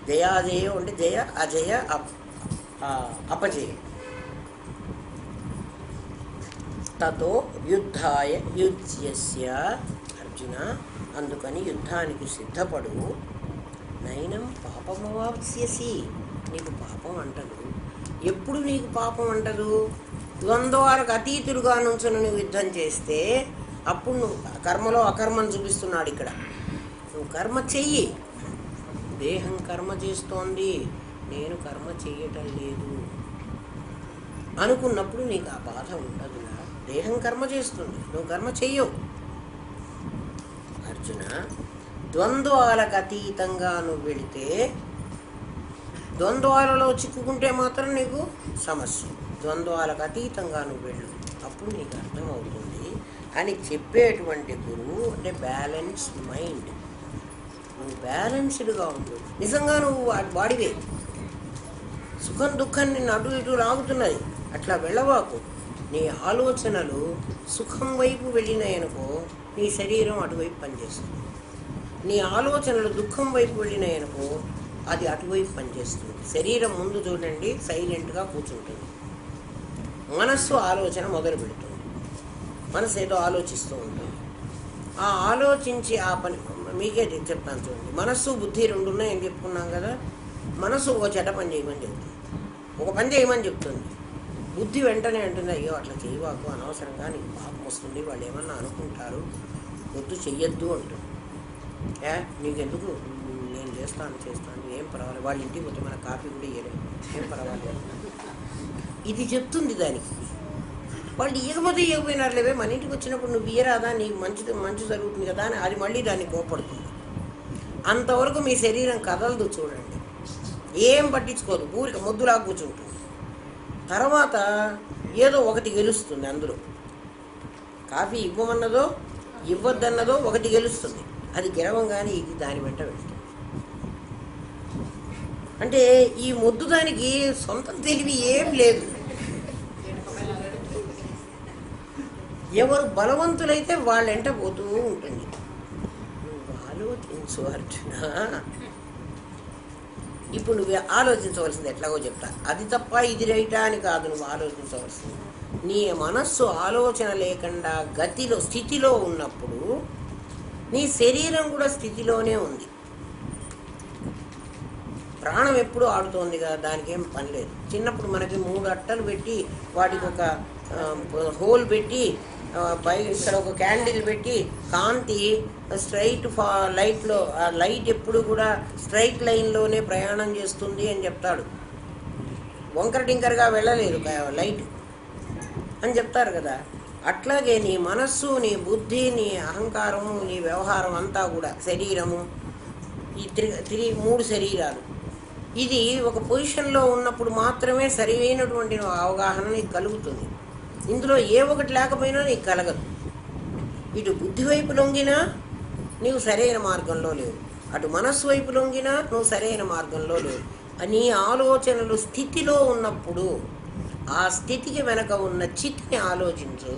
జయాజయో అంటే జయ అజయ అపజయం. తతో యుద్ధాయ యుజ్యస్య. అర్జున, అందుకని యుద్ధానికి సిద్ధపడు. నైనం పాపమవాప్స్యసి. నీకు పాపం అంటదు. ఎప్పుడు నీకు పాపం అంటదు? ద్వంద్వాలకు అతీతులుగా నుంచుని నువ్వు యుద్ధం చేస్తే అప్పుడు నువ్వు కర్మలో అకర్మను చూపిస్తున్నాడు ఇక్కడ. నువ్వు కర్మ చెయ్యి. దేహం కర్మ చేస్తోంది, నేను కర్మ చెయ్యటం లేదు అనుకున్నప్పుడు నీకు ఆ బాధ ఉండదురా. దేహం కర్మ చేస్తుంది, నువ్వు కర్మ చెయ్యవు. అర్జున, ద్వంద్వాలకు అతీతంగా నువ్వు వెళితే, ద్వంద్వాలలో చిక్కుకుంటే మాత్రం నీకు సమస్య. ద్వంద్వాలకు అతీతంగా నువ్వు వెళ్ళు, అప్పుడు నీకు అర్థమవుతుంది అని చెప్పేటువంటి గురువు. అంటే బ్యాలెన్స్ మైండ్. నువ్వు బ్యాలెన్స్డ్గా ఉండు. నిజంగా నువ్వు వాడివే. సుఖం దుఃఖం నిన్ను అటు ఇటు లాగుతున్నది, అట్లా వెళ్ళవాకు. నీ ఆలోచనలు సుఖం వైపు వెళ్ళినాయనుకో, నీ శరీరం అటువైపు పనిచేస్తుంది. నీ ఆలోచనలు దుఃఖం వైపు వెళ్ళినాయనుకో, అది అటువైపు పనిచేస్తుంది. శరీరం ముందు చూడండి సైలెంట్గా కూర్చుంటుంది, మనస్సు ఆలోచన మొదలు పెడుతుంది. మనసు ఏదో ఆలోచిస్తూ ఉంటుంది. ఆ ఆలోచించి ఆ పని మీకే చెప్తాను చూడండి. మనస్సు బుద్ధి రెండు ఉన్నాయని చెప్పుకున్నాం కదా. మనసు ఒక చెడ్డ పని చేయమని చెప్తుంది, ఒక పని చేయమని చెప్తుంది. బుద్ధి వెంటనే అంటుంది, అయ్యో అట్లా చేయవాకు, అనవసరంగా నీకు పాపం వస్తుంది, వాళ్ళు ఏమన్నా అనుకుంటారు, వద్దు చెయ్యొద్దు అంటుంది. నీకెందుకు, నేను చేస్తాను ఏం పర్వాలేదు, వాళ్ళ ఇంటికి పోతే మన కాఫీ కూడా ఇయ్యలేదు, ఏం పర్వాలేదు ఇది చెప్తుంది దానికి. వాళ్ళు ఇవ్వకపోతే ఇవ్వకపోయినారు లేవే, మన ఇంటికి వచ్చినప్పుడు నువ్వు ఇయ్యరాదా, నీకు మంచి జరుగుతుంది కదా అని అది మళ్ళీ దాన్ని కోపడుతుంది. అంతవరకు మీ శరీరం కదలదు చూడండి, ఏం పట్టించుకోదు, ఊరికి మొద్దులా కూర్చుంటుంది. తర్వాత ఏదో ఒకటి గెలుస్తుంది. అందులో కాఫీ ఇవ్వమన్నదో ఇవ్వద్దన్నదో ఒకటి గెలుస్తుంది. అది గెలవంగానే ఇది దాని వెంట వెళ్తుంది. అంటే ఈ మొద్దు దానికి సొంత తెలివి ఏం లేదు. ఎవరు బలవంతులైతే వాళ్ళెంట పోతూ ఉంటుంది. నువ్వు ఆలోచించు అర్జున. ఇప్పుడు నువ్వు ఆలోచించవలసింది ఎట్లాగో చెప్తా. అది తప్ప ఇది రైటా అని కాదు నువ్వు ఆలోచించవలసింది. నీ మనస్సు ఆలోచన లేకుండా స్థితిలో ఉన్నప్పుడు నీ శరీరం కూడా స్థితిలోనే ఉంది. ప్రాణం ఎప్పుడు ఆడుతోంది కదా, దానికి ఏం పని లేదు. చిన్నప్పుడు మనకి 3 అట్టలు పెట్టి వాటికి ఒక హోల్ పెట్టి ఇక్కడ ఒక క్యాండిల్ పెట్టి కాంతి స్ట్రైట్ లైట్లో, ఆ లైట్ ఎప్పుడు కూడా స్ట్రైట్ లైన్లోనే ప్రయాణం చేస్తుంది అని చెప్తాడు. వంకర టింకరగా వెళ్ళలేదు లైట్ అని చెప్తారు కదా. అట్లాగే నీ మనస్సు, నీ బుద్ధి, నీ అహంకారము, నీ వ్యవహారం అంతా కూడా శరీరము, ఈ 3 శరీరాలు, ఇది ఒక పొజిషన్లో ఉన్నప్పుడు మాత్రమే సరైనటువంటి అవగాహన నీకు కలుగుతుంది. ఇందులో ఏ ఒకటి లేకపోయినా నీకు కలగదు. ఇటు బుద్ధి వైపు లొంగినా నీవు సరైన మార్గంలో లేవు, అటు మనస్సు వైపు లొంగినా నువ్వు సరైన మార్గంలో లేవు. నీ ఆలోచనలు స్థితిలో ఉన్నప్పుడు ఆ స్థితికి వెనక ఉన్న చిత్ని ఆలోచించు.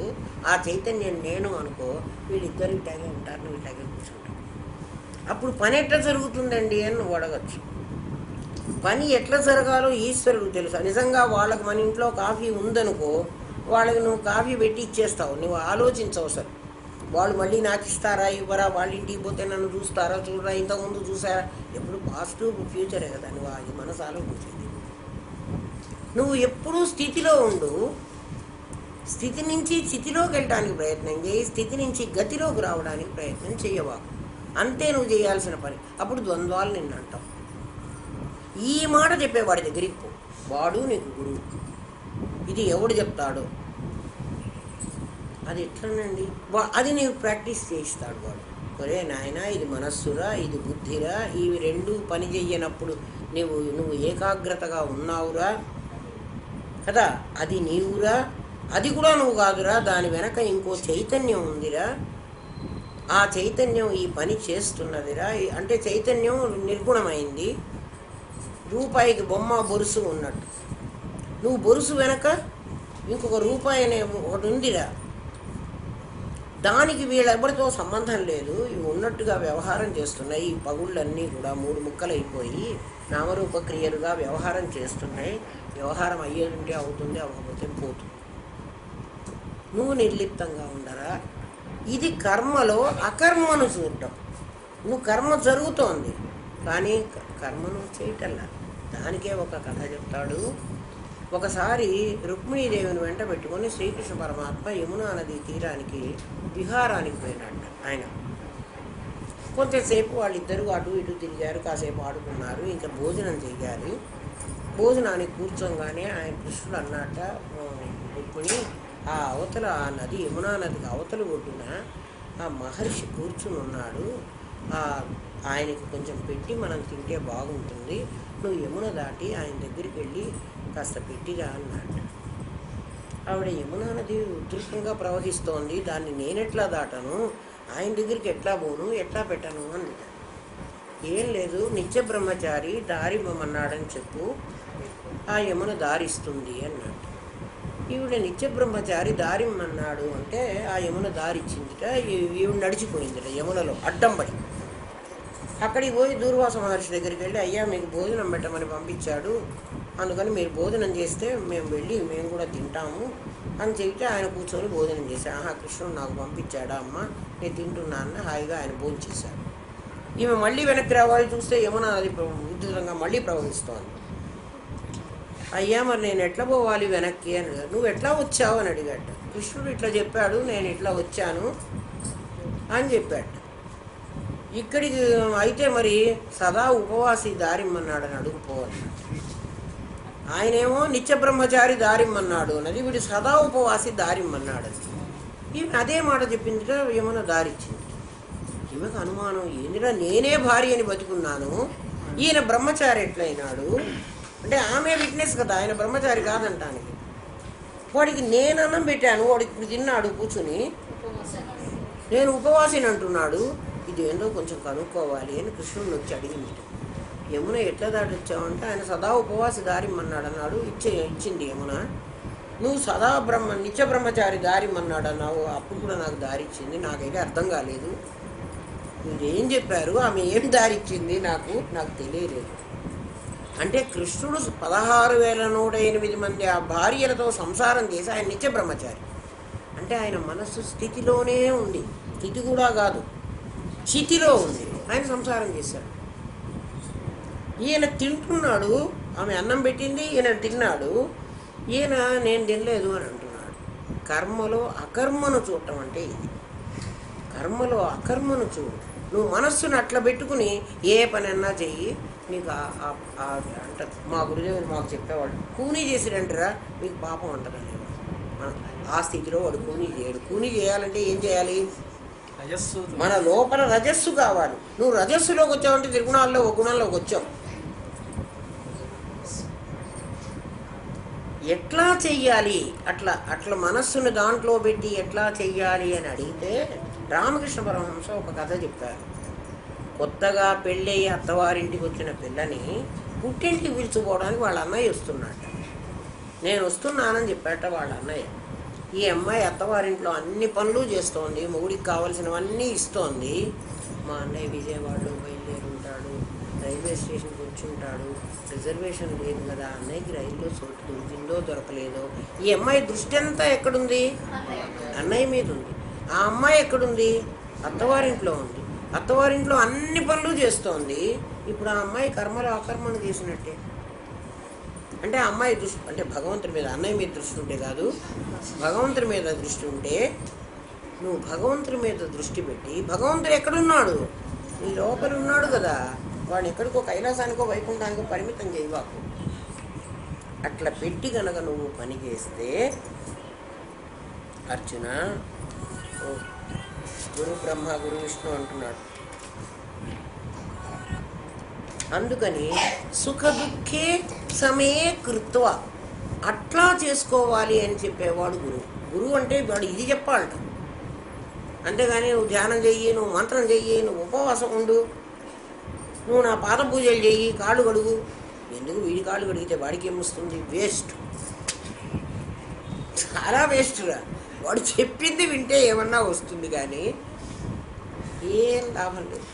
ఆ చైతన్యం నేను అనుకో, వీళ్ళిద్దరు ఇట్లాగే ఉంటారు, నువ్వు ఇట్లాగే కూర్చుంటావు. అప్పుడు పని ఎట్లా జరుగుతుందండి అని నువ్వు అడగచ్చు. పని ఎట్లా జరగాలో ఈశ్వరుడు తెలుసు. నిజంగా వాళ్ళకి మన ఇంట్లో కాఫీ ఉందనుకో, వాళ్ళకి నువ్వు కాఫీ పెట్టి ఇచ్చేస్తావు, నువ్వు ఆలోచించవసరం. వాళ్ళు మళ్ళీ నాకు ఇస్తారా ఇవ్వరా, వాళ్ళ ఇంటికి పోతే నన్ను చూస్తారా చూడరా, ఇంతకుముందు చూసారా, ఎప్పుడు పాజిటివ్ ఫ్యూచరే కదా నువ్వు అది మనసు ఆలోచించేది. నువ్వు ఎప్పుడూ స్థితిలో ఉండు. స్థితి నుంచి స్థితిలోకి వెళ్ళడానికి ప్రయత్నం చేయి, స్థితి నుంచి గతిలోకి రావడానికి ప్రయత్నం చేయవా. అంతే నువ్వు చేయాల్సిన పని. అప్పుడు ద్వంద్వాలు నిన్ను అంటావు. ఈ మాట చెప్పేవాడి దగ్గరికి పో, వాడు నీకు గురువు. ఇది ఎవడు చెప్తాడు, అది ఎట్లనండి, అది నీకు ప్రాక్టీస్ చేయిస్తాడు వాడు. ఒరే నాయన, ఇది మనస్సురా, ఇది బుద్ధిరా, ఇవి 2 పని చెయ్యనప్పుడు నువ్వు ఏకాగ్రతగా ఉన్నావురా కదా, అది నీవురా, అది కూడా నువ్వు కాదురా, దాని వెనక ఇంకో చైతన్యం ఉందిరా, ఆ చైతన్యం ఈ పని చేస్తున్నదిరా. అంటే చైతన్యం నిర్గుణమైంది, రూపాయికి బొమ్మ బొరుసు ఉన్నట్టు. నువ్వు బొరుసు వెనక ఇంకొక రూపాయి అనే ఒకటి ఉందిరా, దానికి వీళ్ళెవరితో సంబంధం లేదు, ఇవి ఉన్నట్టుగా వ్యవహారం చేస్తున్నాయి. ఈ పగుళ్ళన్నీ కూడా 3 ముక్కలైపోయి నామరూప క్రియలుగా వ్యవహారం చేస్తున్నాయి. వ్యవహారం అయ్యేదంటే అవుతుంది, అవ్వకపోతే పోతుంది. నువ్వు నిర్లిప్తంగా ఉండరా. ఇది కర్మలో అకర్మను చూడటం. నువ్వు కర్మ జరుగుతోంది కానీ కర్మను చేయటల్లా. దానికే ఒక కథ చెప్తాడు. ఒకసారి రుక్మిణీదేవిని వెంట పెట్టుకొని శ్రీకృష్ణ పరమాత్మ యమునా నది తీరానికి విహారానికి పోయినట్ట. ఆయన కొంతసేపు వాళ్ళిద్దరూ అటు ఇటు తిరిగారు, కాసేపు ఆడుకున్నారు, ఇంకా భోజనం చేయాలి. భోజనానికి కూర్చోగానే ఆయన కృష్ణుడు అన్నట్ట, రుక్మిణి ఆ అవతల ఆ నది యమునా నదికి అవతల ఒడ్డున ఆ మహర్షి కూర్చుని ఉన్నాడు, ఆయనకి కొంచెం పెట్టి మనం తింటే బాగుంటుంది, నువ్వు యమున దాటి ఆయన దగ్గరికి వెళ్ళి కాస్త పెట్టిరా అన్నాడు. ఆవిడ యమునా నది ఉధృతంగా ప్రవహిస్తోంది, దాన్ని నేనెట్లా దాటను, ఆయన దగ్గరికి ఎట్లా పోను, ఎట్లా పెట్టను అంది. ఏం లేదు, నిత్య బ్రహ్మచారి దారి మమ్మన్నాడని చెప్పు, ఆ యమున దారిస్తుంది అన్నాడు. ఈవిడ నిత్య బ్రహ్మచారి దారి అన్నాడు అంటే ఆ యమున దారిచ్చిందిట. ఈవిడ నడిచిపోయిందిట యమునలో అడ్డంబడి. అక్కడికి పోయి దూర్వాస మహర్షి దగ్గరికి వెళ్ళి, అయ్యా మీకు భోజనం పెట్టమని పంపించాడు, అందుకని మీరు భోజనం చేస్తే మేము కూడా తింటాము అని చెబితే ఆయన కూర్చొని భోజనం చేశాడు. ఆహా, కృష్ణుడు నాకు పంపించాడా అమ్మ, నేను తింటున్నా అన్న హాయిగా ఆయన భోజనం చేశాడు. ఈమె మళ్ళీ వెనక్కి రావాలి, చూస్తే యమున అది ఉధృతంగా మళ్ళీ ప్రవహిస్తోంది. అయ్యా మరి నేను ఎట్లా పోవాలి వెనక్కి అని, నువ్వు ఎట్లా వచ్చావు అని అడిగాడు. కృష్ణుడు ఇట్లా చెప్పాడు, నేను ఇట్లా వచ్చాను అని చెప్పాడు. ఇక్కడికి అయితే మరి సదా ఉపవాసి దారిమ్మన్నాడని అడుగుపోవాలి. ఆయనేమో నిత్య బ్రహ్మచారి దారిమ్మన్నాడు అన్నది, వీడు సదా ఉపవాసి దారిమ్మన్నాడు అది. ఈమె అదే మాట చెప్పిందిట, ఏమన్నా దారిచ్చింది. ఈమెకు అనుమానం, ఏందిరా నేనే భార్య అని బతుకున్నాను, ఈయన బ్రహ్మచారి ఎట్లయినాడు అంటే ఆమె విట్నెస్ కదా, ఆయన బ్రహ్మచారి కాదంటానికి. వాడికి నేను అన్నం పెట్టాను, వాడికి ఇప్పుడు తిన్నాడు కూర్చుని, నేను ఉపవాసిని అంటున్నాడు, ఇదేందో కొంచెం కనుక్కోవాలి అని కృష్ణుని వచ్చి అడిగింది. యమున ఎట్లా దాటొచ్చావంటే ఆయన సదా ఉపవాసి దారిమ్మన్నాడు అన్నాడు, ఇచ్చింది యమున. నువ్వు సదా నిత్య బ్రహ్మచారి దారిమ్మన్నాడు అన్నావు, అప్పుడు కూడా నాకు దారి ఇచ్చింది, నాకైతే అర్థం కాలేదు. మీరేం చెప్పారు, ఆమె ఏం దారి ఇచ్చింది నాకు తెలియలేదు అంటే కృష్ణుడు 16,108 మంది ఆ భార్యలతో సంసారం చేసి ఆయన నిత్య బ్రహ్మచారి అంటే ఆయన మనస్సు స్థితిలోనే ఉంది, స్థితి కూడా కాదు స్థితిలో ఉంది, ఆయన సంసారం చేశాడు. ఈయన తింటున్నాడు, ఆమె అన్నం పెట్టింది, ఈయన తిన్నాడు, ఈయన నేను తినలేదు అని అంటున్నాడు. కర్మలో అకర్మను చూడటం అంటే ఇది. కర్మలో అకర్మను చూడు. నువ్వు మనస్సును అట్లా పెట్టుకుని ఏ పనన్నా చెయ్యి, నీకు అంట. మా గురుదేవులు మాకు చెప్పేవాడు, కూనీ చేసిరంటారా మీకు పాపం అంటారని. ఆ స్థితిలో వాడు కూనీ చేయడు. కూనీ చేయాలంటే ఏం చేయాలి, మన లోపల రజస్సు కావాలి. నువ్వు రజస్సులోకి వచ్చావంటే త్రిగుణాల్లో ఒక గుణంలోకి వచ్చావు. ఎట్లా చెయ్యాలి, అట్లా మనస్సును దాంట్లో పెట్టి ఎట్లా చెయ్యాలి అని అడిగితే రామకృష్ణ పరమహంస ఒక కథ చెప్పారు. కొత్తగా పెళ్ళయి అత్తవారింటికి వచ్చిన పిల్లని పుట్టింటికి పిలుచుకోవడానికి వాళ్ళ అన్నయ్య వస్తున్నాడు. నేను వస్తున్నానని చెప్పాట వాళ్ళ అన్నయ్య. ఈ అమ్మాయి అత్తవారింట్లో అన్ని పనులు చేస్తోంది, మొగుడికి కావాల్సినవన్నీ ఇస్తోంది. మా అన్నయ్య విజయవాడలో బయలుదేరుంటాడు, రైల్వే స్టేషన్కి వచ్చి ఉంటాడు, రిజర్వేషన్ లేదు కదా, అన్నయ్యకి రైల్లో చోటు దొరికిందో దొరకలేదో. ఈ అమ్మాయి దృష్టి అంతా ఎక్కడుంది, అన్నయ్య మీద ఉంది. ఆ అమ్మాయి ఎక్కడుంది, అత్తవారింట్లో ఉంది. అత్తవారింట్లో అన్ని పనులు చేస్తోంది. ఇప్పుడు ఆ అమ్మాయి కర్మలో అకర్మను చేసినట్టే. అంటే ఆ అమ్మాయి దృష్టి అంటే భగవంతుడి మీద, అన్నయ్య మీద దృష్టి ఉంటే కాదు, భగవంతుడి మీద దృష్టి ఉంటే నువ్వు భగవంతుడి మీద దృష్టి పెట్టి, భగవంతుడు ఎక్కడున్నాడు, నీ లోపల ఉన్నాడు కదా, వాడిని ఎక్కడికో కైలాసానికో వైకుంఠానికో పరిమితం చేయవాకు. అట్లా పెట్టి కనుక నువ్వు పని చేస్తే అర్జున, గురు బ్రహ్మ గురు విష్ణు అంటున్నాడు. అందుకని సుఖ దుఃఖే సమే కృత్వ అట్లా చేసుకోవాలి అని చెప్పేవాడు గురువు. గురువు అంటే వాడు ఇది చెప్పాలట. అంతేగాని నువ్వు ధ్యానం చెయ్యి, నువ్వు మంత్రం చెయ్యి, నువ్వు ఉపవాసం ఉండు, నువ్వు నా పాద పూజలు చెయ్యి, కాళ్ళు కడుగు. ఎందుకు వీడి కాళ్ళు కడిగితే వాడికి ఏమొస్తుంది? వేస్ట్, చాలా వేస్ట్గా. వాడు చెప్పింది వింటే ఏమన్నా వస్తుంది కానీ ఏం లాభం లేదు.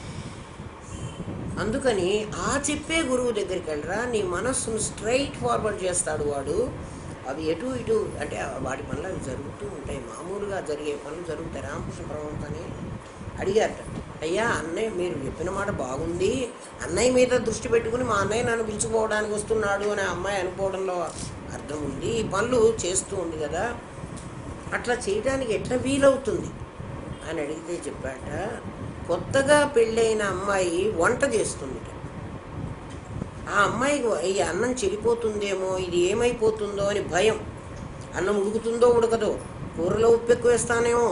అందుకని ఆ చెప్పే గురువు దగ్గరికి వెళ్ళరా, నీ మనస్సును స్ట్రైట్ ఫార్వర్డ్ చేస్తాడు వాడు. అవి ఎటు ఇటు అంటే వాడి పనులు అవి జరుగుతూ ఉంటాయి, మామూలుగా జరిగే పనులు జరుగుతాయి. రామకృష్ణ పరమహంస అని అడిగారట, అయ్యా అన్నయ్య మీరు చెప్పిన మాట బాగుంది, అన్నయ్య మీద దృష్టి పెట్టుకుని మా అన్నయ్య నన్ను పిలుచుకోవడానికి వస్తున్నాడు అని అమ్మాయి అనుకోవడంలో అర్థం ఉంది, ఈ పనులు చేస్తూ ఉంది కదా, అట్లా చేయడానికి ఎట్లా వీలవుతుంది అని అడిగితే చెప్పాట, కొత్తగా పెళ్ళైన అమ్మాయి వంట చేస్తుంది. ఆ అమ్మాయికి ఈ అన్నం చెడిపోతుందేమో, ఇది ఏమైపోతుందో అని భయం. అన్నం ఉడుకుతుందో ఉడకదో, కూరలో ఉప్పు ఎక్కువ వేస్తానేమో,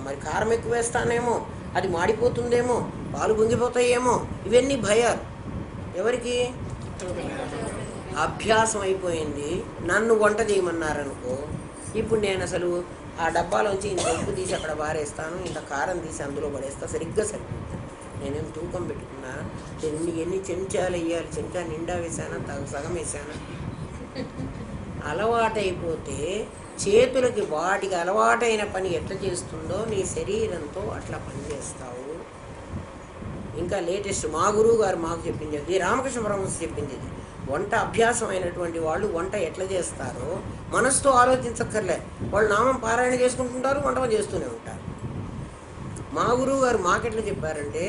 మరి కారం ఎక్కువ వేస్తానేమో, అది మాడిపోతుందేమో, పాలు పొంగిపోతాయేమో, ఇవన్నీ భయాలు. ఎవరికి? అభ్యాసం అయిపోయింది. నన్ను వంట చేయమన్నారనుకో, ఇప్పుడు నేను అసలు ఆ డబ్బాలోంచి ఇంత ఉప్పు తీసి అక్కడ వారేస్తాను, ఇంత కారం తీసి అందులో పడేస్తా, సరిగ్గా సరిపోతుంది. నేనేం తూకం పెట్టుకున్నా, ఎన్ని చెంచాలు వేయాలి, చెంచా నిండా వేసానా, సగం వేసానా? అలవాటైపోతే చేతులకి వాటికి అలవాటైన పని ఎట్లా చేస్తుందో నీ శరీరంతో అట్లా పనిచేస్తావు. ఇంకా లేటెస్ట్ మా గురువు గారు మాకు చెప్పింది, అది రామకృష్ణ పరమహంస చెప్పింది. ఇది వంట అభ్యాసం అయినటువంటి వాళ్ళు వంట ఎట్లా చేస్తారో మనసుతో ఆలోచించక్కర్లే, వాళ్ళు నామం పారాయణ చేసుకుంటుంటారు, వంట చేస్తూనే ఉంటారు. మా గురువు గారు మాకెట్లా చెప్పారంటే,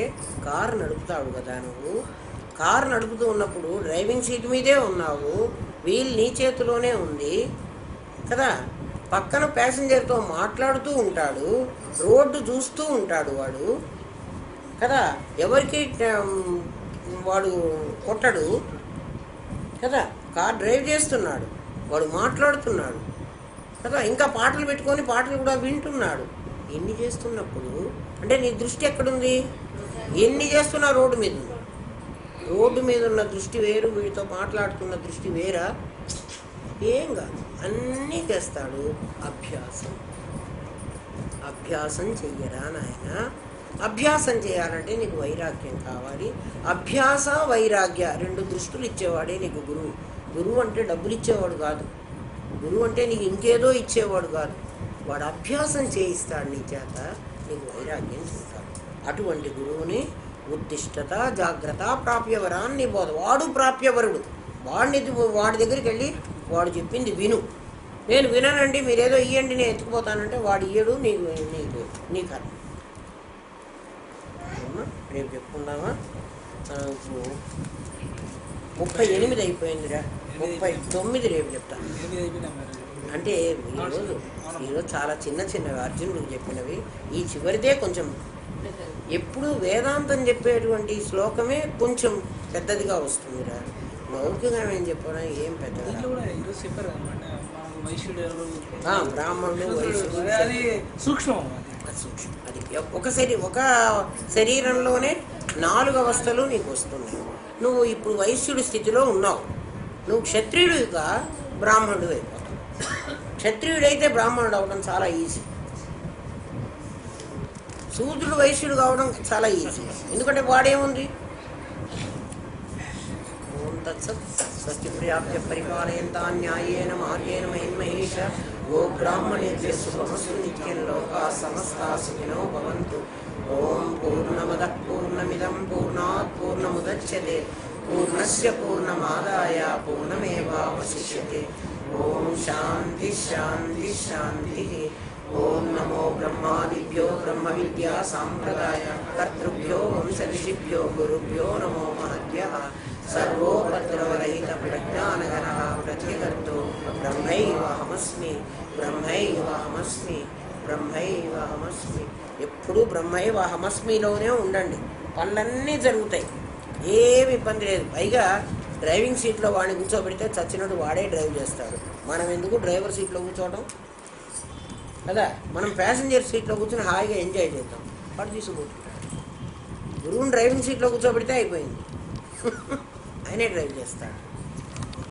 కారు నడుపుతావు కదా నువ్వు, కారు నడుపుతూ ఉన్నప్పుడు డ్రైవింగ్ సీట్ మీదే ఉన్నావు, వీల్ నీ చేతిలోనే ఉంది కదా, పక్కన ప్యాసింజర్తో మాట్లాడుతూ ఉంటాడు, రోడ్డు చూస్తూ ఉంటాడు వాడు కదా, ఎవరికి వాడు కొట్టడు కదా, కార్ డ్రైవ్ చేస్తున్నాడు, వాడు మాట్లాడుతున్నాడు కదా, ఇంకా పాటలు పెట్టుకొని పాటలు కూడా వింటున్నాడు. ఎన్ని చేస్తున్నప్పుడు అంటే నీ దృష్టి ఎక్కడుంది? ఎన్ని చేస్తున్నా రోడ్డు మీద ఉంది. రోడ్డు మీద ఉన్న దృష్టి వేరు, వీడితో మాట్లాడుతున్న దృష్టి వేరా? ఏం కాదు, అన్నీ చేస్తాడు. అభ్యాసం అభ్యాసం చెయ్యరా నాయన. అభ్యాసం చేయాలంటే నీకు వైరాగ్యం కావాలి. అభ్యాస వైరాగ్య రెండు దృష్టులు ఇచ్చేవాడే నీకు గురువు. గురువు అంటే డబ్బులు ఇచ్చేవాడు కాదు, గురువు అంటే నీకు ఇంకేదో ఇచ్చేవాడు కాదు. వాడు అభ్యాసం చేయిస్తాడు నీ చేత, నీకు వైరాగ్యం చేస్తాడు. అటువంటి గురువుని ఉత్తిష్టత జాగ్రత్త ప్రాప్యవరాన్ని బోధ. వాడు ప్రాప్యవరుడు, వాడి దగ్గరికి వెళ్ళి వాడు చెప్పింది విను. నేను విననండి, మీరేదో ఇవ్వండి నేను ఎత్తుకుపోతానంటే వాడు ఇయ్యడు, నీ కర్మ. రేపు చెప్పుకుందామా? 38 అయిపోయిందిరా, 39 రేపు చెప్తాను. అంటే ఈరోజు చాలా చిన్నవి అర్జునుడికి చెప్పినవి, ఈ చివరిదే కొంచెం. ఎప్పుడు వేదాంతం చెప్పేటువంటి శ్లోకమే కొంచెం పెద్దదిగా వస్తుందిరా, లౌకికంగా ఏం చెప్పడం ఏం పెద్దది. బ్రాహ్మణుడు వైశ్యుడు అది సూక్ష్మం. అది ఒక శరీరంలోనే 4 అవస్థలు నీకు వస్తున్నాయి. నువ్వు ఇప్పుడు వైశ్యుడి స్థితిలో ఉన్నావు, నువ్వు క్షత్రియుడిగా బ్రాహ్మణుడు అయిపోతావు. క్షత్రియుడైతే బ్రాహ్మణుడు అవడం చాలా ఈజీ, శూద్రుడు వైశ్యుడు కావడం చాలా ఈజీ. ఎందుకంటే వాడేముంది? ఓం తత్సత్. స్వస్తి ప్రియాప్య పరిపాలయంతా న్యాయేన మార్గేణ మహిమహేష గో బ్రాహ్మణేభ్యః శుభమస్తు నిత్యం లోకాః సమస్తాః సుఖినో భవంతు. ఓం పూర్ణమదః పూర్ణమిదం పూర్ణాత్ పూర్ణముదచ్యతే పూర్ణస్య పూర్ణమాదాయ పూర్ణమేవావశిష్యతే. ఓం శాంతి శాంతి శాంతి. ఓం నమో బ్రహ్మాదిభ్యో బ్రహ్మ విద్యా సాంప్రదాయ కర్తృభ్యో వంశ ఋషిభ్యో గురుభ్యో నమో మహద్భ్యః. సర్వోపద్రవరహిత ప్రజ్ఞానగణః ప్రత్యగర్తో బ్రహ్మైవాహమస్మి బ్రహ్మైవాహమస్మి బ్రహ్మైవాహమస్మి. ఎప్పుడూ బ్రహ్మైవాహమస్మిలోనే ఉండండి, పనులన్నీ జరుగుతాయి, ఏమి ఇబ్బంది లేదు. పైగా డ్రైవింగ్ సీట్లో వాడిని కూర్చోబెడితే చచ్చినట్టు వాడే డ్రైవ్ చేస్తాడు. మనం ఎందుకు డ్రైవర్ సీట్లో కూర్చోవడం కదా, మనం ప్యాసింజర్ సీట్లో కూర్చొని హాయిగా ఎంజాయ్ చేద్దాం. వాడు తీసుకుంటుంటాడు. గురువుని డ్రైవింగ్ సీట్లో కూర్చోబెడితే అయిపోయింది. ఆయనే డ్రైవ్ చేస్తాడు.